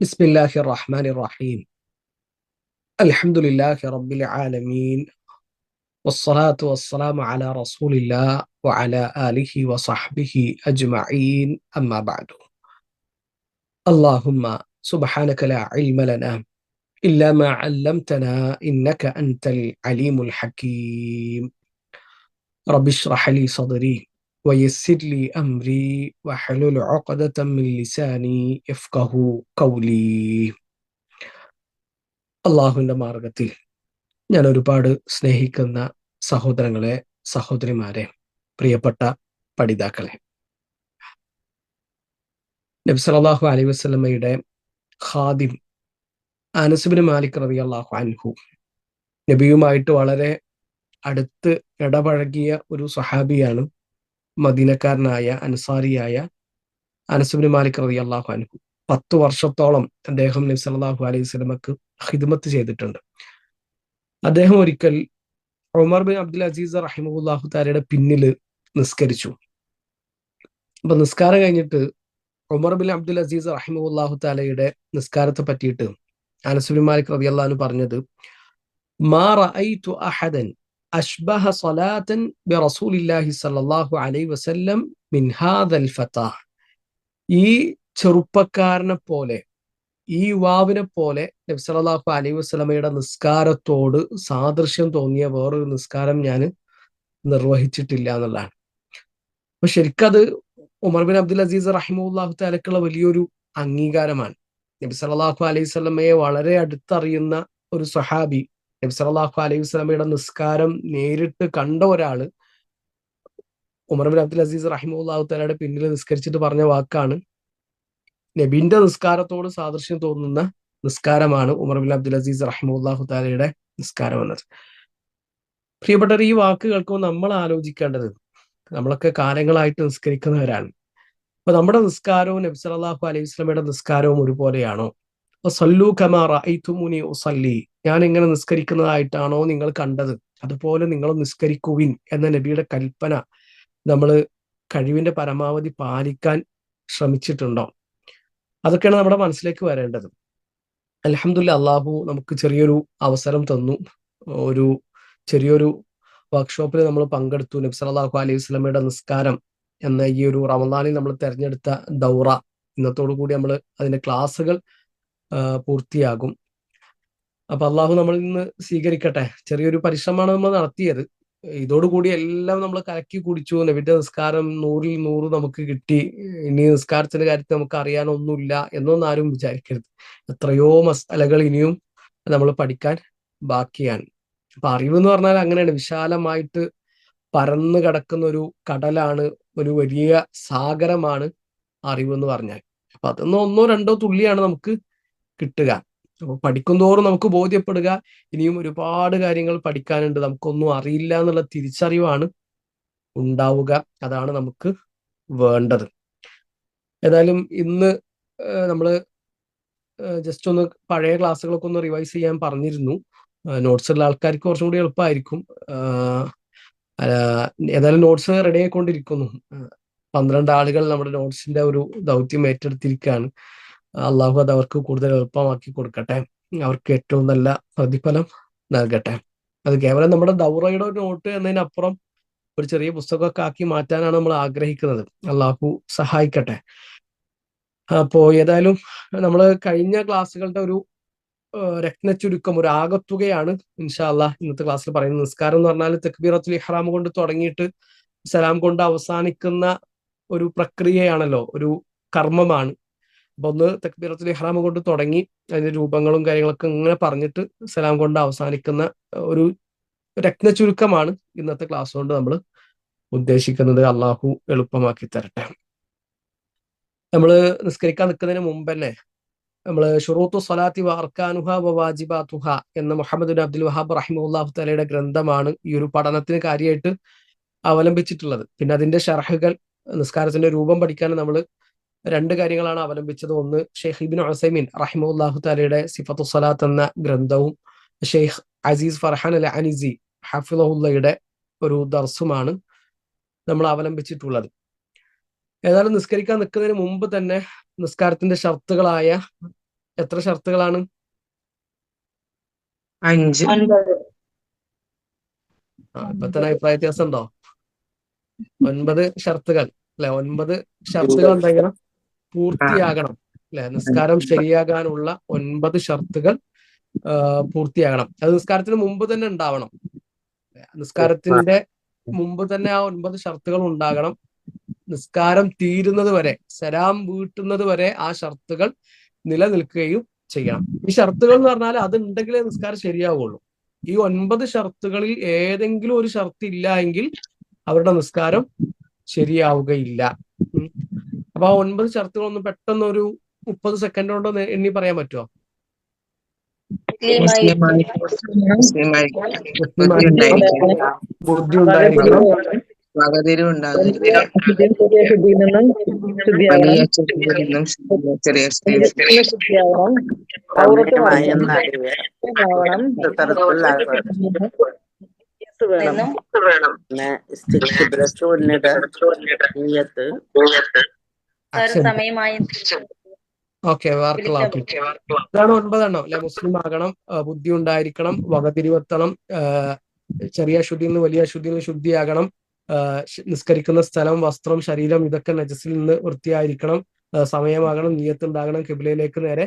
بسم الله الرحمن الرحيم. الحمد لله رب العالمين، والصلاة والسلام على رسول الله وعلى آله وصحبه أجمعين، أما بعد. اللهم سبحانك لا علم لنا إلا ما علمتنا إنك أنت العليم الحكيم. رب اشرح لي صدري ويسر لي أمري واحلل عقدة من لساني يفقه قولي. അള്ളാഹുവിന്റെ മാർഗത്തിൽ ഞാൻ ഒരുപാട് സ്നേഹിക്കുന്ന സഹോദരങ്ങളെ, സഹോദരിമാരെ, പ്രിയപ്പെട്ട പഠിതാക്കളെ, നബി സല്ലല്ലാഹു അലൈഹി വസല്ലമയുടെ ഖാദിം അനസ് ഇബ്നു മാലിക് റളിയല്ലാഹു അൻഹു, നബിയുമായിട്ട് വളരെ അടുത്ത് ഇടപഴകിയ ഒരു സ്വഹാബിയാണ് മദീനക്കാരനായ അൻസാരിയായ അനസ് ഇബ്നു മാലിക് റളിയല്ലാഹു അൻഹു. 10 വർഷത്തോളം അദ്ദേഹം നബി സല്ലല്ലാഹു അലൈഹി വസല്ലമക്ക് ഖിദ്മത്ത് ചെയ്തിട്ടുണ്ട്. അദ്ദേഹം ഒരിക്കൽ ഉമർ ബിൻ അബ്ദുൽ അസീസ് റഹിമഹുല്ലാഹു തആലയുടെ പിന്നിൽ നിസ്കരിച്ചു. അപ്പൊ നിസ്കാരം കഴിഞ്ഞിട്ട് ഉമർ ബിൻ അബ്ദുൽ അസീസ് റഹിമഹുല്ലാഹു തആലയുടെ നിസ്കാരത്തെ പറ്റിയിട്ട് അനസ് ബിൻ മാലിക് റളിയല്ലാഹു അൻഹു പറഞ്ഞത്, മാ റഅയ്തു അഹദൻ അഷ്ബഹ സ്വലാത്തൻ ബിറസൂലില്ലാഹി സ്വല്ലല്ലാഹു അലൈഹി വസല്ലം മിൻ ഹാദൽ ഫതാ. ഈ ചെറുപ്പക്കാരനെ പോലെ, ഈ യുവാവിനെ പോലെ നബി സല്ലല്ലാഹു അലൈഹി വസല്ലമയുടെ നിസ്കാരത്തോട് സാദൃശ്യം തോന്നിയ വേറൊരു നിസ്കാരം ഞാൻ നിർവഹിച്ചിട്ടില്ല എന്നുള്ളതാണ്. അപ്പൊ ശരിക്കത് ഉമർ ബിൻ അബ്ദുൽ അസീസ് റഹിമഹുല്ലാഹു തആലക്കുള്ള വലിയൊരു അംഗീകാരമാണ്. നബി സല്ലല്ലാഹു അലൈഹി വസല്ലമയെ വളരെ അടുത്തറിയുന്ന ഒരു സ്വഹാബി, നബി സല്ലല്ലാഹു അലൈഹി വസല്ലമയുടെ നിസ്കാരം നേരിട്ട് കണ്ട ഒരാള് ഉമർ ബിൻ അബ്ദുൽ അസീസ് റഹിമഹുല്ലാഹു തആലയുടെ പിന്നിൽ നിസ്കരിച്ചിട്ട് പറഞ്ഞ വാക്കാണ്, നബിന്റെ നിസ്കാരത്തോട് സാദൃശ്യം തോന്നുന്ന നിസ്കാരമാണ് ഉമർ ബിൻ അബ്ദുൽ അസീസ് റഹിമഹുല്ലാഹു തആലയുടെ നിസ്കാരം എന്നത്. പ്രിയപ്പെട്ടവർ, ഈ വാക്ക് കേൾക്കുമ്പോൾ നമ്മൾ ആലോചിക്കേണ്ടത്, നമ്മളൊക്കെ കാലങ്ങളായിട്ട് നിസ്കരിക്കുന്നവരാണ്. അപ്പൊ നമ്മുടെ നിസ്കാരവും നബി സല്ലല്ലാഹു അലൈഹി വസല്ലമയുടെ നിസ്കാരവും ഒരുപോലെയാണോ? സല്ലൂ കമാ റഅയ്തുമൂനി ഉസല്ലി, ഞാൻ ഇങ്ങനെ നിസ്കരിക്കുന്നതായിട്ടാണോ നിങ്ങൾ കണ്ടത്? അതുപോലെ നിങ്ങൾ നിസ്കരിക്കുവിൻ എന്ന നബിയുടെ കൽപ്പന നമ്മൾ കഴിവിന്റെ പരമാവധി പാലിക്കാൻ ശ്രമിച്ചിട്ടുണ്ടോ? അതൊക്കെയാണ് നമ്മുടെ മനസ്സിലേക്ക് വരേണ്ടത്. അൽഹംദുലില്ലാഹ്, അള്ളാഹു നമുക്ക് ചെറിയൊരു അവസരം തന്നു. ഒരു ചെറിയൊരു വർക്ക്ഷോപ്പിൽ നമ്മൾ പങ്കെടുത്തു. നബി സല്ലല്ലാഹു അലൈഹി വസല്ലമയുടെ നിസ്കാരം എന്ന ഈ ഒരു റമദാനിൽ നമ്മൾ തെരഞ്ഞെടുത്ത ദൗറ, ഇന്നത്തോടു കൂടി നമ്മൾ അതിന്റെ ക്ലാസ്സുകൾ പൂർത്തിയാകും. അപ്പൊ അള്ളാഹു നമ്മളിൽ നിന്ന് സ്വീകരിക്കട്ടെ. ചെറിയൊരു പരിശ്രമമാണ് നമ്മൾ നടത്തിയത്. ഇതോടുകൂടി എല്ലാം നമ്മൾ കലക്കി കുടിച്ചു, നബിന്റെ നിസ്കാരം 100-ൽ 100 നമുക്ക് കിട്ടി, ഇനി നിസ്കാരത്തിന്റെ കാര്യത്തിൽ നമുക്ക് അറിയാനൊന്നുമില്ല എന്നൊന്നും ആരും വിചാരിക്കരുത്. എത്രയോ മസ്അലകൾ ഇനിയും നമ്മൾ പഠിക്കാൻ ബാക്കിയാണ്. അപ്പൊ അറിവ് എന്ന് പറഞ്ഞാൽ അങ്ങനെയാണ്, വിശാലമായിട്ട് പരന്നു കിടക്കുന്ന ഒരു കടലാണ്, ഒരു വലിയ സാഗരമാണ് അറിവ് എന്ന് പറഞ്ഞാൽ. അപ്പൊ അതൊന്ന് ഒന്നോ രണ്ടോ തുള്ളിയാണ് നമുക്ക് കിട്ടുക. അപ്പൊ പഠിക്കുന്തോറും നമുക്ക് ബോധ്യപ്പെടുക, ഇനിയും ഒരുപാട് കാര്യങ്ങൾ പഠിക്കാനുണ്ട്, നമുക്കൊന്നും അറിയില്ല എന്നുള്ള തിരിച്ചറിവാണ് ഉണ്ടാവുക. അതാണ് നമുക്ക് വേണ്ടത്. ഏതായാലും ഇന്ന് നമ്മള് ജസ്റ്റ് ഒന്ന് പഴയ ക്ലാസ്സുകളൊക്കെ ഒന്ന് റിവൈസ് ചെയ്യാൻ പറഞ്ഞിരുന്നു. നോട്ട്സ് ഉള്ള ആൾക്കാർക്ക് കുറച്ചും കൂടി എളുപ്പമായിരിക്കും. ഏതായാലും നോട്ട്സ് റെഡി ആയിക്കൊണ്ടിരിക്കുന്നു. 12 ആളുകൾ നമ്മുടെ നോട്ട്സിന്റെ ഒരു ദൗത്യം ഏറ്റെടുത്തിരിക്കുകയാണ്. അള്ളാഹു അത് അവർക്ക് കൂടുതൽ എളുപ്പമാക്കി കൊടുക്കട്ടെ, അവർക്ക് ഏറ്റവും നല്ല പ്രതിഫലം നൽകട്ടെ. അത് കേവലം നമ്മുടെ ദൗറയുടെ നോട്ട് എന്നതിനപ്പുറം ഒരു ചെറിയ പുസ്തകമൊക്കെ ആക്കി മാറ്റാനാണ് നമ്മൾ ആഗ്രഹിക്കുന്നത്. അള്ളാഹു സഹായിക്കട്ടെ. അപ്പോ ഏതായാലും നമ്മൾ കഴിഞ്ഞ ക്ലാസ്സുകളുടെ ഒരു രത്ന ചുരുക്കം, ഒരു ആകത്തുകയാണ് ഇൻഷാ അള്ളാഹ് ഇന്നത്തെ ക്ലാസ്സിൽ പറയുന്നത്. നിസ്കാരം എന്ന് പറഞ്ഞാൽ തക്ബീറത്തുൽ ഇഹ്റാം കൊണ്ട് തുടങ്ങിയിട്ട് സലാം കൊണ്ട് അവസാനിക്കുന്ന ഒരു പ്രക്രിയയാണല്ലോ, ഒരു കർമ്മമാണ്. അപ്പൊ ഒന്ന് തക്ബീറത്തുൽ ഇഹ്റാം കൊണ്ട് തുടങ്ങി അതിന്റെ രൂപങ്ങളും കാര്യങ്ങളൊക്കെ ഇങ്ങനെ പറഞ്ഞിട്ട് സലാം കൊണ്ട് അവസാനിക്കുന്ന ഒരു രത്ന ചുരുക്കമാണ് ഇന്നത്തെ ക്ലാസ് കൊണ്ട് നമ്മൾ ഉദ്ദേശിക്കുന്നത്. അള്ളാഹു എളുപ്പമാക്കി തരട്ടെ. നമ്മൾ നിസ്കരിക്കാൻ നിൽക്കുന്നതിന് മുമ്പ് തന്നെ നമ്മൾ ഷുറൂത്തു സ്വലാത്തി വ അർക്കാനുഹ വ വാജിബാത്തുഹ എന്ന മുഹമ്മദ് ബിൻ അബ്ദുൽ വഹാബ് റഹിമഹുല്ലാഹു തആലയുടെ ഗ്രന്ഥമാണ് ഈ ഒരു പഠനത്തിന് കാര്യമായിട്ട് അവലംബിച്ചിട്ടുള്ളത്. പിന്നെ അതിന്റെ ഷർഹുകൾ, നിസ്കാരത്തിന്റെ രൂപം പഠിക്കാൻ നമ്മൾ 2 കാര്യങ്ങളാണ് അവലംബിച്ചത്. ഒന്ന് ഷെയ്ഖ് ഇബ്നു ഉസൈമീൻ റഹിമഹുല്ലാഹു തആലയുടെ സിഫത്തു സ്വലാത്ത് എന്ന ഗ്രന്ഥവും ഷെയ്ഖ് അസീസ് ഫർഹാൻ അൽ അനിസി ഹഫിളഹുല്ലയുടെ ഒരു ദർസുമാണ് നമ്മൾ അവലംബിച്ചിട്ടുള്ളത്. ഏതായാലും നിസ്കരിക്കാൻ നിൽക്കുന്നതിന് മുമ്പ് തന്നെ നിസ്കാരത്തിന്റെ ഷർത്തുകളായ എത്ര ഷർത്തുകളാണ്? 5. ഇപ്പൊ തന്നെ അഭിപ്രായ വ്യത്യാസം ഉണ്ടോ? 9 ഷർത്തുകൾ അല്ലെ? 9 ഷർത്തുകൾ എന്തെങ്കിലും പൂർത്തിയാകണം അല്ലെ? നിസ്കാരം ശരിയാകാനുള്ള 9 ഷർത്തുകൾ പൂർത്തിയാകണം. അത് നിസ്കാരത്തിന് മുമ്പ് തന്നെ ഉണ്ടാവണം. നിസ്കാരത്തിന്റെ മുമ്പ് തന്നെ ആ 9 ഷർത്തുകൾ ഉണ്ടാകണം. നിസ്കാരം തീരുന്നത് വരെ, സലാം വീട്ടുന്നത് വരെ ആ ഷർത്തുകൾ നിലനിൽക്കുകയും ചെയ്യണം. ഈ ഷർത്തുകൾ എന്ന് പറഞ്ഞാൽ അത് ഉണ്ടെങ്കിലേ നിസ്കാരം ശരിയാവുള്ളൂ. ഈ 9 ഷർത്തുകളിൽ ഏതെങ്കിലും ഒരു ഷർത്ത് ഇല്ല എങ്കിൽ അവരുടെ നിസ്കാരം ശരിയാവുകയില്ല. അപ്പൊ ആ 9 ഷർത്തുകളൊന്നും പെട്ടെന്ന് ഒരു 30 സെക്കൻഡ് കൊണ്ട് എണ്ണി പറയാൻ പറ്റുമോ? ബുദ്ധി ഉണ്ടായിരിക്കണം, ഓക്കെ. ഇതാണ് 9 എണ്ണം അല്ലെ? മുസ്ലിം ആകണം, ബുദ്ധി ഉണ്ടായിരിക്കണം, വകതിരിവെത്തണം, ചെറിയ അശുദ്ധിയിൽ നിന്ന് വലിയ അശുദ്ധിയിൽ നിന്ന് ശുദ്ധിയാകണം, നിസ്കരിക്കുന്ന സ്ഥലം, വസ്ത്രം, ശരീരം ഇതൊക്കെ നജസിൽ നിന്ന് വൃത്തിയായിരിക്കണം, സമയമാകണം, നിയ്യത്തുണ്ടാകണം, ഖിബ്ലയിലേക്ക് നേരെ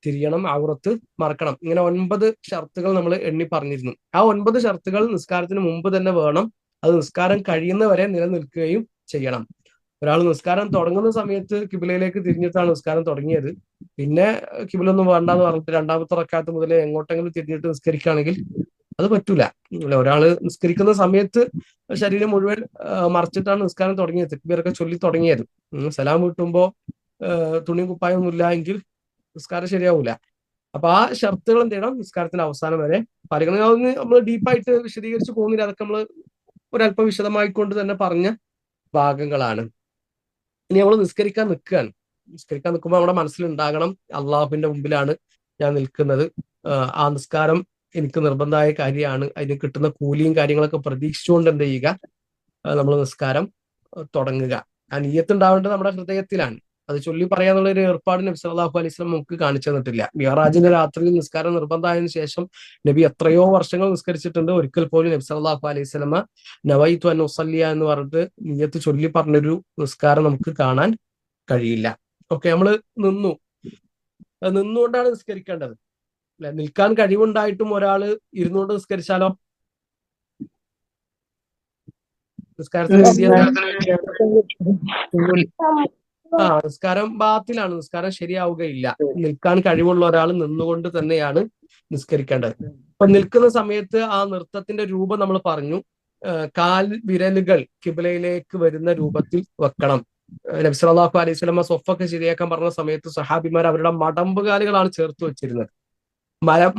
തിരിയണം, ഔറത്ത് മറക്കണം. ഇങ്ങനെ 9 ഷർത്തുകൾ നമ്മൾ എണ്ണി പറഞ്ഞിരുന്നു. ആ 9 ഷർത്തുകൾ നിസ്കാരത്തിന് മുമ്പ് തന്നെ വേണം. അത് നിസ്കാരം കഴിയുന്നവരെ നിലനിൽക്കുകയും ചെയ്യണം. ഒരാൾ നിസ്കാരം തുടങ്ങുന്ന സമയത്ത് കിബിലയിലേക്ക് തിരിഞ്ഞിട്ടാണ് നിസ്കാരം തുടങ്ങിയത്, പിന്നെ കിബിലൊന്നും വേണ്ടെന്ന് പറഞ്ഞിട്ട് രണ്ടാമത്തെ റക്കാത്ത് മുതൽ എങ്ങോട്ടെങ്കിലും തിരിഞ്ഞിട്ട് നിസ്കരിക്കുകയാണെങ്കിൽ അത് പറ്റൂല. ഒരാള് നിസ്കരിക്കുന്ന സമയത്ത് ശരീരം മുഴുവൻ മറച്ചിട്ടാണ് നിസ്കാരം തുടങ്ങിയത്, തെക്ബീറൊക്കെ ചൊല്ലി തുടങ്ങിയത്. സലാം വീട്ടുമ്പോ തുണിയും കുപ്പായൊന്നും ഇല്ല എങ്കിൽ നിസ്കാരം ശരിയാവൂല. അപ്പൊ ആ ഷർത്തുകൾ എന്ത് ചെയ്യണം? നിസ്കാരത്തിന്റെ അവസാനം വരെ പാലിക്കണം. അതൊന്ന് നമ്മൾ ഡീപ്പായിട്ട് വിശദീകരിച്ച് പോകുന്നില്ല, അതൊക്കെ നമ്മൾ ഒരല്പം വിശദമായിക്കൊണ്ട് തന്നെ പറഞ്ഞ ഭാഗങ്ങളാണ്. ഇനി നമ്മൾ നിസ്കരിക്കാൻ നിൽക്കുകയാണ്. നിസ്കരിക്കാൻ നിൽക്കുമ്പോൾ നമ്മുടെ മനസ്സിലുണ്ടാകണം, അള്ളാഹുവിന്റെ മുമ്പിലാണ് ഞാൻ നിൽക്കുന്നത്, ആ നിസ്കാരം എനിക്ക് നിർബന്ധമായ കാര്യമാണ്, അതിന് കിട്ടുന്ന കൂലിയും കാര്യങ്ങളൊക്കെ പ്രതീക്ഷിച്ചുകൊണ്ട് എന്ത് ചെയ്യുക? നമ്മൾ നിസ്കാരം തുടങ്ങുക. ആ നിയ്യത്ത് ഉണ്ടാവേണ്ടത് നമ്മുടെ ഹൃദയത്തിലാണ്. അത് ചൊല്ലി പറയാന്നുള്ള ഒരു ഏർപ്പാട് നബി സല്ലല്ലാഹു അലൈഹി വസല്ലം നമുക്ക് കാണിച്ചു തന്നിട്ടില്ല. മിഅ്റാജിന്റെ രാത്രിയിൽ നിസ്കാരം നിർബന്ധമായതിനു ശേഷം നബി എത്രയോ വർഷങ്ങൾ നിസ്കരിച്ചിട്ടുണ്ട്. ഒരിക്കൽ പോലും നബി സല്ലല്ലാഹു അലൈഹി വസല്ലമ നവൈതു അൻ ഉസല്ലിയ എന്ന് പറഞ്ഞിട്ട് നിയ്യത്ത് ചൊല്ലി പറഞ്ഞൊരു നിസ്കാരം നമുക്ക് കാണാൻ കഴിയില്ല. ഓക്കെ, നമ്മൾ നിന്നുകൊണ്ടാണ് നിസ്കരിക്കേണ്ടത് അല്ലെ? നിൽക്കാൻ കഴിവുണ്ടായിട്ടും ഒരാള് ഇരുന്നുകൊണ്ട് നിസ്കരിച്ചാലോ? നിസ്കാരത്തിന് നിസ്കാരം ബാത്തിലാണ്, നിസ്കാരം ശരിയാവുകയില്ല. നിൽക്കാൻ കഴിവുള്ള ഒരാൾ നിന്നുകൊണ്ട് തന്നെയാണ് നിസ്കരിക്കേണ്ടത്. അപ്പൊ നിൽക്കുന്ന സമയത്ത് ആ നൃത്തത്തിന്റെ രൂപം നമ്മൾ പറഞ്ഞു. കാൽ വിരലുകൾ കിബിലയിലേക്ക് വരുന്ന രൂപത്തിൽ വെക്കണം. നബി സല്ലല്ലാഹു അലൈഹി വസല്ലം സൊഫൊക്കെ ശരിയാക്കാൻ പറഞ്ഞ സമയത്ത് സഹാബിമാർ അവരുടെ മടമ്പുകാലുകളാണ് ചേർത്ത് വെച്ചിരുന്നത്.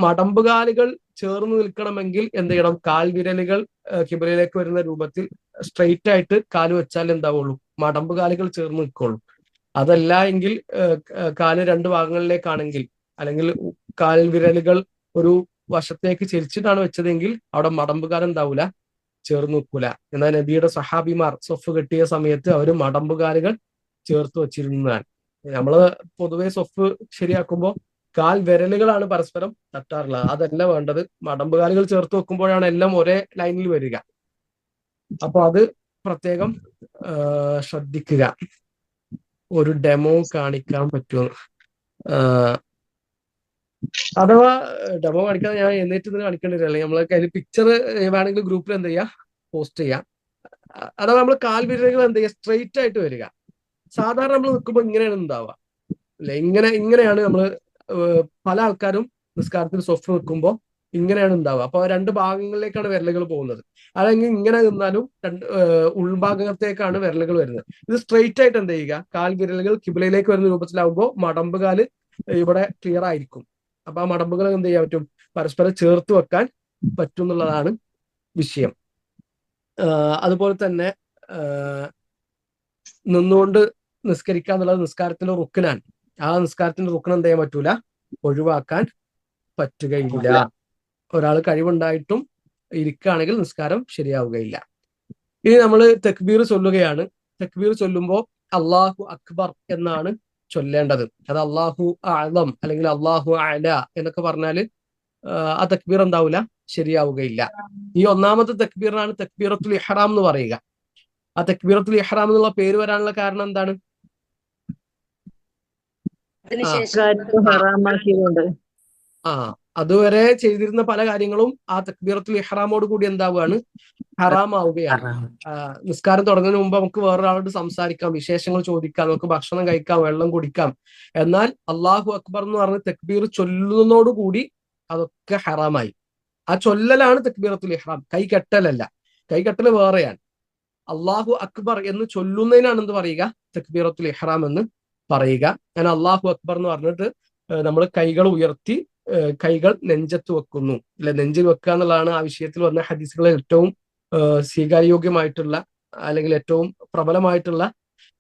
മടമ്പുകാലുകൾ ചേർന്ന് നിൽക്കണമെങ്കിൽ എന്ത് ചെയ്യണം? കാൽവിരലുകൾ കിബിലയിലേക്ക് വരുന്ന രൂപത്തിൽ സ്ട്രെയിറ്റ് ആയിട്ട് കാല് വെച്ചാൽ എന്താവുള്ളൂ? മടമ്പുകാലുകൾ ചേർന്ന് നിൽക്കുള്ളൂ. അതല്ല എങ്കിൽ കാല് 2 ഭാഗങ്ങളിലേക്കാണെങ്കിൽ, അല്ലെങ്കിൽ കാൽവിരലുകൾ ഒരു വശത്തേക്ക് ചെരിച്ചിട്ടാണ് വെച്ചതെങ്കിൽ അവിടെ മടമ്പുകാലം എന്താവൂല? ചേർന്ന് നിൽക്കൂല. എന്നാൽ നബിയുടെ സഹാബിമാർ സൊഫ് കെട്ടിയ സമയത്ത് അവർ മടമ്പുകാലുകൾ ചേർത്ത് വെച്ചിരുന്നതാണ്. നമ്മള് പൊതുവെ സൊഫ് ശരിയാക്കുമ്പോൾ കാൽ വിരലുകളാണ് പരസ്പരം തട്ടാറുള്ളത്. അതല്ല വേണ്ടത്. മടമ്പുകാലുകൾ ചേർത്ത് വെക്കുമ്പോഴാണ് എല്ലാം ഒരേ ലൈനിൽ വരിക. അപ്പൊ അത് പ്രത്യേകം ശ്രദ്ധിക്കുക. ഒരു ഡെമോ കാണിക്കാൻ പറ്റുമോ? അഥവാ ഡെമോ കാണിക്കാതെ ഞാൻ എഴുന്നേറ്റ് നിന്ന് കാണിക്കേണ്ടി അല്ലെങ്കിൽ നമ്മളെ കയ്യിൽ പിക്ചർ വേണമെങ്കിൽ ഗ്രൂപ്പിൽ എന്ത് ചെയ്യാം? പോസ്റ്റ് ചെയ്യാം. അഥവാ നമ്മൾ കാൽവിരലുകൾ എന്ത് ചെയ്യുക? സ്ട്രെയിറ്റ് ആയിട്ട് വരിക. സാധാരണ നമ്മൾ നിൽക്കുമ്പോൾ ഇങ്ങനെയാണ് ഉണ്ടാവുക അല്ലെ? ഇങ്ങനെയാണ് നമ്മൾ പല ആൾക്കാരും നിസ്കാരത്തിൽ സൊഫ് നിൽക്കുമ്പോൾ ഇങ്ങനെയാണ് ഉണ്ടാവുക. അപ്പൊ 2 ഭാഗങ്ങളിലേക്കാണ് വിരലുകൾ പോകുന്നത്. അല്ലെങ്കിൽ ഇങ്ങനെ നിന്നാലും ഉൾഭാഗത്തേക്കാണ് വിരലുകൾ വരുന്നത്. ഇത് സ്ട്രെയിറ്റ് ആയിട്ട് എന്ത് ചെയ്യുക? കാൽവിരലുകൾ കിബിലയിലേക്ക് വരുന്ന രൂപത്തിലാവുമ്പോൾ മടമ്പുകാല് ഇവിടെ ക്ലിയർ ആയിരിക്കും. അപ്പൊ ആ മടമ്പുകൾ എന്ത് ചെയ്യാൻ പറ്റും? പരസ്പരം ചേർത്ത് വെക്കാൻ പറ്റും എന്നുള്ളതാണ് വിഷയം. അതുപോലെ തന്നെ നിന്നുകൊണ്ട് നിസ്കരിക്കുക എന്നുള്ളത് നിസ്കാരത്തിന്റെ റുക്നാണ്. ആ നിസ്കാരത്തിന്റെ റുക്ൻ എന്ത് ചെയ്യാൻ പറ്റൂല? ഒഴിവാക്കാൻ പറ്റുകയില്ല. ഒരാൾ കഴിവുണ്ടായിട്ടും ഇരിക്കുകയാണെങ്കിൽ നിസ്കാരം ശരിയാവുകയില്ല. ഇനി നമ്മൾ തക്ബീർ ചൊല്ലുകയാണ്. തക്ബീർ ചൊല്ലുമ്പോൾ അള്ളാഹു അക്ബർ എന്നാണ് ചൊല്ലേണ്ടത്. അത് അള്ളാഹു അഅ്ലം അല്ലെങ്കിൽ അള്ളാഹു അഅല എന്നൊക്കെ പറഞ്ഞാൽ ആ തക്ബീർ എന്താവില്ല, ശരിയാവുകയില്ല. ഈ ഒന്നാമത്തെ തക്ബീറിനാണ് തക്ബീറത്തുൽ ഇഹ്റാം എന്ന് പറയുക. ആ തക്ബീറത്തുൽ ഇഹ്റാം എന്നുള്ള പേര് വരാനുള്ള കാരണം എന്താണ്? ആ അതുവരെ ചെയ്തിരുന്ന പല കാര്യങ്ങളും ആ തക്ബീറത്തുൽ ഇഹ്റാമോട് കൂടി എന്താവുകയാണ്, ഹറാമാവുകയാണ്. നിസ്കാരം തുടങ്ങുന്നതിന് മുമ്പ് നമുക്ക് വേറൊരാളോട് സംസാരിക്കാം, വിശേഷങ്ങൾ ചോദിക്കാം, നമുക്ക് ഭക്ഷണം കഴിക്കാം, വെള്ളം കുടിക്കാം. എന്നാൽ അള്ളാഹു അക്ബർ എന്ന് പറഞ്ഞ് തക്ബീർ ചൊല്ലുന്നതോടുകൂടി അതൊക്കെ ഹറാമായി. ആ ചൊല്ലലാണ് തക്ബീറത്തുൽ ഇഹ്റാം, കൈകെട്ടലല്ല. കൈകെട്ടൽ വേറെയാണ്. അള്ളാഹു അക്ബർ എന്ന് ചൊല്ലുന്നതിനാണ് എന്ത് പറയുക, തക്ബീറത്തുൽ ഇഹ്റാം എന്ന് പറയുക. ഞാൻ അള്ളാഹു അക്ബർ എന്ന് പറഞ്ഞിട്ട് നമ്മൾ കൈകൾ ഉയർത്തി കൈകൾ നെഞ്ചത്ത് വെക്കുന്നു, അല്ലെ നെഞ്ചിൽ വെക്കുക എന്നുള്ളതാണ് ആ വിഷയത്തിൽ വന്ന ഹദീസുകളിൽ ഏറ്റവും സ്വീകാര്യോഗ്യമായിട്ടുള്ള അല്ലെങ്കിൽ ഏറ്റവും പ്രബലമായിട്ടുള്ള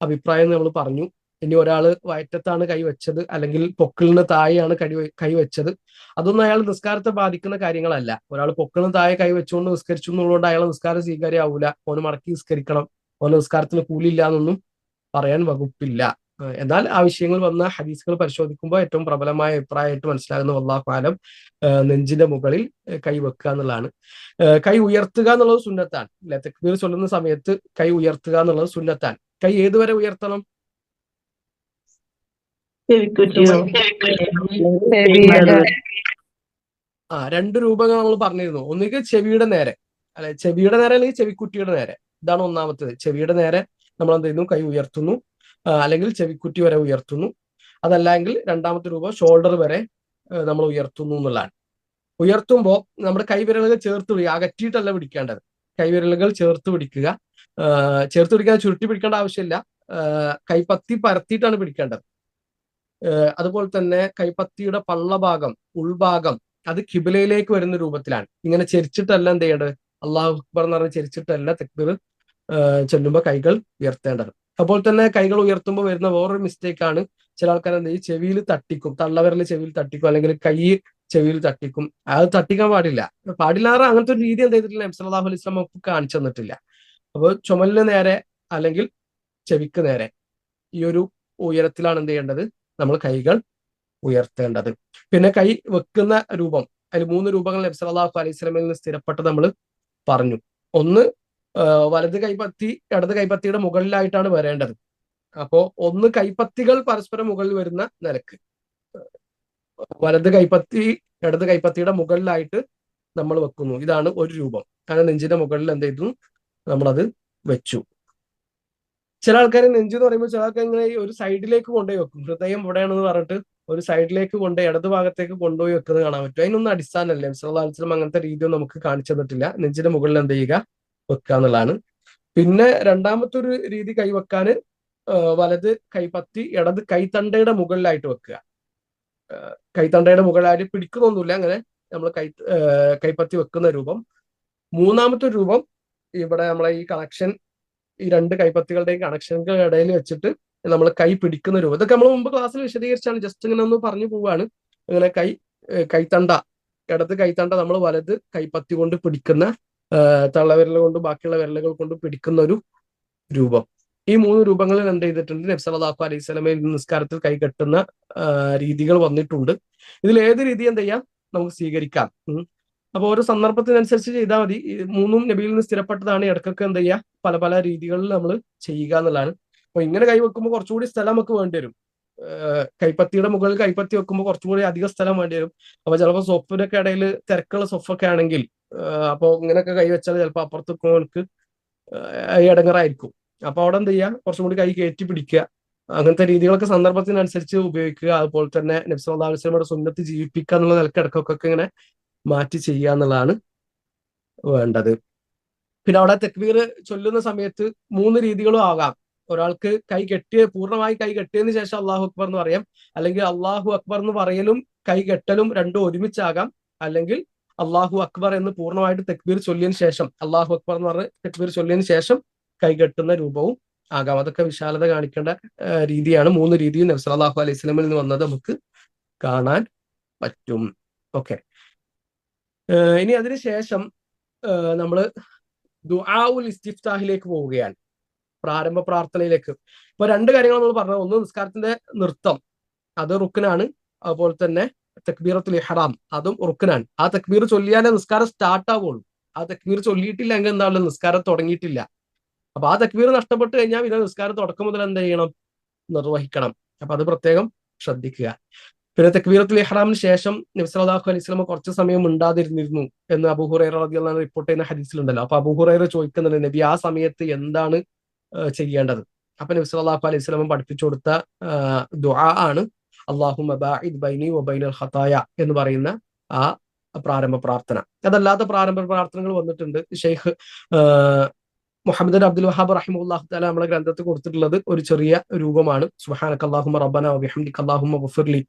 അഭിപ്രായം നമ്മൾ പറഞ്ഞു. ഇനി ഒരാൾ വയറ്റത്താണ് കൈവച്ചത് അല്ലെങ്കിൽ പൊക്കിളിന് താഴെയാണ് കൈവച്ചത്, അതൊന്നും അയാൾ നിസ്കാരത്തെ ബാധിക്കുന്ന കാര്യങ്ങളല്ല. ഒരാൾ പൊക്കിളിന് താഴെ കൈവച്ചുകൊണ്ട് നിസ്കരിച്ചു എന്നുള്ളതുകൊണ്ട് അയാൾ നിസ്കാരം സ്വീകാര്യമാവില്ല, ഓന് മടക്കി നിസ്കരിക്കണം, ഓന് നിസ്കാരത്തിന് കൂലിയില്ല എന്നൊന്നും പറയാൻ വകുപ്പില്ല. എന്നാൽ ആ വിഷയങ്ങൾ വന്ന ഹദീസുകൾ പരിശോധിക്കുമ്പോൾ ഏറ്റവും പ്രബലമായ അഭിപ്രായമായിട്ട് മനസ്സിലാകുന്ന വല്ലാഹു ആലം നെഞ്ചിന്റെ മുകളിൽ കൈ വെക്കുക എന്നുള്ളതാണ്. കൈ ഉയർത്തുക എന്നുള്ളത് സുന്നത്താണ്, അല്ലെ? തക്ബീർ ചൊല്ലുന്ന സമയത്ത് കൈ ഉയർത്തുക എന്നുള്ളത് സുന്നത്താണ്. കൈ ഏതുവരെ ഉയർത്തണം? രണ്ട് രൂപങ്ങൾ നമ്മൾ പറഞ്ഞിരുന്നു. ഒന്നുകിൽ ചെവിയുടെ നേരെ, അല്ലെ ചെവിയുടെ നേരെ അല്ലെങ്കിൽ ചെവിക്കുറ്റിയുടെ നേരെ. ഇതാണ് ഒന്നാമത്തേത്. ചെവിയുടെ നേരെ നമ്മൾ എന്ത് ചെയ്യുന്നു, കൈ ഉയർത്തുന്നു, അല്ലെങ്കിൽ ചെവിക്കുറ്റി വരെ ഉയർത്തുന്നു. അതല്ലെങ്കിൽ രണ്ടാമത്തെ രൂപം ഷോൾഡർ വരെ നമ്മൾ ഉയർത്തുന്നു എന്നുള്ളതാണ്. ഉയർത്തുമ്പോൾ നമ്മുടെ കൈവിരലുകൾ ചേർത്ത് പിടിക്കുക, അകറ്റിയിട്ടല്ല പിടിക്കേണ്ടത്. കൈവിരലുകൾ ചേർത്ത് പിടിക്കുക. ചേർത്ത് പിടിക്കാൻ ചുരുട്ടി പിടിക്കേണ്ട ആവശ്യമില്ല, കൈപ്പത്തി പരത്തിയിട്ടാണ് പിടിക്കേണ്ടത്. അതുപോലെ തന്നെ കൈപ്പത്തിയുടെ പള്ളഭാഗം, ഉൾഭാഗം അത് കിബിലയിലേക്ക് വരുന്ന രൂപത്തിലാണ്. ഇങ്ങനെ ചെരിച്ചിട്ടല്ല എന്ത് ചെയ്യേണ്ടത്, അള്ളാഹു അക്ബർ എന്ന് പറഞ്ഞ് ചെരിച്ചിട്ടല്ല തക്ബീർ ചൊല്ലുമ്പോൾ കൈകൾ ഉയർത്തേണ്ടത്. അപ്പോൾ തന്നെ കൈകൾ ഉയർത്തുമ്പോൾ വരുന്ന വേറൊരു മിസ്റ്റേക്കാണ്, ചില ആൾക്കാർ എന്ത് ചെയ്യും, ചെവിയിൽ തട്ടിക്കും, തള്ളവിരൽ ചെവിയിൽ തട്ടിക്കും, അല്ലെങ്കിൽ കൈ ചെവിയിൽ തട്ടിക്കും. അത് തട്ടിക്കാൻ പാടില്ല. പാടില്ലാതെ അങ്ങനത്തെ ഒരു രീതി എന്ത് ചെയ്തിട്ടില്ല, നബി സല്ലല്ലാഹു അലൈഹി വസല്ലം നമുക്ക് കാണിച്ചു തന്നിട്ടില്ല. അപ്പോൾ ചുമലിന് നേരെ അല്ലെങ്കിൽ ചെവിക്ക് നേരെ ഈ ഒരു ഉയരത്തിലാണ് എന്ത് ചെയ്യേണ്ടത്, നമ്മൾ കൈകൾ ഉയർത്തേണ്ടത്. പിന്നെ കൈ വെക്കുന്ന രൂപം, അതിൽ 3 രൂപങ്ങൾ നബി സല്ലല്ലാഹു അലൈഹി വസല്ലമയിൽ നിന്ന് സ്ഥിരപ്പെട്ട് നമ്മൾ പറഞ്ഞു. ഒന്ന്, വലത് കൈപ്പത്തി ഇടത് കൈപ്പത്തിയുടെ മുകളിലായിട്ടാണ് വരേണ്ടത്. അപ്പോ ഒന്ന് കൈപ്പത്തികൾ പരസ്പരം മുകളിൽ വരുന്ന നിലക്ക് വലത് കൈപ്പത്തി ഇടത് കൈപ്പത്തിയുടെ മുകളിലായിട്ട് നമ്മൾ വെക്കുന്നു. ഇതാണ് ഒരു രൂപം. അങ്ങനെ നെഞ്ചിന്റെ മുകളിൽ എന്ത് ചെയ്തു, നമ്മളത് വെച്ചു. ചില ആൾക്കാർ നെഞ്ച് എന്ന് പറയുമ്പോൾ ചില ആൾക്കാർ ഇങ്ങനെ ഒരു സൈഡിലേക്ക് കൊണ്ടുപോയി വെക്കും, ഹൃദയം ഇവിടെയാണെന്ന് പറഞ്ഞിട്ട് ഒരു സൈഡിലേക്ക് കൊണ്ടുപോയി ഇടത് ഭാഗത്തേക്ക് കൊണ്ടുപോയി വെക്കുന്നത് കാണാൻ പറ്റും. അതിനൊന്നും അടിസ്ഥാനമല്ല. നബി സല്ലല്ലാഹു അലൈഹി വസല്ലം അങ്ങനത്തെ രീതിയൊന്നും നമുക്ക് കാണിച്ചു തന്നിട്ടില്ല. നെഞ്ചിന്റെ മുകളിൽ എന്ത് ചെയ്യുക, വെക്കുക എന്നുള്ളതാണ്. പിന്നെ രണ്ടാമത്തെ ഒരു രീതി കൈവെക്കാന്, വലത് കൈപ്പത്തി ഇടത് കൈത്തണ്ടയുടെ മുകളിലായിട്ട് വെക്കുക. കൈത്തണ്ടയുടെ മുകളിലായിട്ട് പിടിക്കുന്നൊന്നുമില്ല, അങ്ങനെ നമ്മൾ കൈപ്പത്തി വെക്കുന്ന രൂപം. മൂന്നാമത്തെ രൂപം, ഇവിടെ നമ്മളെ ഈ കണക്ഷൻ, ഈ രണ്ട് കൈപ്പത്തികളുടെയും കണക്ഷനുകൾ ഇടയിൽ വെച്ചിട്ട് നമ്മൾ കൈ പിടിക്കുന്ന രൂപം. ഇതൊക്കെ നമ്മൾ മുമ്പ് ക്ലാസ്സിൽ വിശദീകരിച്ചാണ്, ജസ്റ്റ് ഇങ്ങനെ ഒന്ന് പറഞ്ഞു പോവാണ്. അങ്ങനെ കൈത്തണ്ട, ഇടത് കൈത്തണ്ട നമ്മൾ വലത് കൈപ്പത്തി കൊണ്ട് പിടിക്കുന്ന, തള്ളവിരൽ കൊണ്ട് ബാക്കിയുള്ള വിരലുകൾ കൊണ്ട് പിടിക്കുന്ന ഒരു രൂപം. ഈ 3 രൂപങ്ങളിൽ എന്ത് ചെയ്തിട്ടുണ്ട്, നബി സല്ലല്ലാഹു അലൈഹി വസല്ലമയിൽ നിസ്കാരത്തിൽ കൈ കെട്ടുന്ന രീതികൾ വന്നിട്ടുണ്ട്. ഇതിൽ ഏത് രീതി എന്ത് ചെയ്യാം, നമുക്ക് സ്വീകരിക്കാം. അപ്പൊ ഓരോ സന്ദർഭത്തിനനുസരിച്ച് ചെയ്താൽ മതി. 3ഉം നബിയിൽ നിന്ന് സ്ഥിരപ്പെട്ടതാണ്. ഇടക്കൊക്കെ എന്ത് ചെയ്യുക, പല പല രീതികളിൽ നമ്മൾ ചെയ്യുക എന്നുള്ളതാണ്. അപ്പൊ ഇങ്ങനെ കൈ വെക്കുമ്പോൾ കുറച്ചുകൂടി സ്ഥലം നമുക്ക് വേണ്ടി വരും. കൈപ്പത്തിയുടെ മുകളിൽ കൈപ്പത്തി വെക്കുമ്പോൾ കുറച്ചും കൂടി അധികം സ്ഥലം വേണ്ടി വരും. അപ്പൊ ചിലപ്പോൾ സൊഫിനൊക്കെ ഇടയിൽ തിരക്കുള്ള സൊഫൊക്കെ ആണെങ്കിൽ അപ്പോൾ ഇങ്ങനെയൊക്കെ കൈ വെച്ചാൽ ചിലപ്പോൾ അപ്പുറത്ത് നമുക്ക് ഇടങ്ങറായിരിക്കും. അപ്പൊ അവിടെ എന്ത് ചെയ്യുക, കുറച്ചും കൂടി കൈ കയറ്റി പിടിക്കുക. അങ്ങനത്തെ രീതികളൊക്കെ സന്ദർഭത്തിനനുസരിച്ച് ഉപയോഗിക്കുക. അതുപോലെ തന്നെ നബി സല്ലല്ലാഹു അലൈഹി വസല്ലമയുടെ സുന്നത്ത് ജീവിപ്പിക്കുക എന്നുള്ള നിലക്ക് ഇടക്കൊക്കെ ഇങ്ങനെ മാറ്റി ചെയ്യുക എന്നുള്ളതാണ് വേണ്ടത്. പിന്നെ അവിടെ തക്ബീർ ചൊല്ലുന്ന സമയത്ത് 3 രീതികളും ആകാം. ഒരാൾക്ക് പൂർണ്ണമായി കൈ കെട്ടിയതിനു ശേഷം അള്ളാഹു അക്ബർ എന്ന് പറയാം, അല്ലെങ്കിൽ അള്ളാഹു അക്ബർ എന്ന് പറയലും കൈ കെട്ടലും രണ്ടും ഒരുമിച്ചാകാം, അല്ലെങ്കിൽ അള്ളാഹു അക്ബർ എന്ന് പൂർണ്ണമായിട്ട് തക്ബീർ ചൊല്ലിയതിനു ശേഷം, അള്ളാഹു അക്ബർ എന്ന് പറഞ്ഞ് തക്ബീർ ചൊല്ലിയതിനു ശേഷം കൈ കെട്ടുന്ന രൂപവും ആകാം. അതൊക്കെ വിശാലത കാണിക്കേണ്ട രീതിയാണ്. 3 രീതിയും നബി സല്ലല്ലാഹു അലൈഹി വസല്ലമയിൽ നിന്ന് വന്നത് നമുക്ക് കാണാൻ പറ്റും. ഓക്കെ, ഇനി അതിനുശേഷം നമ്മൾ ദുആഉൽ ഇസ്തിഫ്താഹിലേക്ക് പോവുകയാണ്. പ്രാരംഭ പ്രാർത്ഥനയിലേക്ക്. ഇപ്പൊ രണ്ട് കാര്യങ്ങൾ നമ്മൾ പറഞ്ഞത്, ഒന്ന് നിസ്കാരത്തിന്റെ നൃത്തം, അത് റുക്കനാണ്. അതുപോലെ തന്നെ തക്ബീറത്തുൽ ഇഹ്റാം, അതും റുക്കനാണ്. ആ തക്ബീർ ചൊല്ലിയാലേ നിസ്കാരം സ്റ്റാർട്ട് ആവുള്ളൂ. ആ തക്ബീർ ചൊല്ലിയിട്ടില്ലെങ്കിൽ എന്താണ്, നിസ്കാരം തുടങ്ങിയിട്ടില്ല. അപ്പൊ ആ തക്ബീർ നഷ്ടപ്പെട്ട് കഴിഞ്ഞാൽ പിന്നെ നിസ്കാരം തുടക്കം മുതൽ എന്ത് ചെയ്യണം, നിർവഹിക്കണം. അപ്പൊ അത് പ്രത്യേകം ശ്രദ്ധിക്കുക. പിന്നെ തക്ബീറത്തുൽ ഇഹ്റാമിന് ശേഷം നബി സല്ലല്ലാഹു അലൈഹി വസല്ലം കുറച്ച് സമയം മിണ്ടാതിരുന്നിരുന്നു എന്ന് അബൂ ഹുറൈറ റളിയല്ലാഹു അൻഹു റിപ്പോർട്ട് ചെയ്യുന്ന ഹദീസിലുണ്ടല്ലോ. അപ്പൊ അബൂ ഹുറൈറ ചോദിക്കുന്നുണ്ട്, നബി ആ സമയത്ത് എന്താണ് ചെയ്യേണ്ടത്? അപ്പൊ നബി സല്ലല്ലാഹു അലൈഹി വസല്ലം പഠിപ്പിച്ചു കൊടുത്ത ദുആ ആണ് അല്ലാഹുമ്മ ബാഇദ് ബൈനി വബൈനൽ ഖതായ എന്ന് പറയുന്ന ആ പ്രാരംഭ പ്രാർത്ഥന. അതല്ലാത്ത പ്രാരംഭ പ്രാർത്ഥനകൾ വന്നിട്ടുണ്ട്. ഷെയ്ഖ് മുഹമ്മദ് അബ്ദുൽ വഹാബ് റഹിമഹുല്ലാഹു തആല നമ്മളെ ഗ്രന്ഥത്തിൽ കൊടുത്തിട്ടുള്ളത് ഒരു ചെറിയ രൂപമാണ്. സുബ്ഹാനക്കല്ലാഹുമ്മ റബ്ബന വബിഹംദിക അല്ലാഹുമ്മ ഗഫിർലി,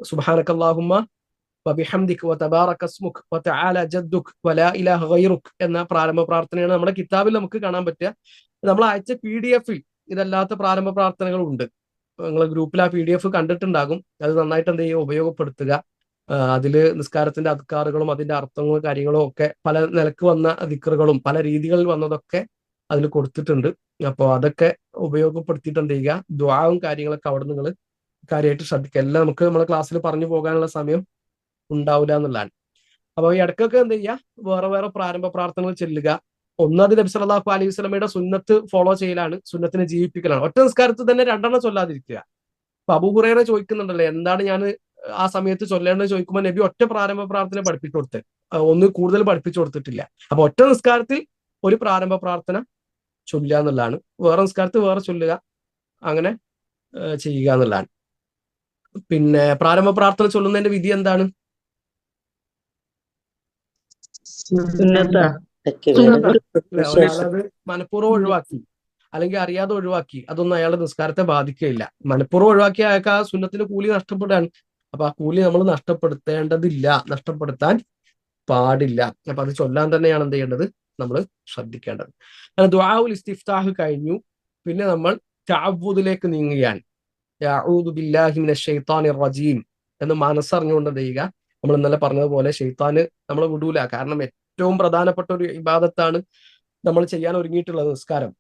സുബ്ഹാനക്കല്ലാഹുമ്മ വബിഹംദിക വതബാറക ഇസ്മുക വതആല ജദ്ദുക വലാ ഇലാഹ ഗൈറുക എന്ന പ്രാരംഭ പ്രാർത്ഥനയാണ് നമ്മുടെ കിതാബിൽ നമുക്ക് കാണാൻ പറ്റുക. നമ്മൾ അയച്ച PDF-ൽ ഇതല്ലാത്ത പ്രാരംഭ പ്രാർത്ഥനകൾ ഉണ്ട്. നിങ്ങൾ ഗ്രൂപ്പിൽ ആ PDF കണ്ടിട്ടുണ്ടാകും. അത് നന്നായിട്ട് എന്ത് ചെയ്യുക, ഉപയോഗപ്പെടുത്തുക. അതില് നിസ്കാരത്തിന്റെ അദ്കാറുകളും അതിന്റെ അർത്ഥങ്ങളും കാര്യങ്ങളും ഒക്കെ പല നിലക്ക് വന്ന ദിക്റുകളും പല രീതികളിൽ വന്നതൊക്കെ അതിൽ കൊടുത്തിട്ടുണ്ട്. അപ്പോൾ അതൊക്കെ ഉപയോഗപ്പെടുത്തിയിട്ട് എന്ത് ചെയ്യുക, ദുആവും കാര്യങ്ങളൊക്കെ അവിടെ നിങ്ങൾ കാര്യമായിട്ട് ശ്രദ്ധിക്കുക. എല്ലാം നമുക്ക് നമ്മളെ ക്ലാസ്സിൽ പറഞ്ഞു പോകാനുള്ള സമയം ഉണ്ടാവില്ല എന്നുള്ളതാണ്. അപ്പൊ ഈ ഇടയ്ക്കൊക്കെ എന്ത് ചെയ്യുക, വേറെ വേറെ പ്രാരംഭ പ്രാർത്ഥനകൾ ചെല്ലുക. ഒന്നത് നബി സല്ലല്ലാഹു അലൈഹി വസല്ലമയുടെ സുന്നത്ത് ഫോളോ ചെയ്യലാണ്, സുന്നത്തിനെ ജീവിപ്പിക്കലാണ്. ഒറ്റ നിസ്കാരത്തിൽ തന്നെ രണ്ടെണ്ണം ചൊല്ലാതിരിക്കുക. അപ്പൊ അബൂ ഹുറൈറ ചോദിക്കുന്നുണ്ടല്ലോ, എന്താണ് ഞാൻ ആ സമയത്ത് ചൊല്ലേണ്ടത് ചോദിക്കുമ്പോൾ നബി ഒറ്റ പ്രാരംഭ പ്രാർത്ഥന പഠിപ്പിച്ചു കൊടുത്ത്, ഒന്ന് കൂടുതൽ പഠിപ്പിച്ചു കൊടുത്തിട്ടില്ല. അപ്പൊ ഒറ്റ നിസ്കാരത്തിൽ ഒരു പ്രാരംഭ പ്രാർത്ഥന ചൊല്ലുക എന്നുള്ളതാണ്. വേറെ നിസ്കാരത്തിൽ വേറെ ചൊല്ലുക, അങ്ങനെ ചെയ്യുക എന്നുള്ളതാണ്. പിന്നെ പ്രാരംഭ പ്രാർത്ഥന ചൊല്ലുന്നതിന്റെ വിധി എന്താണ്? ഒരാളത് മനഃപൂർവ്വം ഒഴിവാക്കി അല്ലെങ്കിൽ അറിയാതെ ഒഴിവാക്കി, അതൊന്നും അയാളുടെ നിസ്കാരത്തെ ബാധിക്കുകയില്ല. മനഃപൂർവ്വം ഒഴിവാക്കിയ അയാൾക്ക് ആ സുന്നത്തിന് കൂലി നഷ്ടപ്പെടുകയാണ്. അപ്പൊ ആ കൂലി നമ്മൾ നഷ്ടപ്പെടുത്തേണ്ടതില്ല, നഷ്ടപ്പെടുത്താൻ പാടില്ല. അപ്പൊ അത് ചൊല്ലാൻ തന്നെയാണ് എന്ത് ചെയ്യേണ്ടത്, നമ്മൾ ശ്രദ്ധിക്കേണ്ടത്. ദുആഉൽ ഇസ്തിഫ്താഹ് കഴിഞ്ഞു. പിന്നെ നമ്മൾ തഅവ്വുദിലേക്ക് നീങ്ങുകയാണ്. യഊദു ബില്ലാഹി മിനശ് ശൈത്താനിർ റജീം എന്ന് മനസ്സറിഞ്ഞുകൊണ്ട് എന്ത് ചെയ്യുക, നമ്മൾ ഇന്നലെ പറഞ്ഞതുപോലെ ശൈത്താന് നമ്മളെ വിടൂല. കാരണം ഏറ്റവും പ്രധാനപ്പെട്ട ഒരു ഇബാദത്താണ് നമ്മൾ ചെയ്യാൻ ഒരുങ്ങിയിട്ടുള്ളത്, നിസ്കാരം.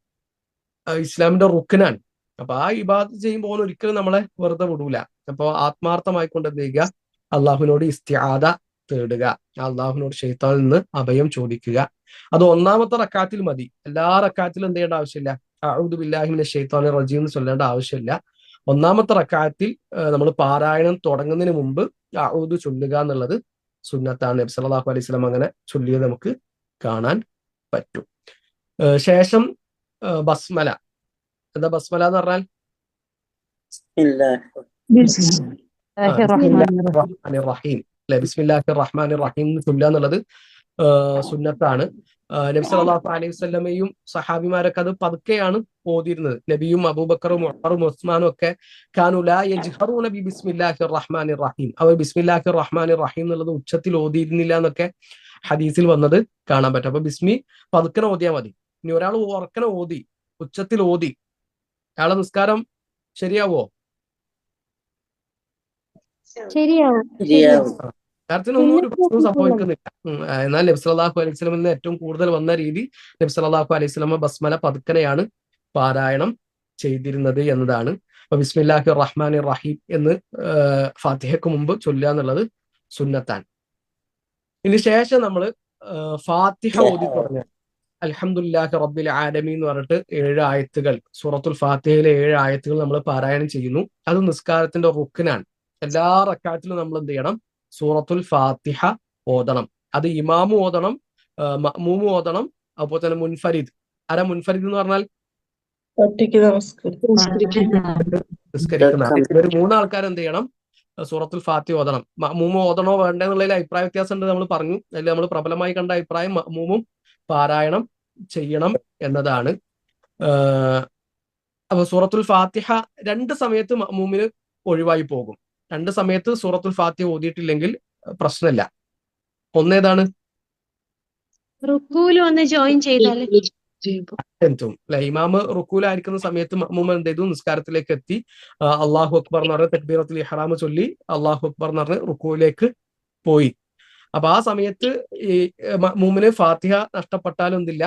ഇസ്ലാമിന്റെ റുക്കനാണ്. അപ്പൊ ആ ഇബാദത്ത് ചെയ്യുമ്പോൾ ഒരിക്കലും നമ്മളെ വെറുതെ വിടൂല. അപ്പൊ ആത്മാർത്ഥമായിക്കൊണ്ട് എന്ത് ചെയ്യുക, അള്ളാഹുവിനോട് ഇസ്തിആദ തേടുക, അള്ളാഹുവിനോട് ശൈത്താനിൽ നിന്ന് അഭയം ചോദിക്കുക. അത് ഒന്നാമത്തെ റക്അത്തിൽ മതി. എല്ലാ റക്അത്തിലും എന്ത് ചെയ്യേണ്ട ആവശ്യമില്ല, അഊദു ബില്ലാഹി മിനശ് ശൈത്താനിർ റജീം എന്ന് ചൊല്ലേണ്ട ആവശ്യമില്ല. ഒന്നാമത്തെ റക്അത്തിൽ നമ്മൾ പാരായണം തുടങ്ങുന്നതിന് മുമ്പ് അഊദു ചൊല്ലുക എന്നുള്ളത് സുന്നത്താണ്. നബി സല്ലല്ലാഹു അലൈഹി വസല്ലം അങ്ങനെ ചൊല്ലിയത് നമുക്ക് കാണാൻ പറ്റും. ശേഷം ബസ്മല. എന്താ ബസ്മല എന്ന് പറഞ്ഞാൽ? റഹീം അല്ലെ, ബിസ്മില്ലാഹിർ റഹ്മാനിർ റഹീം ചൊല്ലുക എന്നുള്ളത് സുന്നത്താണ്. നബി സല്ലല്ലാഹു അലൈഹി വസല്ലമയും സഹാബിമാരൊക്കെ അത് പതുക്കെയാണ് ഓതിയിരുന്നത്. നബിയും അബൂബക്കറും ഉമറും ഉസ്മാനും ഒക്കെ കാനൂ ലാ യജ്ഹറൂന ബി ബിസ്മില്ലാഹിർ റഹ്മാനിർ റഹീം, അവർ ബിസ്മില്ലാഹിർ റഹ്മാനിർ റഹീം എന്നുള്ളത് ഉച്ചത്തിൽ ഓതിയിരുന്നില്ല എന്നൊക്കെ ഹദീസിൽ വന്നത് കാണാൻ പറ്റും. അപ്പൊ ബിസ്മി പതുക്കനെ ഓതിയാൽ മതി. ഇനി ഒരാൾ ഉറക്കനെ ഓതി, ഉച്ചത്തിൽ ഓതി, അയാളെ നിസ്കാരം ശരിയാവോ? കാര്യത്തിനൊന്നും ഒരു പ്രശ്നവും സംഭവിക്കുന്നില്ല. എന്നാൽ നബി സല്ലല്ലാഹു അലൈഹി വസല്ലമയിൽ നിന്ന് ഏറ്റവും കൂടുതൽ വന്ന രീതി നബി സല്ലല്ലാഹു അലൈഹി വസല്ലമ ബസ്മല പതുക്കനെയാണ് പാരായണം ചെയ്തിരുന്നത് എന്നതാണ്. അപ്പൊ ബിസ്മില്ലാഹിർ റഹ്മാനിർ റഹീം എന്ന് ഫാത്തിഹയ്ക്ക് മുമ്പ് ചൊല്ലുക എന്നുള്ളത് സുന്നത്താണ്. ഇനി ശേഷം നമ്മൾ ഫാത്തിഹ ഓതി തുടങ്ങുക. അൽഹംദുലില്ലാഹി റബ്ബിൽ ആലമീൻ എന്ന് പറഞ്ഞിട്ട് 7 ആയത്തുകൾ, സൂറത്തുൽ ഫാത്തിഹയിലെ 7 ആയത്തുകൾ നമ്മൾ പാരായണം ചെയ്യുന്നു. അത് നിസ്കാരത്തിന്റെ റുക്നാണ്. എല്ലാ റക്അത്തിലും നമ്മൾ എന്ത് ചെയ്യണം, സൂറത്തുൽ ഫാത്തിഹ ഓതണം. അത് ഇമാമും ഓതണം, മഅ്മൂമും ഓതണം, അതുപോലെ തന്നെ മുൻഫരിദ്. ആരാ മുൻഫരിദ് എന്ന് പറഞ്ഞാൽ? നിസ്കരിക്കുന്ന ഇവർ 3 ആൾക്കാർ എന്ത് ചെയ്യണം, സൂറത്തുൽ ഫാത്തിഹ ഓതണം. മഅ്മൂമും ഓതണോ വേണ്ടേ എന്നുള്ളതിൽ അഭിപ്രായ വ്യത്യാസം ഉണ്ട്, നമ്മൾ പറഞ്ഞു. അതിൽ നമ്മൾ പ്രബലമായി കണ്ട അഭിപ്രായം മഅ്മൂമും പാരായണം ചെയ്യണം എന്നതാണ്. അപ്പൊ സൂറത്തുൽ ഫാത്തിഹ 2 സമയത്ത് മഅ്മൂമിന് ഒഴിവായി പോകും. 2 സമയത്ത് സൂറത്തുൽ ഫാത്തിഹ ഓതിയിട്ടില്ലെങ്കിൽ പ്രശ്നമില്ല. ഒന്നേതാണ്? ഇമാമ് റുക്കൂലായിരിക്കുന്ന സമയത്ത് മഅ്മൂം എന്ത് ചെയ്തു, നിസ്കാരത്തിലേക്ക് എത്തി, അള്ളാഹു അക്ബർ എന്ന് പറഞ്ഞ തക്ബീറത്തുൽ ഇഹ്റാം ചൊല്ലി അള്ളാഹു അക്ബർ എന്ന് പറഞ്ഞ് റുക്കൂലേക്ക് പോയി. അപ്പൊ ആ സമയത്ത് ഈ മഅ്മൂമിന് ഫാത്തിഹ നഷ്ടപ്പെട്ടാലും എന്തില്ല,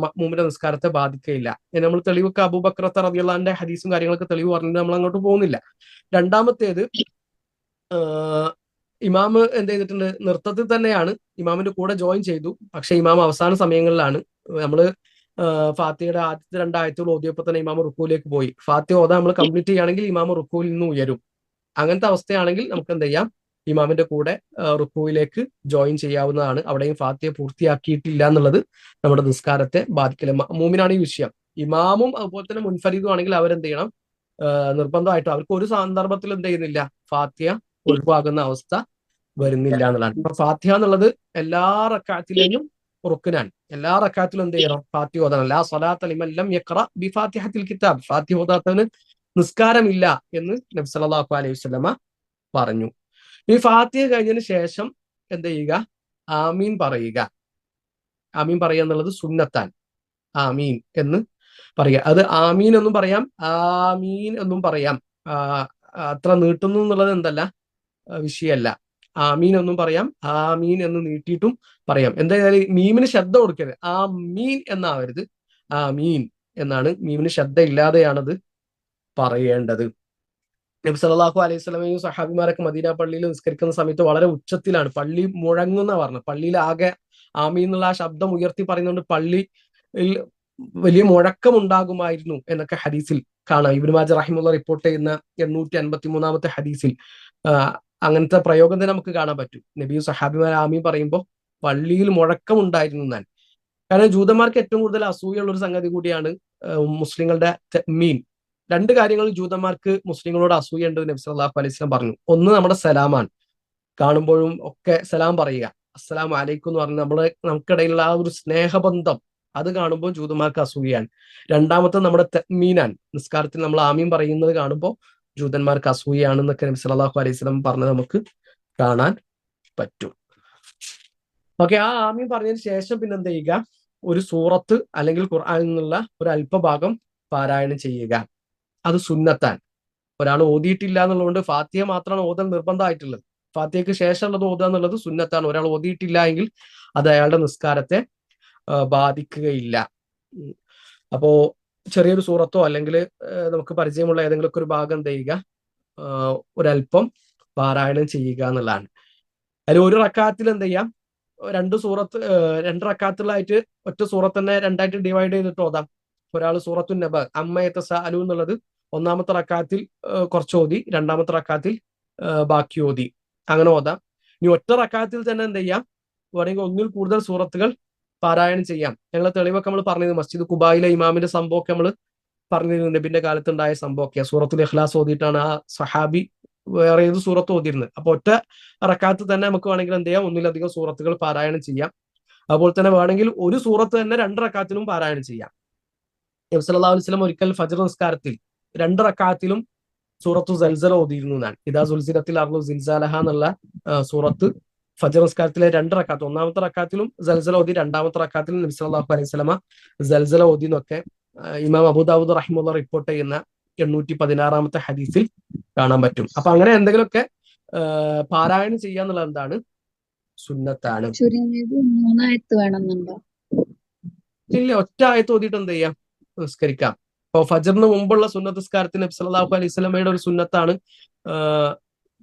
മഅ്മൂമിന്റെ നിസ്കാരത്തെ ബാധിക്കുകയില്ല. നമ്മൾ തെളിവൊക്കെ അബൂബക്കർ റളിയല്ലാഹുവിന്റെ ഹദീസും കാര്യങ്ങളൊക്കെ തെളിവ് പറഞ്ഞിട്ട് നമ്മൾ അങ്ങോട്ട് പോകുന്നില്ല. രണ്ടാമത്തേത്, ഇമാമ് എന്ത് ചെയ്തിട്ടുണ്ട്, നൃത്തത്തിൽ തന്നെയാണ്, ഇമാമിന്റെ കൂടെ ജോയിൻ ചെയ്തു. പക്ഷെ ഇമാം അവസാന സമയങ്ങളിലാണ്, നമ്മള് ഫാത്തിഹയുടെ ആദ്യത്തെ രണ്ടായത്തുകൾ ഓതിയപ്പോൾ തന്നെ ഇമാം റുക്കൂലേക്ക് പോയി. ഫാത്തിഹ ഓതാൻ നമ്മൾ കംപ്ലീറ്റ് ചെയ്യുകയാണെങ്കിൽ ഇമാം റുക്കൂയിൽ നിന്ന് ഉയരും. അങ്ങനത്തെ അവസ്ഥയാണെങ്കിൽ നമുക്ക് എന്ത് ചെയ്യാം, ഇമാമിന്റെ കൂടെ റുക്കൂയിലേക്ക് ജോയിൻ ചെയ്യാവുന്നതാണ്. അവിടെയും ഫാത്തിഹ പൂർത്തിയാക്കിയിട്ടില്ല എന്നുള്ളത് നമ്മുടെ നിസ്കാരത്തെ ബാധിക്കില്ല. മഅ്മൂമിനാണ് ഈ വിഷയം. ഇമാമും അതുപോലെ തന്നെ മുൻഫരീദും ആണെങ്കിൽ അവരെന്ത് ചെയ്യണം, നിർബന്ധമായിട്ടും അവർക്ക് ഒരു സന്ദർഭത്തിൽ എന്ത് ചെയ്യുന്നില്ല, ഫാത്തിഹ ഒഴിവാകുന്ന അവസ്ഥ വരുന്നില്ല എന്നുള്ളതാണ്. ഇപ്പൊ ഫാത്തിഹ എന്നുള്ളത് എല്ലാ റക്അത്തിലെയും റുക്നാൻ. എല്ലാ റക്അത്തിലും എന്ത് ചെയ്യണം, ഫാത്തിഹ ഓതണം. ലാ സ്വലാത്ത ലിമൻ ലം യഖറ ബിഫാത്തിഹത്തിൽ കിതാബ്. ഫാത്തിഹ ഓതാത്തവന് നിസ്കാരമില്ല എന്ന് നബി സല്ലല്ലാഹു അലൈഹി വസല്ലമ പറഞ്ഞു. ഈ ഫാത്തിഹ കഴിഞ്ഞതിന് ശേഷം എന്ത് ചെയ്യുക, ആമീൻ പറയുക. ആമീൻ പറയുക എന്നുള്ളത് സുന്നത്താൻ. ആമീൻ എന്ന് പറയുക. അത് ആമീൻ എന്നും പറയാം, ആമീൻ എന്നും പറയാം. അത്ര നീട്ടുന്നു എന്നുള്ളത് എന്തല്ല, വിഷയമല്ല. ആമീൻ എന്നും പറയാം, ആമീൻ എന്ന് നീട്ടിയിട്ടും പറയാം. എന്തായാലും മീമിന് ശബ്ദ കൊടുക്കരുത്. ആ മീൻ എന്നാവരുത്, ആ മീൻ എന്നാണ്. മീമിന് ശബ്ദ ഇല്ലാതെയാണത് പറയേണ്ടത്. നബി സല്ലല്ലാഹു അലൈഹി വസല്ലമയും സഹാബിമാരൊക്കെ മദീന പള്ളിയിൽ നിസ്കരിക്കുന്ന സമയത്ത് വളരെ ഉച്ചത്തിലാണ്, പള്ളി മുഴങ്ങുന്ന പറഞ്ഞത്. പള്ളിയിൽ ആകെ ആമീൻ എന്നുള്ള ആ ശബ്ദം ഉയർത്തി പറയുന്നുണ്ട് പള്ളിയിൽ വലിയ മുഴക്കം ഉണ്ടാകുമായിരുന്നു എന്നൊക്കെ ഹദീസിൽ കാണാം. ഇബ്നു മാജ റഹിമഹുല്ലാഹ് റിപ്പോർട്ട് ചെയ്യുന്ന 853 ഹദീസിൽ അങ്ങനത്തെ പ്രയോഗം തന്നെ നമുക്ക് കാണാൻ പറ്റും. നബിയും സഹാബിമാർ ആമീൻ പറയുമ്പോൾ പള്ളിയിൽ മുഴക്കം ഉണ്ടായിരുന്നു എന്നാണ്. കാരണം ജൂതന്മാർക്ക് ഏറ്റവും കൂടുതൽ അസൂയുള്ള ഒരു സംഗതി കൂടിയാണ് മുസ്ലിങ്ങളുടെ മീൻ. രണ്ട് കാര്യങ്ങൾ ജൂതന്മാർക്ക് മുസ്ലിങ്ങളോട് അസൂയുണ്ട് നബി സല്ലല്ലാഹു അലൈഹി വസല്ലം പറഞ്ഞു. ഒന്ന് നമ്മുടെ സലാമാണ്. കാണുമ്പോഴും ഒക്കെ സലാം പറയുക, അസ്സലാമു അലൈക്കും എന്ന് പറഞ്ഞ് നമുക്കിടയിലുള്ള ആ ഒരു സ്നേഹബന്ധം, അത് കാണുമ്പോൾ ജൂതന്മാർക്ക് അസൂയാണ്. രണ്ടാമത്തെ നമ്മുടെ തഅ്മീനാൻ, നിസ്കാരത്തിൽ നമ്മൾ ആമീൻ പറയുന്നത് കാണുമ്പോൾ ജൂതന്മാർക്ക് അസൂയാണെന്നൊക്കെ നബി സല്ലല്ലാഹു അലൈഹി വസല്ലം പറഞ്ഞത് നമുക്ക് കാണാൻ പറ്റും. ഓക്കെ, ആ ആമീൻ പറഞ്ഞതിന് ശേഷം പിന്നെ എന്ത് ചെയ്യുക, ഒരു സൂറത്ത് അല്ലെങ്കിൽ ഖുർആനിൽ നിന്നുള്ള ഒരു അല്പഭാഗം പാരായണം ചെയ്യുക. അത് സുന്നത്താൻ. ഒരാൾ ഓതിയിട്ടില്ല എന്നുള്ളതുകൊണ്ട് ഫാത്തിഹ മാത്രമാണ് ഓതൽ നിർബന്ധമായിട്ടുള്ളത്. ഫാത്തിഹയ്ക്ക് ശേഷമുള്ളത് ഓതുക എന്നുള്ളത് സുന്നത്താണ്. ഒരാൾ ഓതിയിട്ടില്ല എങ്കിൽ അത് അയാളുടെ നിസ്കാരത്തെ ബാധിക്കുകയില്ല. അപ്പോ ചെറിയൊരു സൂറത്തോ അല്ലെങ്കിൽ നമുക്ക് പരിചയമുള്ള ഏതെങ്കിലും ഒക്കെ ഒരു ഭാഗം എന്ത് ചെയ്യുക, ഒരല്പം പാരായണം ചെയ്യുക എന്നുള്ളതാണ്. അതിൽ ഒരു റക്അത്തിൽ എന്ത് ചെയ്യാം, രണ്ട് റക്അത്തുകളായിട്ട് ഒറ്റ സൂറത്ത് തന്നെ രണ്ടായിട്ട് ഡിവൈഡ് ചെയ്തിട്ട് ഓതാം. ഒരാൾ സൂറത്തു നബ അമ്മ യതസാഅലു എന്നുള്ളത് ഒന്നാമത്തെ റക്അത്തിൽ കുറച്ച് ഓതി, രണ്ടാമത്തെ റക്അത്തിൽ ബാക്കി ഓതി, അങ്ങനെ ഓതാം. ഇനി ഒറ്റ റക്അത്തിൽ തന്നെ എന്ത് ചെയ്യാം, വേണമെങ്കിൽ ഒന്നിൽ കൂടുതൽ സൂറത്തുകൾ പാരായണം ചെയ്യാം. ഞങ്ങളെ തെളിവൊക്കെ നമ്മൾ പറഞ്ഞത് മസ്ജിദ് ഖുബായിലെ ഇമാമിന്റെ സംഭവമൊക്കെ നമ്മൾ പറഞ്ഞിരുന്നു. നബിന്റെ കാലത്ത് ഉണ്ടായ സംഭവമൊക്കെ. സൂറത്തുൽ ഇഖ്ലാസ് ഓതിയിട്ടാണ് ആ സഹാബി വേറെ ഏത് സൂറത്ത് ഓതിയിരുന്നത്. അപ്പൊ ഒറ്റ റക്അത്ത് തന്നെ നമുക്ക് വേണമെങ്കിൽ എന്ത് ചെയ്യാം, ഒന്നിലധികം സൂറത്തുകൾ പാരായണം ചെയ്യാം. അതുപോലെ തന്നെ വേണമെങ്കിൽ ഒരു സൂറത്ത് തന്നെ രണ്ട് റക്അത്തിലും പാരായണം ചെയ്യാം. നബി സല്ലല്ലാഹു അലൈഹി വസല്ലം ഒരിക്കൽ ഫജ്ർ നിസ്കാരത്തിൽ രണ്ട് റക്അത്തിലും സൂറത്തു സൽസല ഓതിയിരുന്നു എന്നാണ്. ഇദാ സുൽസിലത്തിൽ അർളു സിൽസാലഹ എന്നുള്ള സൂറത്ത് ഫജ്ർ നിസ്കാരത്തിലെ രണ്ട് റക്അത്ത്, ഒന്നാമത്തെ റക്അത്തിലും സൽസല ഓതി, രണ്ടാമത്തെ റക്അത്തിലും നബി സല്ലല്ലാഹു അലൈഹി വസല്ലമ സൽസല ഓതി എന്നൊക്കെ ഇമാം അബൂദാവൂദ് റഹിമഹുല്ലാഹ് റിപ്പോർട്ട് ചെയ്യുന്ന 816 ഹദീസിൽ കാണാൻ പറ്റും. അപ്പൊ അങ്ങനെ എന്തെങ്കിലുമൊക്കെ പാരായണം ചെയ്യാന്നുള്ളത് എന്താണ്, സുന്നത്താണ്. ഇല്ല, ഒറ്റ ആയത്ത് ഓതിയിട്ട് എന്ത് ചെയ്യാം, നിസ്കരിക്കാം. ഇപ്പൊ ഫജറിന് മുമ്പുള്ള സുന്നത്ത് നിസ്കാരത്തിന് നബി സല്ലല്ലാഹു അലൈഹി വസല്ലമയുടെ ഒരു സുന്നത്താണ്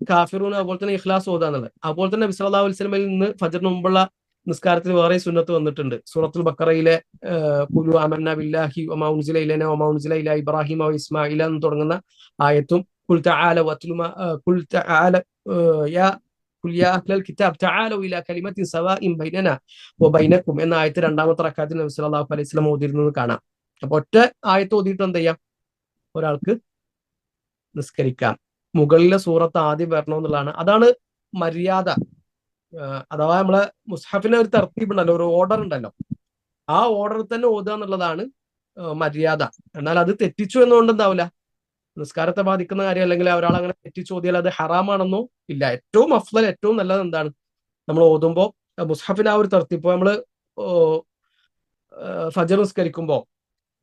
കാഫിറൂൻ, അതുപോലെ തന്നെ ഇഖ്ലാസ് ഓതുക എന്നുള്ളത്. അതുപോലെ തന്നെ നബി സല്ലല്ലാഹു അലൈഹി വസല്ലമയിൽ നിന്ന് ഫജറിന് മുമ്പുള്ള നിസ്കാരത്തിൽ വേറെ സുന്നത്ത് വന്നിട്ടുണ്ട്. സൂറത്തുൽ ബഖറയിലെ ഖുലു ആമന്ന ബില്ലാഹി വമാ ഉൻസില ഇലൈനാ വമാ ഉൻസില ഇലാ ഇബ്രാഹിമ വഇസ്മാഈല എന്ന് തുടങ്ങുന്ന ആയത്തും ഖുൽ തആല വത്ലു മാ ഖുൽ തആല യാ ഖുൽ യാ അഹ്ലൽ കിതാബ് തആലു ഇലാ കലിമത്തിൻ സവാഇൻ ബൈനനാ വബൈനക്കും എന്ന ആയത്ത് രണ്ടാമത്തെ റക്അത്തിൽ നബി സല്ലല്ലാഹു അലൈഹി വസല്ലം ഓതിയിരുന്നത് കാണാം. അപ്പൊ ഒറ്റ ആയത്ത് ഓതിയിട്ട് എന്ത് ചെയ്യാം, ഒരാൾക്ക് നിസ്കരിക്കാം. മുകളിലെ സൂറത്ത് ആദ്യം വരണമെന്നുള്ളതാണ്, അതാണ് മര്യാദ. അഥവാ നമ്മളെ മുസ്ഹഫിന് ഒരു തർത്തീബ് ഉണ്ടല്ലോ, ഒരു ഓർഡർ ഉണ്ടല്ലോ, ആ ഓർഡറിൽ തന്നെ ഓതുക എന്നുള്ളതാണ് മര്യാദ. എന്നാൽ അത് തെറ്റിച്ചു എന്നുകൊണ്ട് എന്താവില്ല, നിസ്കാരത്തെ ബാധിക്കുന്ന കാര്യം, അല്ലെങ്കിൽ ഒരാൾ അങ്ങനെ തെറ്റിച്ചു ഓതിയാൽ അത് ഹറാമാണെന്നോ ഇല്ല. ഏറ്റവും അഫ്ളൽ, ഏറ്റവും നല്ലത് എന്താണ്, നമ്മൾ ഓതുമ്പോൾ മുസ്ഹഫിന് ആ ഒരു തർത്തീബ്. ഇപ്പോൾ നമ്മൾ ഫജർ നിസ്കരിക്കുമ്പോൾ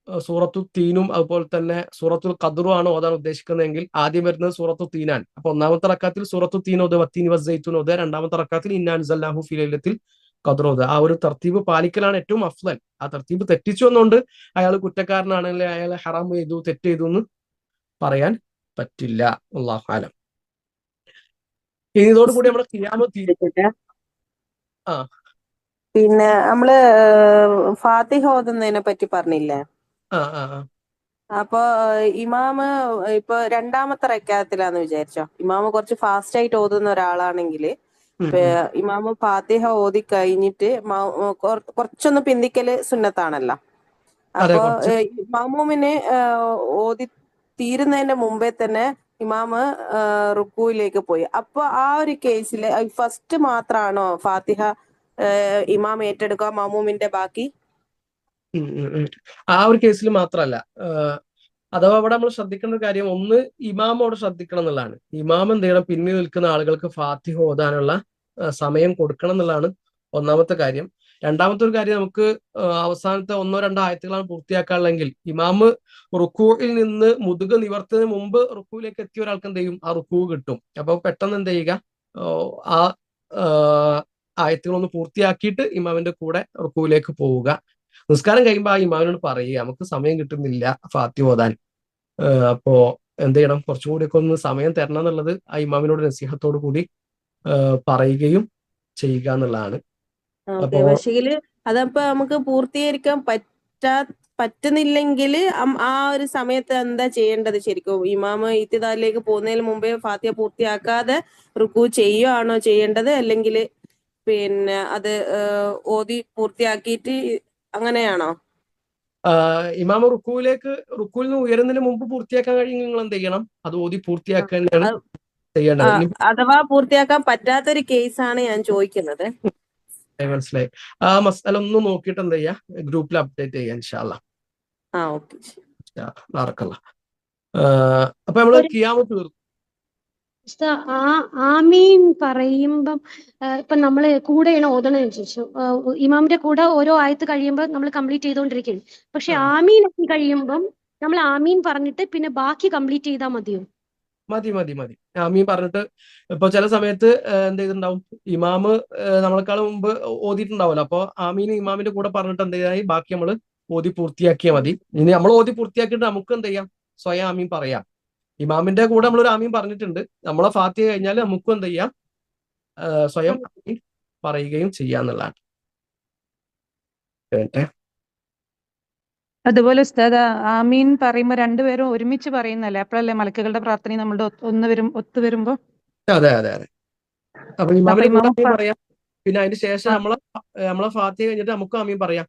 സൂറത്തു തീനും അതുപോലെ തന്നെ സൂറത്തുൽ ഖദ്റും ആണ് ഓതാൻ ഉദ്ദേശിക്കുന്നതെങ്കിൽ ആദ്യം വരുന്നത് സൂറത്തു തീനാൻ. അപ്പൊ ഒന്നാമത്തെ റക്കാത്തിൽ സൂറത്തു തീൻ ഓതുക, വത്തീൻ വസ്സൈത്തൂൻ ഓതുക. രണ്ടാമത്തെ റക്കാത്തിൽ ഇന്നാ അൻസൽനാഹു ഫീ ലൈലത്തിൽ ഖദ്ർ ഓതുക. ആ ഒരു തർത്തീബ് പാലിക്കലാണ് ഏറ്റവും അഫ്ളൽ. ആ തർത്തീബ് തെറ്റിച്ചു എന്നുകൊണ്ട് അയാൾ കുറ്റക്കാരനാണെങ്കിൽ അയാൾ ഹറാം ചെയ്തു, തെറ്റ് ചെയ്തു എന്ന് പറയാൻ പറ്റില്ല. അല്ലാഹു അലം. ഇനി ഇതോടുകൂടി നമ്മുടെ ഖിയാമ് തീരും. ആ പിന്നെ നമ്മള് ഫാത്തിഹ ഓതുന്നതിനെ പറ്റി പറഞ്ഞില്ലേ? ആ ആ ആ. അപ്പൊ ഇമാമ് ഇപ്പൊ രണ്ടാമത്തെ റക്കാത്തിലാന്ന് വിചാരിച്ചോ, ഇമാമ് കുറച്ച് ഫാസ്റ്റ് ആയിട്ട് ഓതുന്ന ഒരാളാണെങ്കിൽ ഇമാമ് ഫാത്തിഹ ഓതി കഴിഞ്ഞിട്ട് കുറച്ചൊന്ന് പിന്തിക്കല് സുന്നത്താണല്ലോ. അതെ, അപ്പൊ കുറച്ച് മഅ്മൂമിന് ഓതി തീരുന്നതിന്റെ മുമ്പേ തന്നെ ഇമാമ് റുക്കൂയിലേക്ക് പോയി. അപ്പൊ ആ ഒരു കേസിൽ ഫസ്റ്റ് മാത്രാണോ ഫാത്തിഹ ഇമാം ഏറ്റെടുക്കുക മഅ്മൂമിന്റെ ബാക്കി? ആ ഒരു കേസിൽ മാത്രമല്ല. അഥവാ അവിടെ നമ്മൾ ശ്രദ്ധിക്കേണ്ട ഒരു കാര്യം, ഒന്ന് ഇമാം അവിടെ ശ്രദ്ധിക്കണം എന്നുള്ളതാണ്. ഇമാം എന്ത് ചെയ്യണം, പിന്നിൽ നിൽക്കുന്ന ആളുകൾക്ക് ഫാത്തിഹ ഓതാനുള്ള സമയം കൊടുക്കണം എന്നുള്ളതാണ് ഒന്നാമത്തെ കാര്യം. രണ്ടാമത്തെ ഒരു കാര്യം, നമുക്ക് അവസാനത്തെ ഒന്നോ രണ്ടോ ആയത്തുകളാണ് പൂർത്തിയാക്കാനുള്ളെങ്കിൽ ഇമാമ് റുക്കൂയിൽ നിന്ന് മുതുക് നിവർത്തുന്നതിന് മുമ്പ് റുക്കൂയിലേക്ക് എത്തിയ ഒരാൾക്ക് എന്ത് ചെയ്യും, ആ റുക്കൂ കിട്ടും. അപ്പൊ പെട്ടെന്ന് എന്ത് ചെയ്യുക, ആ ആയത്തുകളൊന്ന് പൂർത്തിയാക്കിയിട്ട് ഇമാമിന്റെ കൂടെ റുക്കൂയിലേക്ക് പോവുക. നിസ്കാരം കഴിയുമ്പോൾ ആ ഇമാമിനോട് പറയുക, നമുക്ക് സമയം കിട്ടുന്നില്ല ഫാത്തിഹ ഓതാൻ, അപ്പോ എന്ത് ചെയ്യണം, കുറച്ചും കൂടി ഒക്കെ ഒന്ന് സമയം തരണം എന്നുള്ളത് ആ ഇമാമിനോട് നസീഹത്തോടു കൂടി പറയുകയും ചെയ്യുക എന്നുള്ളതാണ്. ഓക്കെ. അപ്പോ പക്ഷേങ്കില് അതപ്പോ നമുക്ക് പൂർത്തീകരിക്കാൻ പറ്റുന്നില്ലെങ്കിൽ ആ ഒരു സമയത്ത് എന്താ ചെയ്യേണ്ടത് ശരിക്കും? ഇമാമ് ഇത്തിദാലിലേക്ക് പോകുന്നതിന് മുമ്പേ ഫാത്തിഹ പൂർത്തിയാക്കാതെ റുക്കൂ ചെയ്യുകയാണോ ചെയ്യേണ്ടത്, അല്ലെങ്കിൽ പിന്നെ അത് ഓതി പൂർത്തിയാക്കിയിട്ട് അങ്ങനെയാണോ? ഇമാമ റുക്കൂയിൽ നിന്ന് ഉയരുന്നതിന് മുമ്പ് പൂർത്തിയാക്കാൻ കഴിയും, നിങ്ങൾ എന്ത് ചെയ്യണം, അത് ഓതി പൂർത്തിയാക്കുകയാണ് ചെയ്യേണ്ടത്. അഥവാ പൂർത്തിയാക്കാൻ പറ്റാത്തൊരു കേസാണ് ഞാൻ ചോദിക്കുന്നത്. മനസ്സിലായി. ആ മസാല ഒന്ന് നോക്കിയിട്ട് എന്ത് ചെയ്യാ, ഗ്രൂപ്പിൽ അപ്ഡേറ്റ് ചെയ്യാം ഇൻഷാ അല്ലാ. ഓക്കെ. നടക്കല്ല. അപ്പൊ നമ്മള് ഖിയാമത്ത് തീർന്നു. ആമീൻ പറയുമ്പം ഇപ്പൊ നമ്മള് കൂടെയാണ് ഓതണെന്ന് ചോദിച്ചു. ഇമാമിന്റെ കൂടെ ഓരോ ആയത്ത് കഴിയുമ്പോൾ നമ്മൾ കംപ്ലീറ്റ് ചെയ്തുകൊണ്ടിരിക്കുകയാണ്. പക്ഷെ ആമീൻ എത്തി കഴിയുമ്പം നമ്മൾ ആമീൻ പറഞ്ഞിട്ട് പിന്നെ ബാക്കി കംപ്ലീറ്റ് ചെയ്താൽ മതിയോ? മതി മതി മതി. ആമീൻ പറഞ്ഞിട്ട് ഇപ്പൊ ചില സമയത്ത് എന്ത് ചെയ്തിട്ടുണ്ടാവും, ഇമാമ് നമ്മളെക്കാളും മുമ്പ് ഓതിയിട്ടുണ്ടാവുമല്ലോ. അപ്പൊ ആമീൻ ഇമാമിന്റെ കൂടെ പറഞ്ഞിട്ട് എന്ത് ചെയ്താൽ ബാക്കി നമ്മൾ ഓതി പൂർത്തിയാക്കിയാൽ മതി. ഇനി നമ്മൾ ഓതി പൂർത്തിയാക്കിയിട്ട് നമുക്ക് എന്ത് ചെയ്യാം, സ്വയം ആമീൻ പറയാം. ഇമാമിന്റെ കൂടെ നമ്മളൊരു ആമീൻ പറഞ്ഞിട്ടുണ്ട്, നമ്മളെ ഫാത്തിഹ കഴിഞ്ഞാൽ നമുക്കും എന്ത് ചെയ്യാം, സ്വയം ആമീൻ പറയുകയും ചെയ്യാന്നുള്ളതാണ്. അതുപോലെ ഉസ്താദ്, ആമീൻ പറയുമ്പോ രണ്ടുപേരും ഒരുമിച്ച് പറയുന്നല്ലേ, അപ്പോഴല്ലേ മലക്കുകളുടെ പ്രാർത്ഥന നമ്മളുടെ ഒത്തുവരുമ്പോ? അതെ അതെ അതെ. അപ്പൊ ഇമാമിന്റെ കൂടെ ആമീൻ പറയാം, പിന്നെ അതിന് ശേഷം നമ്മളെ ഫാത്തിഹ കഴിഞ്ഞിട്ട് നമുക്കും ആമീൻ പറയാം.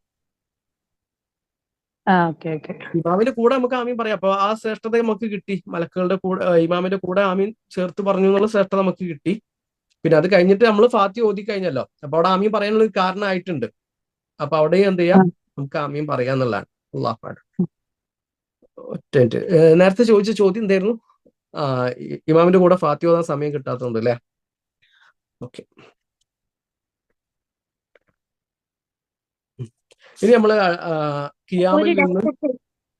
ഇമാമിന്റെ കൂടെ നമുക്ക് ആമീൻ പറയാം. അപ്പൊ ആ ശ്രേഷ്ഠത നമുക്ക് കിട്ടി. മലക്കുകളുടെ കൂടെ ഇമാമിന്റെ കൂടെ ആമീൻ ചേർത്ത് പറഞ്ഞു എന്നുള്ള ശ്രേഷ്ഠത നമുക്ക് കിട്ടി. പിന്നെ അത് കഴിഞ്ഞിട്ട് നമ്മൾ ഫാത്തിഹ ഓതി കഴിഞ്ഞല്ലോ, അപ്പൊ അവിടെ ആമീൻ പറയാനുള്ള ഒരു കാരണമായിട്ടുണ്ട്. അപ്പൊ അവിടെ എന്ത് ചെയ്യാം, നമുക്ക് ആമീൻ പറയാന്നുള്ളതാണ്. അല്ലാഹു ഒറ്റ മിനിറ്റ്. നേരത്തെ ചോദിച്ച ചോദ്യം എന്തായിരുന്നു? ഇമാമിന്റെ കൂടെ ഫാത്തിഹ ഓതാൻ സമയം കിട്ടാത്തതുണ്ട് അല്ലേ? ഓക്കെ. ഇനി നമ്മള് ഖിയാമിൽ നിന്ന്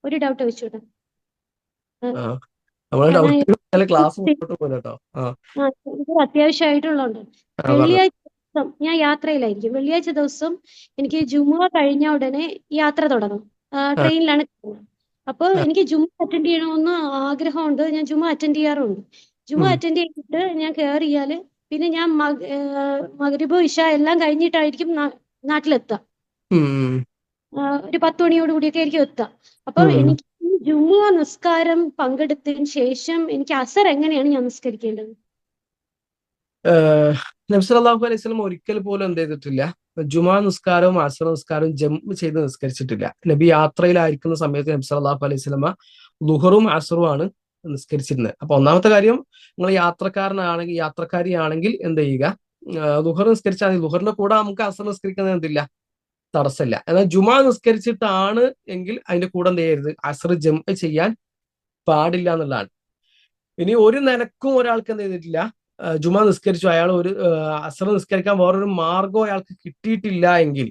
ഒരു ഡൗട്ട് വെച്ചോട്ടെ. നമ്മളെ ഡൗട്ട് ക്ലാസ് മുന്നോട്ട് പോകും കേട്ടോ. അത്യാവശ്യമായിട്ടുള്ളതുണ്ട്. വെള്ളിയാഴ്ച ദിവസം ഞാൻ യാത്രയിലായിരിക്കും. വെള്ളിയാഴ്ച ദിവസം എനിക്ക് ജുമുഅ കഴിഞ്ഞ ഉടനെ യാത്ര തുടങ്ങും. ട്രെയിനിലാണ്. അപ്പോൾ എനിക്ക് ജുമുഅ അറ്റൻഡ് ചെയ്യണമെന്ന് ആഗ്രഹമുണ്ട്. ഞാൻ ജുമുഅ അറ്റൻഡ് ചെയ്യാറുണ്ട്. ജുമുഅ അറ്റൻഡ് ചെയ്തിട്ട് ഞാൻ കയറിയാല് പിന്നെ ഞാൻ മഗ്രിബ് ഇശ എല്ലാം കഴിഞ്ഞിട്ടായിരിക്കും നാട്ടിലെത്തുക. ഒരു 10 മണിയോട് കൂടിയൊക്കെ ആയിരിക്കും എത്തുക. അപ്പൊ എനിക്ക് ഈ ജുമുഅ നിസ്കാരം പങ്കെടുത്തതിന് ശേഷം എനിക്ക് അസർ എങ്ങനെയാണ് ഞാൻ നിസ്കരിക്കേണ്ടത്? നബി സല്ലല്ലാഹു അലൈഹി വസല്ലം ഒരിക്കൽ പോലും എന്ത് ചെയ്തിട്ടില്ല, ജുമാ നിസ്കാരവും അസർ നിസ്കാരവും ജംഅ് ചെയ്ത് നിസ്കരിച്ചിട്ടില്ല. നബി യാത്രയിലായിരിക്കുന്ന സമയത്ത് നബി സല്ലല്ലാഹു അലൈഹി വസല്ലമ ളുഹറും അസറും ആണ് നിസ്കരിച്ചിരുന്നത്. അപ്പൊ ഒന്നാമത്തെ കാര്യം, നിങ്ങൾ യാത്രക്കാരിയാണെങ്കിൽ എന്ത് ചെയ്യുക, ളുഹർ നിസ്കരിച്ചാൽ മതി. ളുഹറിന്റെ കൂടെ നമുക്ക് അസർ നിസ്കരിക്കുന്നത് എന്തില്ല, തടസ്സമില്ല. എന്നാൽ ജുമാ നിസ്കരിച്ചിട്ടാണ് എങ്കിൽ അതിന്റെ കൂടെ എന്ത് ചെയ്യരുത്, അസർ ജംഅ് ചെയ്യാൻ പാടില്ല എന്നുള്ളതാണ്. ഇനി ഒരു നിലക്കും ഒരാൾക്ക് എന്ത് ചെയ്തിട്ടില്ല, ജുമാ നിസ്കരിച്ചു, അയാൾ ഒരു അസർ നിസ്കരിക്കാൻ വേറൊരു മാർഗം അയാൾക്ക് കിട്ടിയിട്ടില്ല എങ്കിൽ,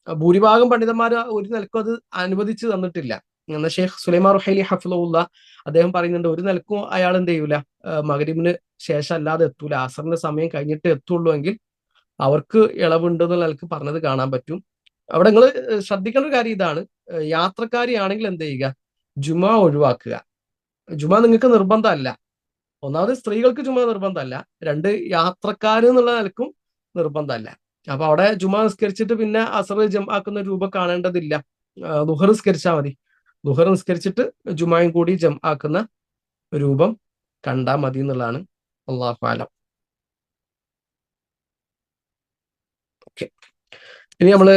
ഭൂരിഭാഗം പണ്ഡിതന്മാർ ഒരു നിലക്കും അത് അനുവദിച്ചു തന്നിട്ടില്ല. എന്നാൽ ഷെയ്ഖ് സുലൈമാൻ റുഹൈലി ഹഫ്ളഹുല്ല അദ്ദേഹം പറയുന്നുണ്ട് ഒരു നിലക്കും അയാൾ എന്ത് ചെയ്യൂല, മഗ്‌രിബിന് ശേഷം അല്ലാതെ എത്തൂല, അസറിന്റെ സമയം കഴിഞ്ഞിട്ട് എത്തുള്ളൂ എങ്കിൽ അവർക്ക് ഇളവുണ്ടെന്നുള്ള നിലക്ക് പറഞ്ഞത് കാണാൻ പറ്റും. അവിടെ നിങ്ങൾ ശ്രദ്ധിക്കേണ്ട ഒരു കാര്യം ഇതാണ്, യാത്രക്കാരിയാണെങ്കിൽ എന്ത് ചെയ്യുക, ജുമാ ഒഴിവാക്കുക. ജുമാ നിങ്ങൾക്ക് നിർബന്ധമല്ല. ഒന്നാമത് സ്ത്രീകൾക്ക് ജുമാ നിർബന്ധമല്ല, രണ്ട് യാത്രക്കാർ എന്നുള്ള നിലക്കും നിർബന്ധമല്ല. അപ്പൊ അവിടെ ജുമാ നിസ്കരിച്ചിട്ട് പിന്നെ അസർ ജംആക്കുന്ന രൂപം കാണേണ്ടതില്ല. ദുഹർ നിസ്കരിച്ചാൽ മതി. ദുഹർ നിസ്കരിച്ചിട്ട് ജുമായും കൂടി ജംആക്കുന്ന രൂപം കണ്ടാൽ മതി എന്നുള്ളതാണ്. അല്ലാഹു അലം. ഓക്കെ, ഇനി നമ്മള്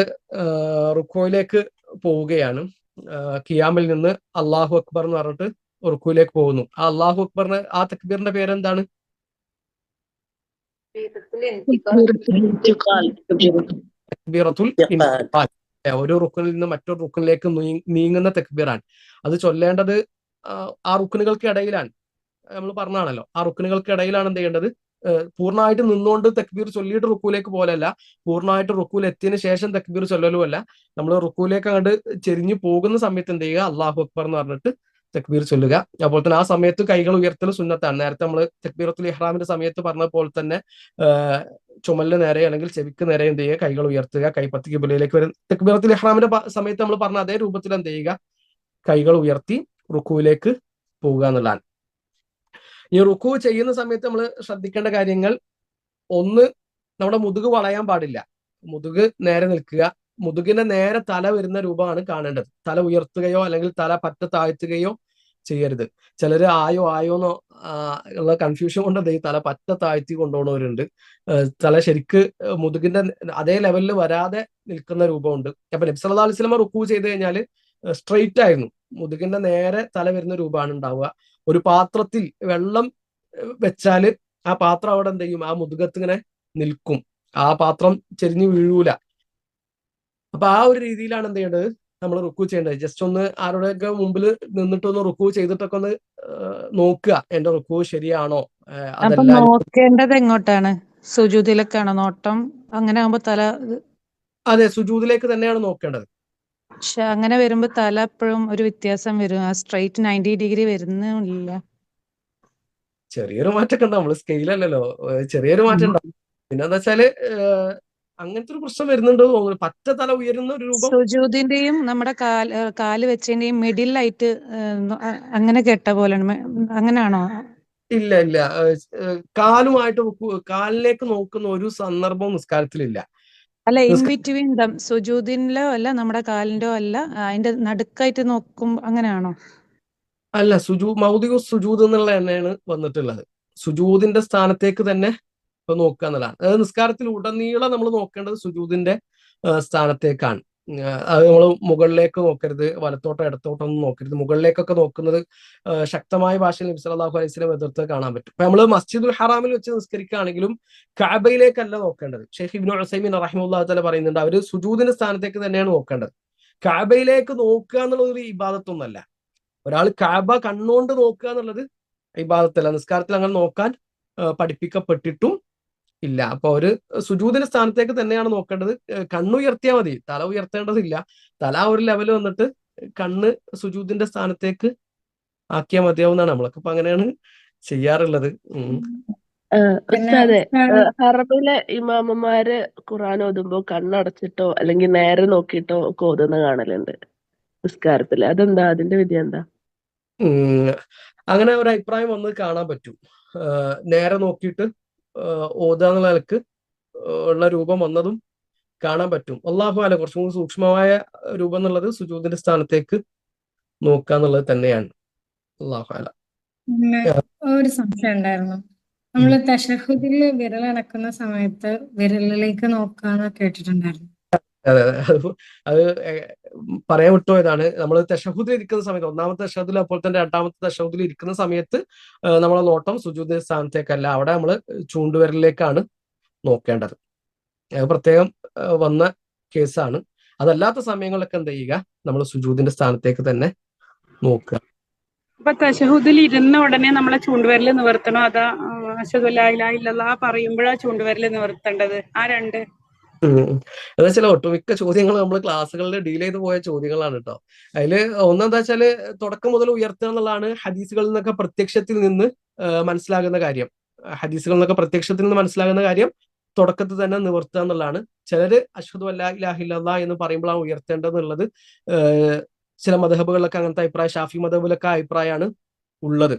റുക്കോയിലേക്ക് പോവുകയാണ്. ഖിയാമിൽ നിന്ന് അല്ലാഹു അക്ബർ എന്ന് പറഞ്ഞിട്ട് റുക്കോയിലേക്ക് പോകുന്നു. ആ അല്ലാഹു അക്ബറിന് ആ തക്ബീറിന്റെ പേരെന്താണ്? തക്ബീറത്തുൽ ഇന്തിഖാൽ. ഒരു റുക്കനിൽ നിന്ന് മറ്റൊരു റുക്കനിലേക്ക് നീങ്ങുന്ന തക്ബീറാണ്. അത് ചൊല്ലേണ്ടത് ആ റുക്കനുകൾക്ക് ഇടയിലാണ്. നമ്മൾ പറഞ്ഞാണല്ലോ, ആ റുക്കനുകൾക്ക് ഇടയിലാണ് എന്ത് ചെയ്യേണ്ടത്, പൂർണ്ണമായിട്ട് നിന്നുകൊണ്ട് തക്ബീർ ചൊല്ലിയിട്ട് റുക്കൂലേക്ക് പോലല്ല, പൂർണ്ണമായിട്ട് റുക്കൂൽ എത്തിയതിനു ശേഷം തക്ബീർ ചൊല്ലലുമല്ല. നമ്മൾ റുക്കൂലേക്ക് അങ്ങോട്ട് ചെരിഞ്ഞു പോകുന്ന സമയത്ത് എന്ത് ചെയ്യുക, അല്ലാഹു അക്ബർ എന്ന് പറഞ്ഞിട്ട് തക്ബീർ ചൊല്ലുക. അതുപോലെ തന്നെ ആ സമയത്ത് കൈകൾ ഉയർത്തൽ സുന്നത്താണ്. നേരത്തെ നമ്മൾ തക്ബീറത്തുൽ ഇഹ്റാമിന്റെ സമയത്ത് പറഞ്ഞ പോലെ തന്നെ ചുമലിന് നേരെ അല്ലെങ്കിൽ ചെവിക്ക് നേരെ എന്ത് ചെയ്യുക, കൈകൾ ഉയർത്തുക, കൈപ്പത്തി ഖിബലയിലേക്ക് വരും. തക്ബീറത്തുൽ ഇഹ്റാമിന്റെ സമയത്ത് നമ്മൾ പറഞ്ഞ അതേ രൂപത്തിൽ എന്ത് ചെയ്യുക, കൈകൾ ഉയർത്തി റുക്കൂയിലേക്ക് പോവുക എന്നുള്ളതാണ്. ഈ റുക്കൂ ചെയ്യുന്ന സമയത്ത് നമ്മൾ ശ്രദ്ധിക്കേണ്ട കാര്യങ്ങൾ, ഒന്ന്, നമ്മുടെ മുതുക് വളയാൻ പാടില്ല. മുതുക് നേരെ നിൽക്കുക. മുതുകിന്റെ നേരെ തല വരുന്ന രൂപമാണ് കാണേണ്ടത്. തല ഉയർത്തുകയോ അല്ലെങ്കിൽ തല പറ്റ താഴ്ത്തുകയോ ചെയ്യരുത്. ചിലര് ആയോന്നോ ഉള്ള കൺഫ്യൂഷൻ കൊണ്ട് തല പറ്റ താഴ്ത്തി കൊണ്ടുപോകുന്നവരുണ്ട്. തല ശരിക്ക് മുതുകിന്റെ അതേ ലെവലിൽ വരാതെ നിൽക്കുന്ന രൂപമുണ്ട്. അപ്പൊ നബി സല്ലല്ലാഹു അലൈഹി വസല്ലം റുക്കൂ ചെയ്ത് കഴിഞ്ഞാൽ സ്ട്രെയിറ്റ് ആയിരുന്നു, മുതുകിന്റെ നേരെ തല വരുന്ന രൂപമാണ് ഉണ്ടാവുക. ഒരു പാത്രത്തിൽ വെള്ളം വെച്ചാല് ആ പാത്രം അവിടെ എന്ത് ചെയ്യും, ആ മുതുകത്ത് ഇങ്ങനെ നിൽക്കും, ആ പാത്രം ചെരിഞ്ഞു വീഴൂല. അപ്പൊ ആ ഒരു രീതിയിലാണ് എന്ത് ചെയ്യേണ്ടത്, നമ്മൾ റുക്കൂ ചെയ്യേണ്ടത്. ജസ്റ്റ് ഒന്ന് ആരുടെയൊക്കെ മുമ്പിൽ നിന്നിട്ടൊന്ന് റുക്കൂ ചെയ്തിട്ടൊക്കെ ഒന്ന് നോക്കുക, എന്റെ റുക്കൂ ശരിയാണോ. അപ്പൊ നോക്കേണ്ടത് എങ്ങോട്ടാണ്? സുജൂദിലേക്കാണോ നോട്ടം? അങ്ങനെ ആകുമ്പോ തല, അതെ, സുജൂദിലേക്ക് തന്നെയാണ് നോക്കേണ്ടത്. പക്ഷെ അങ്ങനെ വരുമ്പോ തല എപ്പോഴും ഒരു വ്യത്യാസം വരും, ആ സ്ട്രൈറ്റ് 90 ഡിഗ്രി വരുന്നില്ല. ചെറിയൊരു മാറ്റമൊക്കെ ഉണ്ടാവും, നമ്മള് സ്കെയിലല്ലല്ലോ, ചെറിയൊരു മാറ്റം ഉണ്ടാവും. പിന്നെ എന്താ വെച്ചാല് അങ്ങനത്തെ ഒരു പ്രശ്നം വരുന്നുണ്ട് തോന്നുന്നു. പറ്റ തല ഉയരുന്ന ഒരു രൂപം സുജൂദിന്റെയും നമ്മുടെ കാല് വെച്ചതിന്റെയും മിഡിലായിട്ട് അങ്ങനെ കേട്ട പോലെയാണ്. അങ്ങനെയാണോ? ഇല്ല ഇല്ല, കാലുമായിട്ട് കാലിലേക്ക് നോക്കുന്ന ഒരു സന്ദർഭവും നിസ്കാരത്തിലില്ല. അല്ല, ഇൻ ബിറ്റ്വീൻ ദം, സുജൂദിന്റെയോ അല്ല നമ്മുടെ കാലിന്റെയോ അല്ല, അതിന്റെ നടുക്കായിട്ട് നോക്കും, അങ്ങനെയാണോ? അല്ല, മൗദിഉ സുജൂദ് എന്നുള്ള തന്നെയാണ് വന്നിട്ടുള്ളത്. സുജൂദിന്റെ സ്ഥാനത്തേക്ക് തന്നെ നോക്കുക എന്നുള്ളതാണ്. അതായത് നിസ്കാരത്തിൽ ഉടനീളം നമ്മൾ നോക്കേണ്ടത് സുജൂദിന്റെ സ്ഥാനത്തേക്കാണ്. അത് നമ്മൾ മുകളിലേക്ക് നോക്കരുത്, വലത്തോട്ടോ ഇടത്തോട്ടോ ഒന്നും നോക്കരുത്. മുകളിലേക്കൊക്കെ നോക്കുന്നത് ശക്തമായ ഭാഷയിൽ നബി സല്ലല്ലാഹു അലൈഹി വസല്ലം എതിർത്ത് കാണാൻ പറ്റും. അപ്പൊ നമ്മൾ മസ്ജിദുൽ ഹറാമിൽ വെച്ച് നിസ്കരിക്കുകയാണെങ്കിലും കഅബയിലേക്കല്ല നോക്കേണ്ടത്. ഷെയ്ഖ് ഇബ്നു ഉസൈമീൻ റഹിമഹുല്ലാഹു തആല പറയുന്നുണ്ട്, അവര് സുജൂദിന്റെ സ്ഥാനത്തേക്ക് തന്നെയാണ് നോക്കേണ്ടത്. കഅബയിലേക്ക് നോക്കുക എന്നുള്ളത് ഒരു ഇബാദത്തൊന്നല്ല. ഒരാൾ കഅബ കണ്ണുകൊണ്ട് നോക്കുക എന്നുള്ളത് ഇബാദത്തല്ല. നിസ്കാരത്തിൽ അങ്ങനെ നോക്കാൻ പഠിപ്പിക്കപ്പെട്ടിട്ടും ഇല്ല. അപ്പൊ ഒരു സുജൂദിന്റെ സ്ഥാനത്തേക്ക് തന്നെയാണ് നോക്കേണ്ടത്. കണ്ണുയർത്തിയാൽ മതി, തല ഉയർത്തേണ്ടതില്ല. തല ഒരു ലെവൽ വന്നിട്ട് കണ്ണ് സുജൂദിന്റെ സ്ഥാനത്തേക്ക് ആക്കിയാൽ മതിയാവുന്നതാണ്. നമ്മളൊക്കെ ഇപ്പൊ അങ്ങനെയാണ് ചെയ്യാറുള്ളത്. ഉസ്താദെ, ഹറമിലെ ഇമാമന്മാര് ഖുർആൻ ഓതുമ്പോ കണ്ണടച്ചിട്ടോ അല്ലെങ്കിൽ നേരെ നോക്കിയിട്ടോ ഒക്കെ ഓതുന്ന കാണലുണ്ട് നിസ്കാരത്തില്. അതെന്താ, അതിന്റെ വിധി എന്താ? അങ്ങനെ ഒരു അഭിപ്രായം വന്ന് കാണാൻ പറ്റും. നേരെ നോക്കിയിട്ട് ഓതുക എന്നുള്ള നിലക്ക് ഉള്ള രൂപം വന്നതും കാണാൻ പറ്റും. അല്ലാഹു അല, കുറച്ചും കൂടി സൂക്ഷ്മമായ രൂപം എന്നുള്ളത് സുജൂദിന്റെ സ്ഥാനത്തേക്ക് നോക്കുക എന്നുള്ളത് തന്നെയാണ്. അല്ലാഹു അല. ഒരു സംശയം ഉണ്ടായിരുന്നു. നമ്മള് തശഹുദില് വിരലടക്കുന്ന സമയത്ത് വിരലിലേക്ക് നോക്കാന്ന് കേട്ടിട്ടുണ്ടായിരുന്നു. അതെ അതെ, അത് പറയാൻ വിട്ടുപോയതാണ്. നമ്മൾ തശഹുദിൽ ഇരിക്കുന്ന സമയത്ത്, ഒന്നാമത്തെ തശഹുദിൽ അപ്പോൾ തന്നെ രണ്ടാമത്തെ തശഹുദിൽ ഇരിക്കുന്ന സമയത്ത് നമ്മളെ നോട്ടം സുജൂദിന്റെ സ്ഥാനത്തേക്കല്ല, അവിടെ നമ്മൾ ചൂണ്ടുവിരലിലേക്കാണ് നോക്കേണ്ടത്. പ്രത്യേകം വന്ന കേസാണ്. അതല്ലാത്ത സമയങ്ങളിലൊക്കെ എന്ത് ചെയ്യുക, നമ്മൾ സുജൂദിന്റെ സ്ഥാനത്തേക്ക് തന്നെ നോക്കുക. അപ്പൊ തശഹുദിൽ ഇരുന്ന ഉടനെ നമ്മളെ ചൂണ്ടുവിരൽ നിവർത്തണോ, അതാ അശ്ഹദു അല്ലാ ഇലാഹ ഇല്ലല്ലാഹ് പറയുമ്പോഴാ ചൂണ്ടുവിരൽ നിവർത്തേണ്ടത്? ആ രണ്ട് എന്താ വെച്ചാൽ ഒട്ടുമിക്ക ചോദ്യങ്ങൾ നമ്മൾ ക്ലാസ്സുകളിൽ ഡീൽ ചെയ്ത് പോയ ചോദ്യങ്ങളാണ് കേട്ടോ. അതില് ഒന്നെന്താ വെച്ചാല് തുടക്കം മുതൽ ഉയർത്തുക എന്നുള്ളതാണ് ഹദീസുകളിൽ നിന്നൊക്കെ പ്രത്യക്ഷത്തിൽ നിന്ന് മനസ്സിലാകുന്ന കാര്യം. ഹദീസുകളിൽ നിന്നൊക്കെ പ്രത്യക്ഷത്തിൽ നിന്ന് മനസ്സിലാകുന്ന കാര്യം തുടക്കത്തിൽ തന്നെ നിവർത്തുക എന്നുള്ളതാണ്. ചിലര് അഷ്ഹദു അല്ലാ ഇലാഹ ഇല്ലല്ലാഹ് എന്ന് പറയുമ്പോഴാണ് ഉയർത്തേണ്ടതെന്നുള്ളത്. ചില മദ്ഹബുകളിലൊക്കെ അങ്ങനത്തെ അഭിപ്രായം, ഷാഫി മദ്ഹബിലൊക്കെ അഭിപ്രായമാണ് ഉള്ളത്.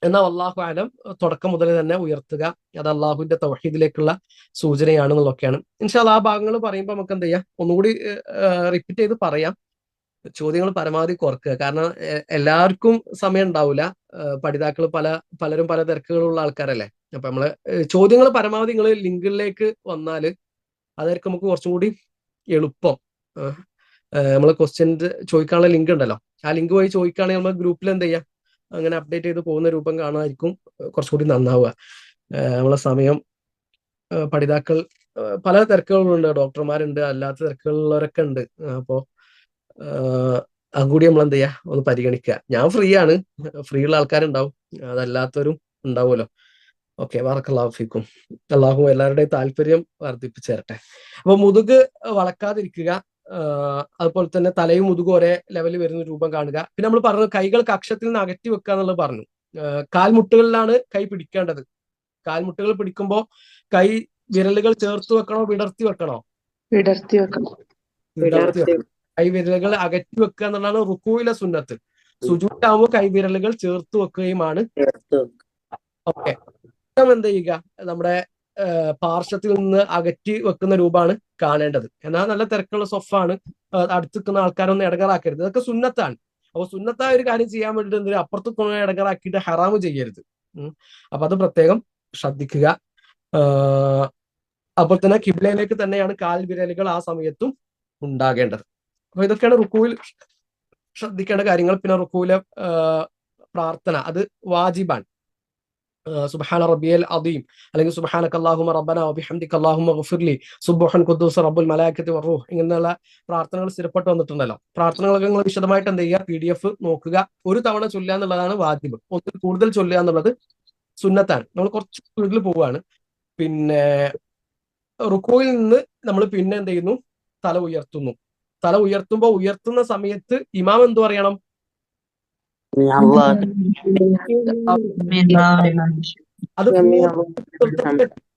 എന്നാൽ അല്ലാഹു അലം തുടക്കം മുതൽ തന്നെ ഉയർത്തുക, അത് അള്ളാഹുവിന്റെ തൗഹീദിലേക്കുള്ള സൂചനയാണെന്നുള്ളതൊക്കെയാണ്. ഇൻഷാ അല്ലാഹ് ആ ഭാഗങ്ങൾ പറയുമ്പോൾ നമുക്ക് എന്ത് ചെയ്യാം, ഒന്നുകൂടി റിപ്പീറ്റ് ചെയ്ത് പറയാം. ചോദ്യങ്ങൾ പരമാവധി കുറക്കുക. കാരണം എല്ലാവർക്കും സമയം ഉണ്ടാവില്ല. പഠിതാക്കൾ പലരും പല തിരക്കുകളുള്ള ആൾക്കാരല്ലേ. അപ്പൊ നമ്മള് ചോദ്യങ്ങൾ പരമാവധി നിങ്ങൾ ലിങ്കുകളിലേക്ക് വന്നാൽ അതായിരിക്കും നമുക്ക് കുറച്ചും കൂടി എളുപ്പം. നമ്മൾ ക്വസ്റ്റ്യൻ ചോദിക്കാനുള്ള ലിങ്ക് ഉണ്ടല്ലോ, ആ ലിങ്ക് വഴി ചോദിക്കുകയാണെങ്കിൽ നമ്മൾ ഗ്രൂപ്പിൽ എന്ത് ചെയ്യാം, അങ്ങനെ അപ്ഡേറ്റ് ചെയ്ത് പോകുന്ന രൂപം കാണുമായിരിക്കും കുറച്ചുകൂടി നന്നാവുക. നമ്മളെ സമയം പഠിതാക്കൾ പല തിരക്കുകളുണ്ട്, ഡോക്ടർമാരുണ്ട്, അല്ലാത്ത തിരക്കുകളുള്ളവരൊക്കെ ഉണ്ട്. അപ്പോൾ അതും കൂടി നമ്മൾ എന്ത് ചെയ്യുക, ഒന്ന് പരിഗണിക്കുക. ഞാൻ ഫ്രീ ആണ്, ഫ്രീ ഉള്ള ആൾക്കാരുണ്ടാവും, അതല്ലാത്തവരും ഉണ്ടാവുമല്ലോ. ഓക്കെ, ബറക്കല്ലാഹു ഫീക്കും. അള്ളാഹു എല്ലാവരുടെയും താല്പര്യം വർദ്ധിപ്പിച്ചു തരട്ടെ. അപ്പൊ മുതുക് വളക്കാതിരിക്കുക, അതുപോലെ തന്നെ തലയും മുതുകും ഒരേ ലെവലിൽ വരുന്ന രൂപം കാണുക. പിന്നെ നമ്മൾ പറഞ്ഞു കൈകൾ കക്ഷത്തിൽ നിന്ന് അകറ്റി വെക്കുക എന്നുള്ളത് പറഞ്ഞു. കാൽമുട്ടുകളിലാണ് കൈ പിടിക്കേണ്ടത്. കാൽമുട്ടുകൾ പിടിക്കുമ്പോൾ കൈ വിരലുകൾ ചേർത്ത് വെക്കണോ വിടർത്തി വെക്കണോ? വിടർത്തി വെക്കണം. വിടർത്തി വെക്കണം. കൈ വിരലുകൾ അകറ്റി വെക്കുക എന്നുള്ളതാണ് റുക്കൂയിലെ സുന്നത്ത്. സുജൂദാകുമ്പോൾ കൈ വിരലുകൾ ചേർത്ത് വെക്കുകയുമാണ്. ഓക്കെ, എന്ത് ചെയ്യുക, നമ്മുടെ പാർശ്വത്തിൽ നിന്ന് അകറ്റി വെക്കുന്ന രൂപമാണ് കാണേണ്ടത്. എന്നാൽ നല്ല തിരക്കുള്ള സൊഫാണ്, അടുത്ത് നിൽക്കുന്ന ആൾക്കാരൊന്നും ഇടങ്ങറാക്കരുത്. ഇതൊക്കെ സുന്നത്താണ്. അപ്പൊ സുന്നത്തായ ഒരു കാര്യം ചെയ്യാൻ വേണ്ടിയിട്ട് എന്തെങ്കിലും അപ്പുറത്ത് ഇടങ്ങറാക്കിയിട്ട് ഹറാമ് ചെയ്യരുത്. അപ്പൊ അത് പ്രത്യേകം ശ്രദ്ധിക്കുക. അപ്പോൾ തന്നെ കിബ്ലയിലേക്ക് തന്നെയാണ് കാൽ വിരലുകൾ ആ സമയത്തും ഉണ്ടാകേണ്ടത്. അപ്പൊ ഇതൊക്കെയാണ് റുക്കൂവിൽ ശ്രദ്ധിക്കേണ്ട കാര്യങ്ങൾ. പിന്നെ റുക്കൂവിലെ പ്രാർത്ഥന അത് വാജിബാണ്. സുബ്ഹാന റബ്ബിയൽ അദീം അല്ലെങ്കിൽ സുബ്ഹാനക അല്ലാഹുമ്മ റബ്ബനാ വബിഹംദിക അല്ലാഹുമ്മ ഗഫിർലി സുബ്ഹാൻ ഖുദ്ദൂസ് റബ്ബുൽ മലായികത്തി വറൂഹ്, ഇങ്ങനെയുള്ള പ്രാർത്ഥനകൾ സ്ഥിരപ്പെട്ട് വന്നിട്ടുണ്ടല്ലോ. പ്രാർത്ഥനകളൊക്കെ നിങ്ങൾ വിശദമായിട്ട് എന്ത് ചെയ്യുക, PDF നോക്കുക. ഒരു തവണ ചൊല്ലുക എന്നുള്ളതാണ് വാജിബ്. ഒന്നിൽ കൂടുതൽ ചൊല്ലുക എന്നുള്ളത് സുന്നത്താണ്. നമ്മൾ കുറച്ച് സ്പീഡിൽ പോവുകയാണ്. പിന്നെ റുക്കൂയിൽ നിന്ന് നമ്മൾ പിന്നെ എന്ത് ചെയ്യുന്നു, തല ഉയർത്തുന്നു. തല ഉയർത്തുമ്പോൾ ഉയർത്തുന്ന സമയത്ത് ഇമാം എന്ത് പറയണം? അത്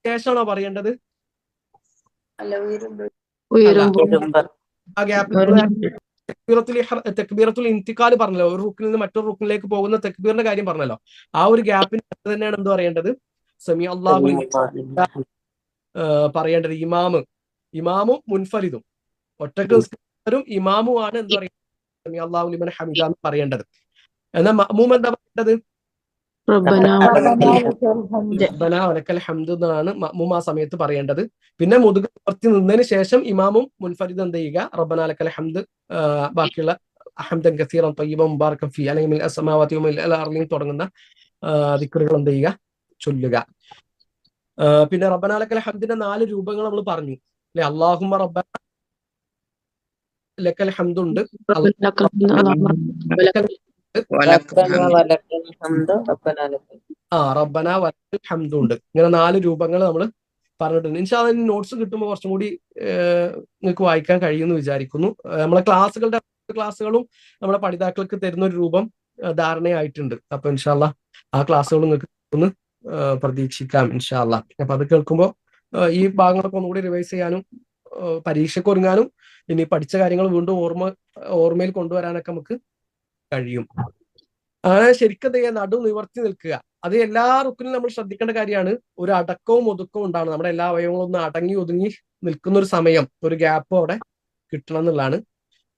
ശേഷമാണോ പറയേണ്ടത്? ആ ഗ്യാപ്പിൽ തെക്ബീറത്തുൽ ഇന്തിഖാൽ പറഞ്ഞല്ലോ, ഒരു റുക്കിൽ നിന്ന് മറ്റൊരു റുക്കിലേക്ക് പോകുന്ന തെക്ബീറിന്റെ കാര്യം പറഞ്ഞല്ലോ. ആ ഒരു ഗ്യാപ്പിന് തന്നെയാണ് എന്ത് പറയേണ്ടത്? സമി അല്ലാഹു പറയേണ്ടത്. ഇമാമും മുൻഫരിദും, ഒറ്റക്കും ഇമാമുമാണ് എന്ത് പറയുന്നത്, സമി അല്ലാഹു ലിമൻ ഹമിദ എന്ന് പറയേണ്ടത്. എന്നാൽ മഅ്മൂം എന്താ പറയേണ്ടത്? റബ്ബനാ വലക്കൽ ഹംദ് എന്നാണ് മഅ്മൂം ആ സമയത്ത് പറയേണ്ടത്. പിന്നെ മുതുക് നിവർത്തി നിന്നതിന് ശേഷം ഇമാമും മുൻഫരിദും എന്ത് ചെയ്യുക, റബ്ബനാ ലക്കൽ ഹംദ്, ബാക്കിയുള്ള ഹംദൻ കസീറൻ തയ്യിബൻ മുബാറകൻ ഫീ അല്ലെങ്കിൽ മിൽ അസ്സമാവാതി വമിൽ അർളി തുടങ്ങുന്ന ദിക്റുകൾ എന്ത് ചെയ്യുക, ചൊല്ലുക. പിന്നെ റബ്ബനാ ലക്കൽ ഹംദിന്റെ 4 രൂപങ്ങൾ നമ്മൾ പറഞ്ഞു അല്ലെ. അല്ലാഹുമ്മ റബ്ബനാ ലക്കൽ ഹംദുണ്ട്, റബ്ബന വലക്കൽ ഹംദുണ്ട്. ഇങ്ങനെ 4 രൂപങ്ങൾ നമ്മൾ പറഞ്ഞിട്ടുണ്ട്. ഇൻഷാ അല്ലാഹ് നോട്ട്സ് കിട്ടുമ്പോൾ കുറച്ചും കൂടി നിങ്ങൾക്ക് വായിക്കാൻ കഴിയുമെന്ന് വിചാരിക്കുന്നു. നമ്മളെ ക്ലാസ്സുകളും നമ്മുടെ പഠിതാക്കൾക്ക് തരുന്ന ഒരു രൂപം ധാരണയായിട്ടുണ്ട്. അപ്പൊ ഇൻഷാ അല്ലാഹ് ആ ക്ലാസ്സുകൾ നിങ്ങൾക്ക് ഒന്ന് പ്രതീക്ഷിക്കാം ഇൻഷാ അല്ലാഹ്. അപ്പൊ അത് കേൾക്കുമ്പോൾ ഈ ഭാഗങ്ങളൊക്കെ ഒന്നുകൂടി റിവൈസ് ചെയ്യാനും പരീക്ഷയ്ക്ക് ഒരുങ്ങാനും ഇനി പഠിച്ച കാര്യങ്ങൾ വീണ്ടും ഓർമ്മയിൽ കൊണ്ടുവരാനൊക്കെ നമുക്ക് കഴിയും. അങ്ങനെ ശരിക്കും എന്ത് ചെയ്യുക, നടു നിവർത്തി നിൽക്കുക. അത് എല്ലാ റുക്കിനും നമ്മൾ ശ്രദ്ധിക്കേണ്ട കാര്യമാണ്. ഒരു അടക്കവും ഒതുക്കവും ഉണ്ടാവണം. നമ്മുടെ എല്ലാ അവയവങ്ങളും ഒന്ന് അടങ്ങി ഒതുങ്ങി നിൽക്കുന്ന ഒരു സമയം, ഒരു ഗ്യാപ്പ് അവിടെ കിട്ടണം എന്നുള്ളതാണ്.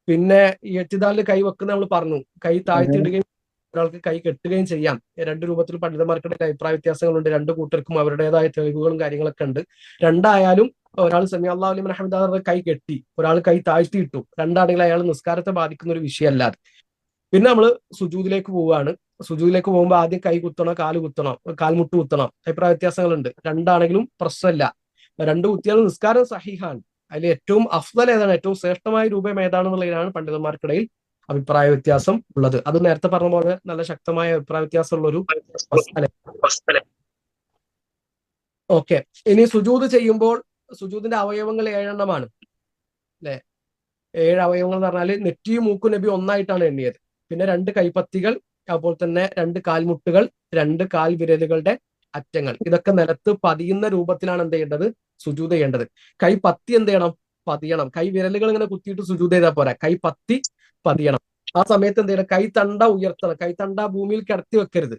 പിന്നെ ഈ എത്തിദാലിൽ കൈ വെക്കുന്ന നമ്മൾ പറഞ്ഞു, കൈ താഴ്ത്തിയിടുകയും ഒരാൾക്ക് കൈ കെട്ടുകയും ചെയ്യാം. 2 രൂപത്തിൽ പണ്ഡിതന്മാർക്കിടയിൽ അഭിപ്രായ വ്യത്യാസങ്ങളുണ്ട്. 2 കൂട്ടർക്കും അവരുടേതായ തെളിവുകളും കാര്യങ്ങളൊക്കെ ഉണ്ട്. രണ്ടായാലും ഒരാൾ സമി അല്ലാഹു ലിമൻ ഹമിദ കൈ കെട്ടി, ഒരാൾ കൈ താഴ്ത്തിയിട്ടു, രണ്ടാണെങ്കിൽ അയാൾ നിസ്കാരത്തെ ബാധിക്കുന്ന ഒരു വിഷയമല്ലാതെ. പിന്നെ നമ്മൾ സുജൂദിലേക്ക് പോവുകയാണ്. സുജൂദിലേക്ക് പോകുമ്പോൾ ആദ്യം കൈ കുത്തണോ കാല് കുത്തണോ, കാൽമുട്ട് കുത്തണോ, അഭിപ്രായ വ്യത്യാസങ്ങളുണ്ട്. രണ്ടാണെങ്കിലും പ്രശ്നമല്ല. 2 കുത്തിയാലും നിസ്കാരം സഹീഹാണ്. അതിൽ ഏറ്റവും അഫ്ദൽ ഏതാണ്, ഏറ്റവും ശ്രേഷ്ഠമായ രൂപം ഏതാണെന്നുള്ളതിനാണ് പണ്ഡിതന്മാർക്കിടയിൽ അഭിപ്രായ വ്യത്യാസം ഉള്ളത്. അത് നേരത്തെ പറഞ്ഞ പോലെ നല്ല ശക്തമായ അഭിപ്രായ വ്യത്യാസമുള്ള ഒരു മസ്അല. ഓക്കെ, ഇനി സുജൂദ് ചെയ്യുമ്പോൾ സുജൂദിന്റെ അവയവങ്ങൾ 7 അല്ലെ? 7 അവയവങ്ങൾ എന്ന് പറഞ്ഞാൽ നെറ്റിയും മൂക്കും നബി ഒന്നായിട്ടാണ് എണ്ണിയത്. പിന്നെ 2 കൈപ്പത്തികൾ, അതുപോലെ തന്നെ 2 കാൽമുട്ടുകൾ, 2 കാൽ വിരലുകളുടെ അറ്റങ്ങൾ, ഇതൊക്കെ നിലത്ത് പതിയുന്ന രൂപത്തിലാണ് എന്ത് ചെയ്യേണ്ടത്? സുജൂദ് ചെയ്യേണ്ടത്. കൈ പത്തി എന്ത് ചെയ്യണം? പതിയണം. കൈ വിരലുകൾ ഇങ്ങനെ കുത്തിയിട്ട് സുജൂദ് ചെയ്താൽ പോരാ, കൈ പത്തി പതിയണം. ആ സമയത്ത് എന്ത് ചെയ്യണം? കൈ തണ്ട ഉയർത്തണം. കൈ തണ്ട ഭൂമിയിൽ കിടത്തി വെക്കരുത്.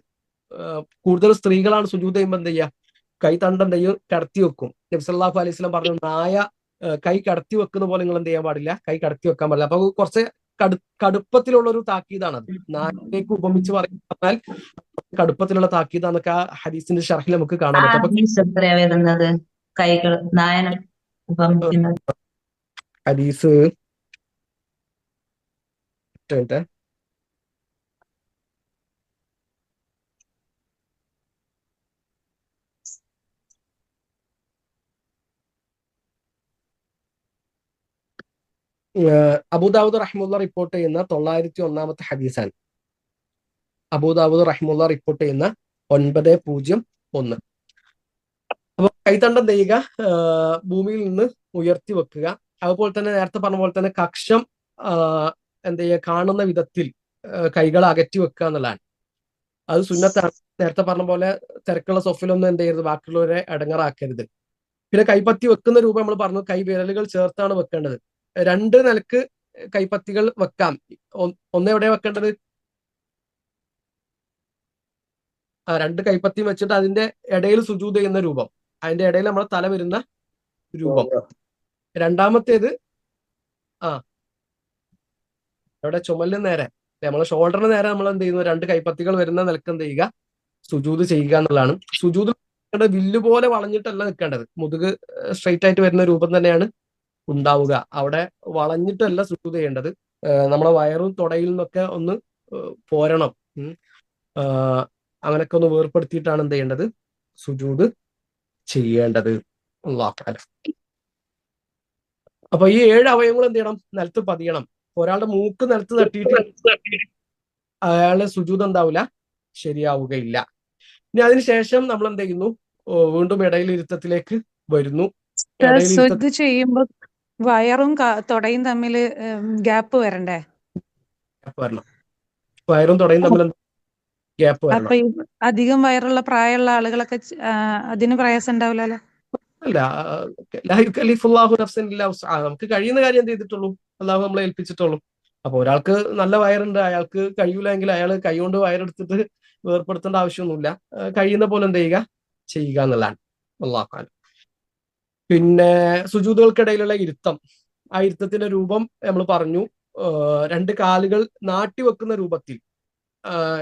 കൂടുതൽ സ്ത്രീകളാണ് സുജൂദ് ചെയ്യുമ്പോൾ എന്ത് ചെയ്യുക? കൈ തണ്ട എന്ത് ചെയ്യും? കിടത്തി വെക്കും. നബി സല്ലല്ലാഹു അലൈഹി വസല്ലം പറഞ്ഞു, നായ കൈ കടത്തി വെക്കുന്ന പോലെ നിങ്ങൾ എന്ത് ചെയ്യാൻ പാടില്ല? കൈ കടത്തി വെക്കാൻ പാടില്ല. അപ്പൊ കുറച്ച് കടുപ്പത്തിലുള്ള ഒരു താക്കീതാണത്. നായയിലേക്ക് ഉപമിച്ച് പറഞ്ഞാൽ കടുപ്പത്തിലുള്ള താക്കീതാന്നൊക്കെ ആ ഹദീസിന്റെ ഷർഹിൽ നമുക്ക് കാണാൻ പറ്റും. എത്രയാ വരുന്നത് കൈകൾ നായനെ ഉപമിക്കുന്നത്? ഹദീസ് അബൂദാവൂദ് റഹിമുള്ള റിപ്പോർട്ട് ചെയ്യുന്ന 901 ഹദീസാണ്. അബൂദാവൂദ് റഹിമുള്ള റിപ്പോർട്ട് ചെയ്യുന്ന 901. അപ്പൊ കൈത്തണ്ടം ചെയ്യുക, ഭൂമിയിൽ നിന്ന് ഉയർത്തി വെക്കുക. അതുപോലെ തന്നെ നേരത്തെ പറഞ്ഞ പോലെ തന്നെ കക്ഷം എന്ത് ചെയ്യുക? കാണുന്ന വിധത്തിൽ കൈകൾ അകറ്റി വെക്കുക എന്നുള്ളതാണ്. അത് സുന്നത്താണ്. നേരത്തെ പറഞ്ഞ പോലെ തിരക്കുള്ള സൊഫിലൊന്നും എന്ത് ചെയ്യരുത്? ബാക്കിയുള്ളവരെ ഇടങ്ങറാക്കരുത്. പിന്നെ കൈപ്പത്തി വെക്കുന്ന രൂപം നമ്മൾ പറഞ്ഞു, കൈ വിരലുകൾ ചേർത്താണ് വെക്കേണ്ടത്. 2 നിലക്ക് കൈപ്പത്തികൾ വെക്കാം. ഒന്ന് എവിടെയാ വെക്കേണ്ടത്? 2 കൈപ്പത്തിയും വെച്ചിട്ട് അതിന്റെ ഇടയിൽ സുജൂദ് ചെയ്യുന്ന രൂപം, അതിന്റെ ഇടയിൽ നമ്മളെ തല വരുന്ന രൂപം. രണ്ടാമത്തേത് അവിടെ ചുമലിന് നേരെ, നമ്മളെ ഷോൾഡറിന് നേരെ നമ്മൾ എന്ത് ചെയ്യുന്നു? 2 കൈപ്പത്തികൾ വരുന്ന നിലക്ക് എന്ത് ചെയ്യുക? സുജൂദ് ചെയ്യുക എന്നുള്ളതാണ്. സുജൂദ് വില്ല് പോലെ വളഞ്ഞിട്ടല്ല നിൽക്കേണ്ടത്. മുതുക് സ്ട്രെയിറ്റ് ആയിട്ട് വരുന്ന രൂപം തന്നെയാണ് ഉണ്ടാവുക. അവിടെ വളഞ്ഞിട്ടല്ല സുജൂദ് ചെയ്യേണ്ടത്. നമ്മളെ വയറും തൊടയിൽ നിന്നൊക്കെ ഒന്ന് പോരണം. അങ്ങനെയൊക്കെ ഒന്ന് വേർപ്പെടുത്തിയിട്ടാണ് എന്ത് ചെയ്യേണ്ടത്? സുജൂദ് ചെയ്യേണ്ടത്. അല്ലാഹു അക്ബർ. അപ്പൊ ഈ 7 അവയവങ്ങൾ എന്ത് ചെയ്യണം? നിലത്ത് പതിയണം. ഒരാളുടെ മൂക്ക് നിലത്ത് തട്ടിയിട്ട് അയാളുടെ സുജൂദ് എന്താവില്ല? ശരിയാവുകയില്ല. ഇനി അതിനുശേഷം നമ്മൾ എന്ത് ചെയ്യുന്നു? വീണ്ടും ഇടയിലിരുത്തത്തിലേക്ക് വരുന്നു. സുജൂദ് ചെയ്യുമ്പോ വയറും തൊടയും തമ്മിൽ ഗ്യാപ്പ് വരണ്ടേ? വരണം. വയറും തൊടയും തമ്മിൽ ഗ്യാപ്പ് വരണം. അപ്പൊ അധികം വയറുള്ള പ്രായമുള്ള ആളുകളൊക്കെ അതിന് പ്രയാസം ഉണ്ടാവില്ലല്ലോ? അല്ല, നമുക്ക് കഴിയുന്ന കാര്യം എന്ത് ചെയ്തിട്ടുള്ളൂ? അല്ലാഹു നമ്മളെ ഏൽപ്പിച്ചിട്ടുള്ളൂ. അപ്പൊ ഒരാൾക്ക് നല്ല വയറുണ്ട്, അയാൾക്ക് കഴിയൂല എങ്കിൽ അയാൾ കൈകൊണ്ട് വയറെടുത്തിട്ട് വേർപ്പെടുത്തേണ്ട ആവശ്യമൊന്നുമില്ല. കഴിയുന്ന പോലെ എന്ത് ചെയ്യുക എന്നുള്ളതാണ്. അല്ലാഹു. പിന്നെ സുജൂദുകൾക്കിടയിലുള്ള ഇരുത്തം, ആ ഇരുത്തത്തിന്റെ രൂപം നമ്മൾ പറഞ്ഞു. 2 കാലുകൾ നാട്ടി വെക്കുന്ന രൂപത്തിൽ,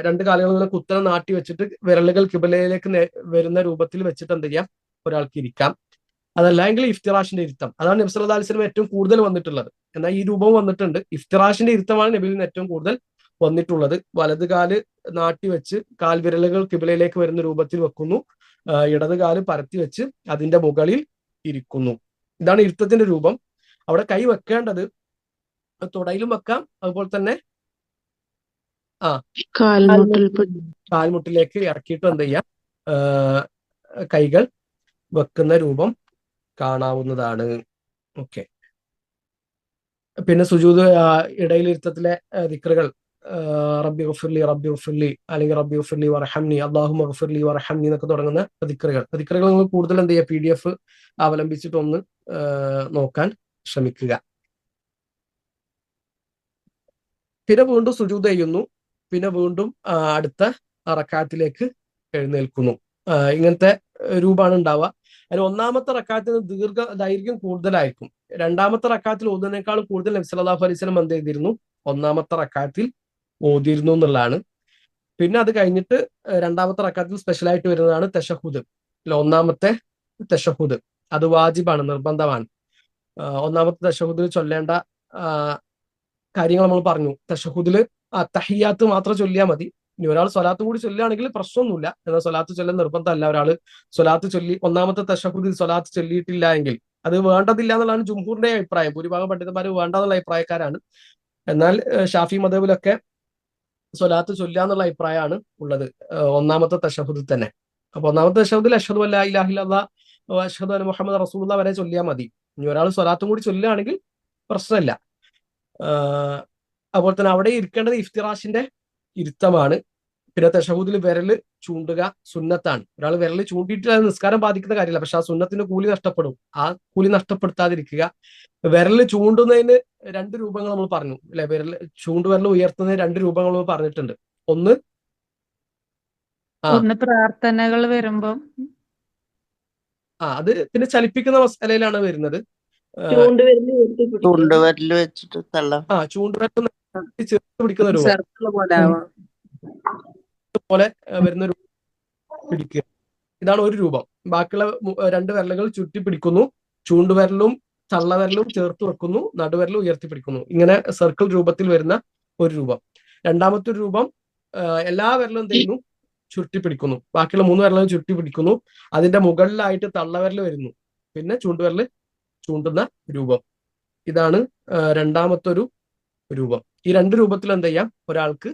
2 കാലുകൾ കുത്തനെ നാട്ടി വെച്ചിട്ട് വിരലുകൾ കിബിലയിലേക്ക് വരുന്ന രൂപത്തിൽ വെച്ചിട്ട് എന്ത് ചെയ്യാം? ഒരാൾക്ക് ഇരിക്കാം. അതല്ല എങ്കിൽ ഇഫ്തിറാഷിന്റെ ഇരുത്തം, അതാണ് നബി സല്ലല്ലാഹു അലൈഹി വസല്ലം ഏറ്റവും കൂടുതൽ വന്നിട്ടുള്ളത്. എന്നാൽ ഈ രൂപം വന്നിട്ടുണ്ട്. ഇഫ്തിറാഷിന്റെ ഇരുത്തമാണ് നബിയിൽ നിന്ന് ഏറ്റവും കൂടുതൽ വന്നിട്ടുള്ളത്. വലത് കാല് നാട്ടി വെച്ച് കാൽ വിരലുകൾ കിബിലയിലേക്ക് വരുന്ന രൂപത്തിൽ വെക്കുന്നു. ഇടത് കാല് പരത്തി വെച്ച് അതിന്റെ മുകളിൽ ഇരിക്കുന്നു. ഇതാണ് ഇരുത്തത്തിന്റെ രൂപം. അവിടെ കൈ വെക്കേണ്ടത് തുടയിലും വെക്കാം, അതുപോലെ തന്നെ കാൽമുട്ടിലേക്ക് ഇറക്കിയിട്ട് എന്ത് ചെയ്യാം? കൈകൾ വെക്കുന്ന രൂപം കാണാവുന്നതാണ്. ഓക്കെ. പിന്നെ സുജൂദ് ഇടയിലിരുത്തത്തിലെ ദിക്റുകൾ, റബ്ബി ഗഫിർലി റബ്ബി ഗഫിർലി, അല്ലെങ്കിൽ റബ്ബി ഗഫിർലി വർഹംനി, അല്ലാഹുമ്മ ഗഫിർലി വർഹംനി എന്നൊക്കെ തുടങ്ങുന്ന ദിക്റുകൾ നിങ്ങൾ കൂടുതൽ എന്ത് ചെയ്യുക? PDF അവലംബിച്ചിട്ടൊന്ന് നോക്കാൻ ശ്രമിക്കുക. പിന്നെ വീണ്ടും സുജൂദ് ചെയ്യുന്നു. പിന്നെ വീണ്ടും അടുത്ത റക്അത്തിലേക്ക് എഴുന്നേൽക്കുന്നു. ഇങ്ങനത്തെ രൂപമാണ് ഉണ്ടാവുക. അതിന് ഒന്നാമത്തെ റക്അത്തിന് ദൈർഘ്യം കൂടുതലായിരിക്കും. രണ്ടാമത്തെ റക്അത്തിൽ ഓതുന്നതിനേക്കാൾ കൂടുതൽ നബി സല്ലല്ലാഹു അലൈഹി വസല്ലം എന്ത് ചെയ്തിരുന്നു? ഒന്നാമത്തെ റക്അത്തിൽ ഓതിയിരുന്നു എന്നുള്ളതാണ്. പിന്നെ അത് കഴിഞ്ഞിട്ട് രണ്ടാമത്തെ റക്അത്തിൽ സ്പെഷ്യലായിട്ട് വരുന്നതാണ് തശഹുദ്. ഒന്നാമത്തെ തശഹുദ് അത് വാജിബാണ്, നിർബന്ധമാണ്. ഒന്നാമത്തെ തശഹുദിൽ ചൊല്ലേണ്ട കാര്യങ്ങൾ നമ്മൾ പറഞ്ഞു. തശഹുദില് തഹിയ്യാത്ത് മാത്രം ചൊല്ലിയാൽ മതി. ഇനി ഒരാൾ സ്വലാത്ത് കൂടി ചൊല്ലുകയാണെങ്കിൽ പ്രശ്നമൊന്നുമില്ല. എന്നാൽ സ്വലാത്ത് ചൊല്ലാൻ നിർബന്ധമല്ല. ഒരാൾ സ്വലാത്ത് ചൊല്ലി ഒന്നാമത്തെ തശഹുദിൽ സ്വലാത്ത് ചൊല്ലിയിട്ടില്ല എങ്കിൽ അത് വേണ്ടതില്ല എന്നുള്ളതാണ് ജുംഹൂറിന്റെ അഭിപ്രായം. ഭൂരിഭാഗം പണ്ഡിതന്മാർ വേണ്ടെന്നുള്ള അഭിപ്രായക്കാരാണ്. എന്നാൽ ഷാഫി മദ്ഹബിലൊക്കെ സ്വലാത്ത് ചൊല്ലുക എന്നുള്ള അഭിപ്രായമാണ് ഉള്ളത് ഒന്നാമത്തെ തശഹുദിൽ തന്നെ. അപ്പൊ ഒന്നാമത്തെ തശഹുദിൽ അഷ്ഹദു അല്ലാ ഇലാഹ ഇല്ലല്ലാഹ് അഷ്ഹദു അന്ന മുഹമ്മദ് റസൂലുള്ളാഹ് വരെ ചൊല്ലിയാൽ മതി. ഇനി ഒരാൾ സ്വലാത്തും കൂടി ചൊല്ലുകയാണെങ്കിൽ പ്രശ്നമില്ല. അതുപോലെ തന്നെ അവിടെ ഇരിക്കേണ്ടത് ഇഫ്തിറാഷിന്റെ ഇരുത്തമാണ്. പിന്നെ തശഹൂദിൽ വിരല് ചൂണ്ടുക സുന്നത്താണ്. ഒരാൾ വിരല് ചൂണ്ടിയിട്ട് അത് നിസ്കാരം ബാധിക്കുന്ന കാര്യമില്ല, പക്ഷെ ആ സുന്നത്തിന്റെ കൂലി നഷ്ടപ്പെടും. ആ കൂലി നഷ്ടപ്പെടുത്താതിരിക്കുക. വിരല് ചൂണ്ടുന്നതിന് 2 രൂപങ്ങൾ നമ്മൾ പറഞ്ഞു അല്ലെ? ചൂണ്ടുവിരൽ ഉയർത്തുന്നതിന് 2 രൂപങ്ങൾ നമ്മൾ പറഞ്ഞിട്ടുണ്ട്. ഒന്ന് ഒന്ന് പ്രാർത്ഥനകൾ വരുമ്പം അത് പിന്നെ ചലിപ്പിക്കുന്ന മസലയിലാണ് വരുന്നത്. ചൂണ്ടുവിരല് ഉയർത്തിപ്പിടിക്കുക. ചൂണ്ടുവിരല് വെച്ചിട്ട് തള്ളാം. ചൂണ്ടുവിരൽ ചേർത്ത് പിടിക്കുന്ന രൂപം സർക്കിൾ പോലെ ആവാം. പോലെ വരുന്ന രൂപം പിടിക്കുക. ഇതാണ് ഒരു രൂപം. ബാക്കിയുള്ള 2 വിരലുകൾ ചുറ്റി പിടിക്കുന്നു. ചൂണ്ടുവിരലും തള്ളവിരലും ചേർത്ത് വെക്കുന്നു. നടുവിരലും ഉയർത്തിപ്പിടിക്കുന്നു. ഇങ്ങനെ സർക്കിൾ രൂപത്തിൽ വരുന്ന ഒരു രൂപം. രണ്ടാമത്തെ ഒരു രൂപം എല്ലാ വിരലും എന്ത് ചെയ്യുന്നു? ചുരുട്ടി പിടിക്കുന്നു. ബാക്കിയുള്ള 3 വിരലും ചുരുട്ടി പിടിക്കുന്നു. അതിന്റെ മുകളിലായിട്ട് തള്ളവിരൽ വരുന്നു. പിന്നെ ചൂണ്ടുവിരൽ ചൂണ്ടുന്ന രൂപം. ഇതാണ് രണ്ടാമത്തെ ഒരു രൂപം. ഈ 2 രൂപത്തിൽ എന്ത് ചെയ്യാം? ഒരാൾക്ക്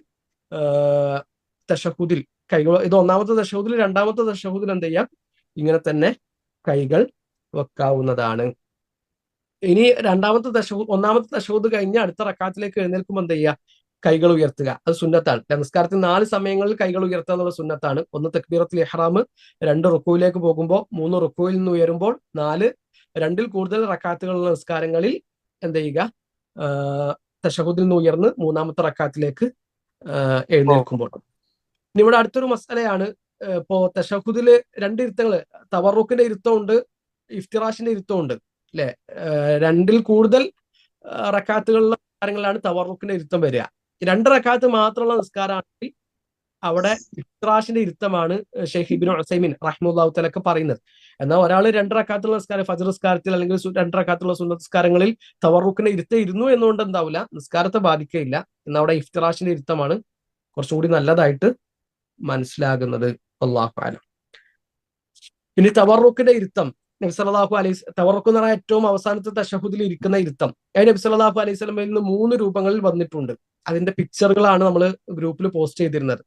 തശഹൂദിൽ കൈകൾ, ഇത് ഒന്നാമത്തെ തശഹൂദിൽ, രണ്ടാമത്തെ തശഹൂദിൽ എന്ത് ചെയ്യാം? ഇങ്ങനെ തന്നെ കൈകൾ വെക്കാവുന്നതാണ്. ഇനി ഒന്നാമത്തെ തശഹൂദ് കഴിഞ്ഞ് അടുത്ത റക്കാത്തിലേക്ക് എഴുന്നേൽക്കുമ്പോൾ എന്ത് ചെയ്യുക? കൈകൾ ഉയർത്തുക. അത് സുന്നത്താണ്. നമസ്കാരത്തിൽ 4 സമയങ്ങളിൽ കൈകൾ ഉയർത്തുക എന്നുള്ള സുന്നത്താണ്. 1 തക്ബീറത്തുൽ ഇഹ്റാം, 2 റുക്കൂയിലേക്ക് പോകുമ്പോൾ, 3 റുക്കൂയിൽ നിന്ന് ഉയരുമ്പോൾ, 4 2ൽ കൂടുതൽ റക്കാത്തുകളുള്ള നിസ്കാരങ്ങളിൽ എന്ത് ചെയ്യുക? തശഹൂദിൽ നിന്ന് ഉയർന്ന് 3ാമത്തെ റക്കാത്തിലേക്ക് എഴുന്നേൽക്കുമ്പോൾ. ഇനി ഇവിടെ അടുത്തൊരു മസലയാണ്. ഇപ്പോ തശഹൂദില് 2 ഇരുത്തങ്ങള്, തവറുക്കിന്റെ ഇരുത്തമുണ്ട്, ഇഫ്തിറാഷിന്റെ ഇരുത്തമുണ്ട് അല്ലെ? 2ൽ കൂടുതൽ റക്കാത്തുകളുള്ള നിസ്കാരങ്ങളിലാണ് തവറുക്കിന്റെ ഇരുത്തം വരിക. 2 റക്കാത്ത് മാത്രമുള്ള നിസ്കാരമാണെങ്കിൽ അവിടെ ഇഫ്തിറാഷിന്റെ ഇരുത്തമാണ് ഷെയ്ഖ് ഇബ്നു ഉസൈമിൻ റഹ്മത്തുള്ളാഹി തആല പറയുന്നത്. എന്നാൽ ഒരാൾ 2 റക്കാത്തുള്ള നിസ്കാരം, ഫജ്ർ നിസ്കാരത്തിൽ അല്ലെങ്കിൽ 2 റക്കാത്തുള്ള സുന്നത്ത് നിസ്കാരങ്ങളിൽ തവറുക്കിന്റെ ഇരുത്തം ഇരുന്നു എന്നുകൊണ്ട് എന്താവില്ല, നിസ്കാരത്തെ ബാധിക്കുകയില്ല. എന്നാൽ അവിടെ ഇഫ്തിറാഷിന്റെ ഇരുത്തമാണ് കുറച്ചും കൂടി നല്ലതായിട്ട് മനസ്സിലാകുന്നത്. അല്ലാഹു അഅലം. ഇനി തവറുക്കിന്റെ ഇരുത്തം, നബി സല്ലല്ലാഹു അലൈഹി തവറുക്ക് എന്ന് പറഞ്ഞാൽ ഏറ്റവും അവസാനത്തെ തശഹൂദിൽ ഇരിക്കുന്ന ഇരുത്തം. നബി സല്ലല്ലാഹു അലൈഹി വസല്ലമയിൽ നിന്ന് 3 രൂപങ്ങളിൽ വന്നിട്ടുണ്ട്. അതിന്റെ പിക്ചറുകളാണ് നമ്മൾ ഗ്രൂപ്പിൽ പോസ്റ്റ് ചെയ്തിരുന്നത്.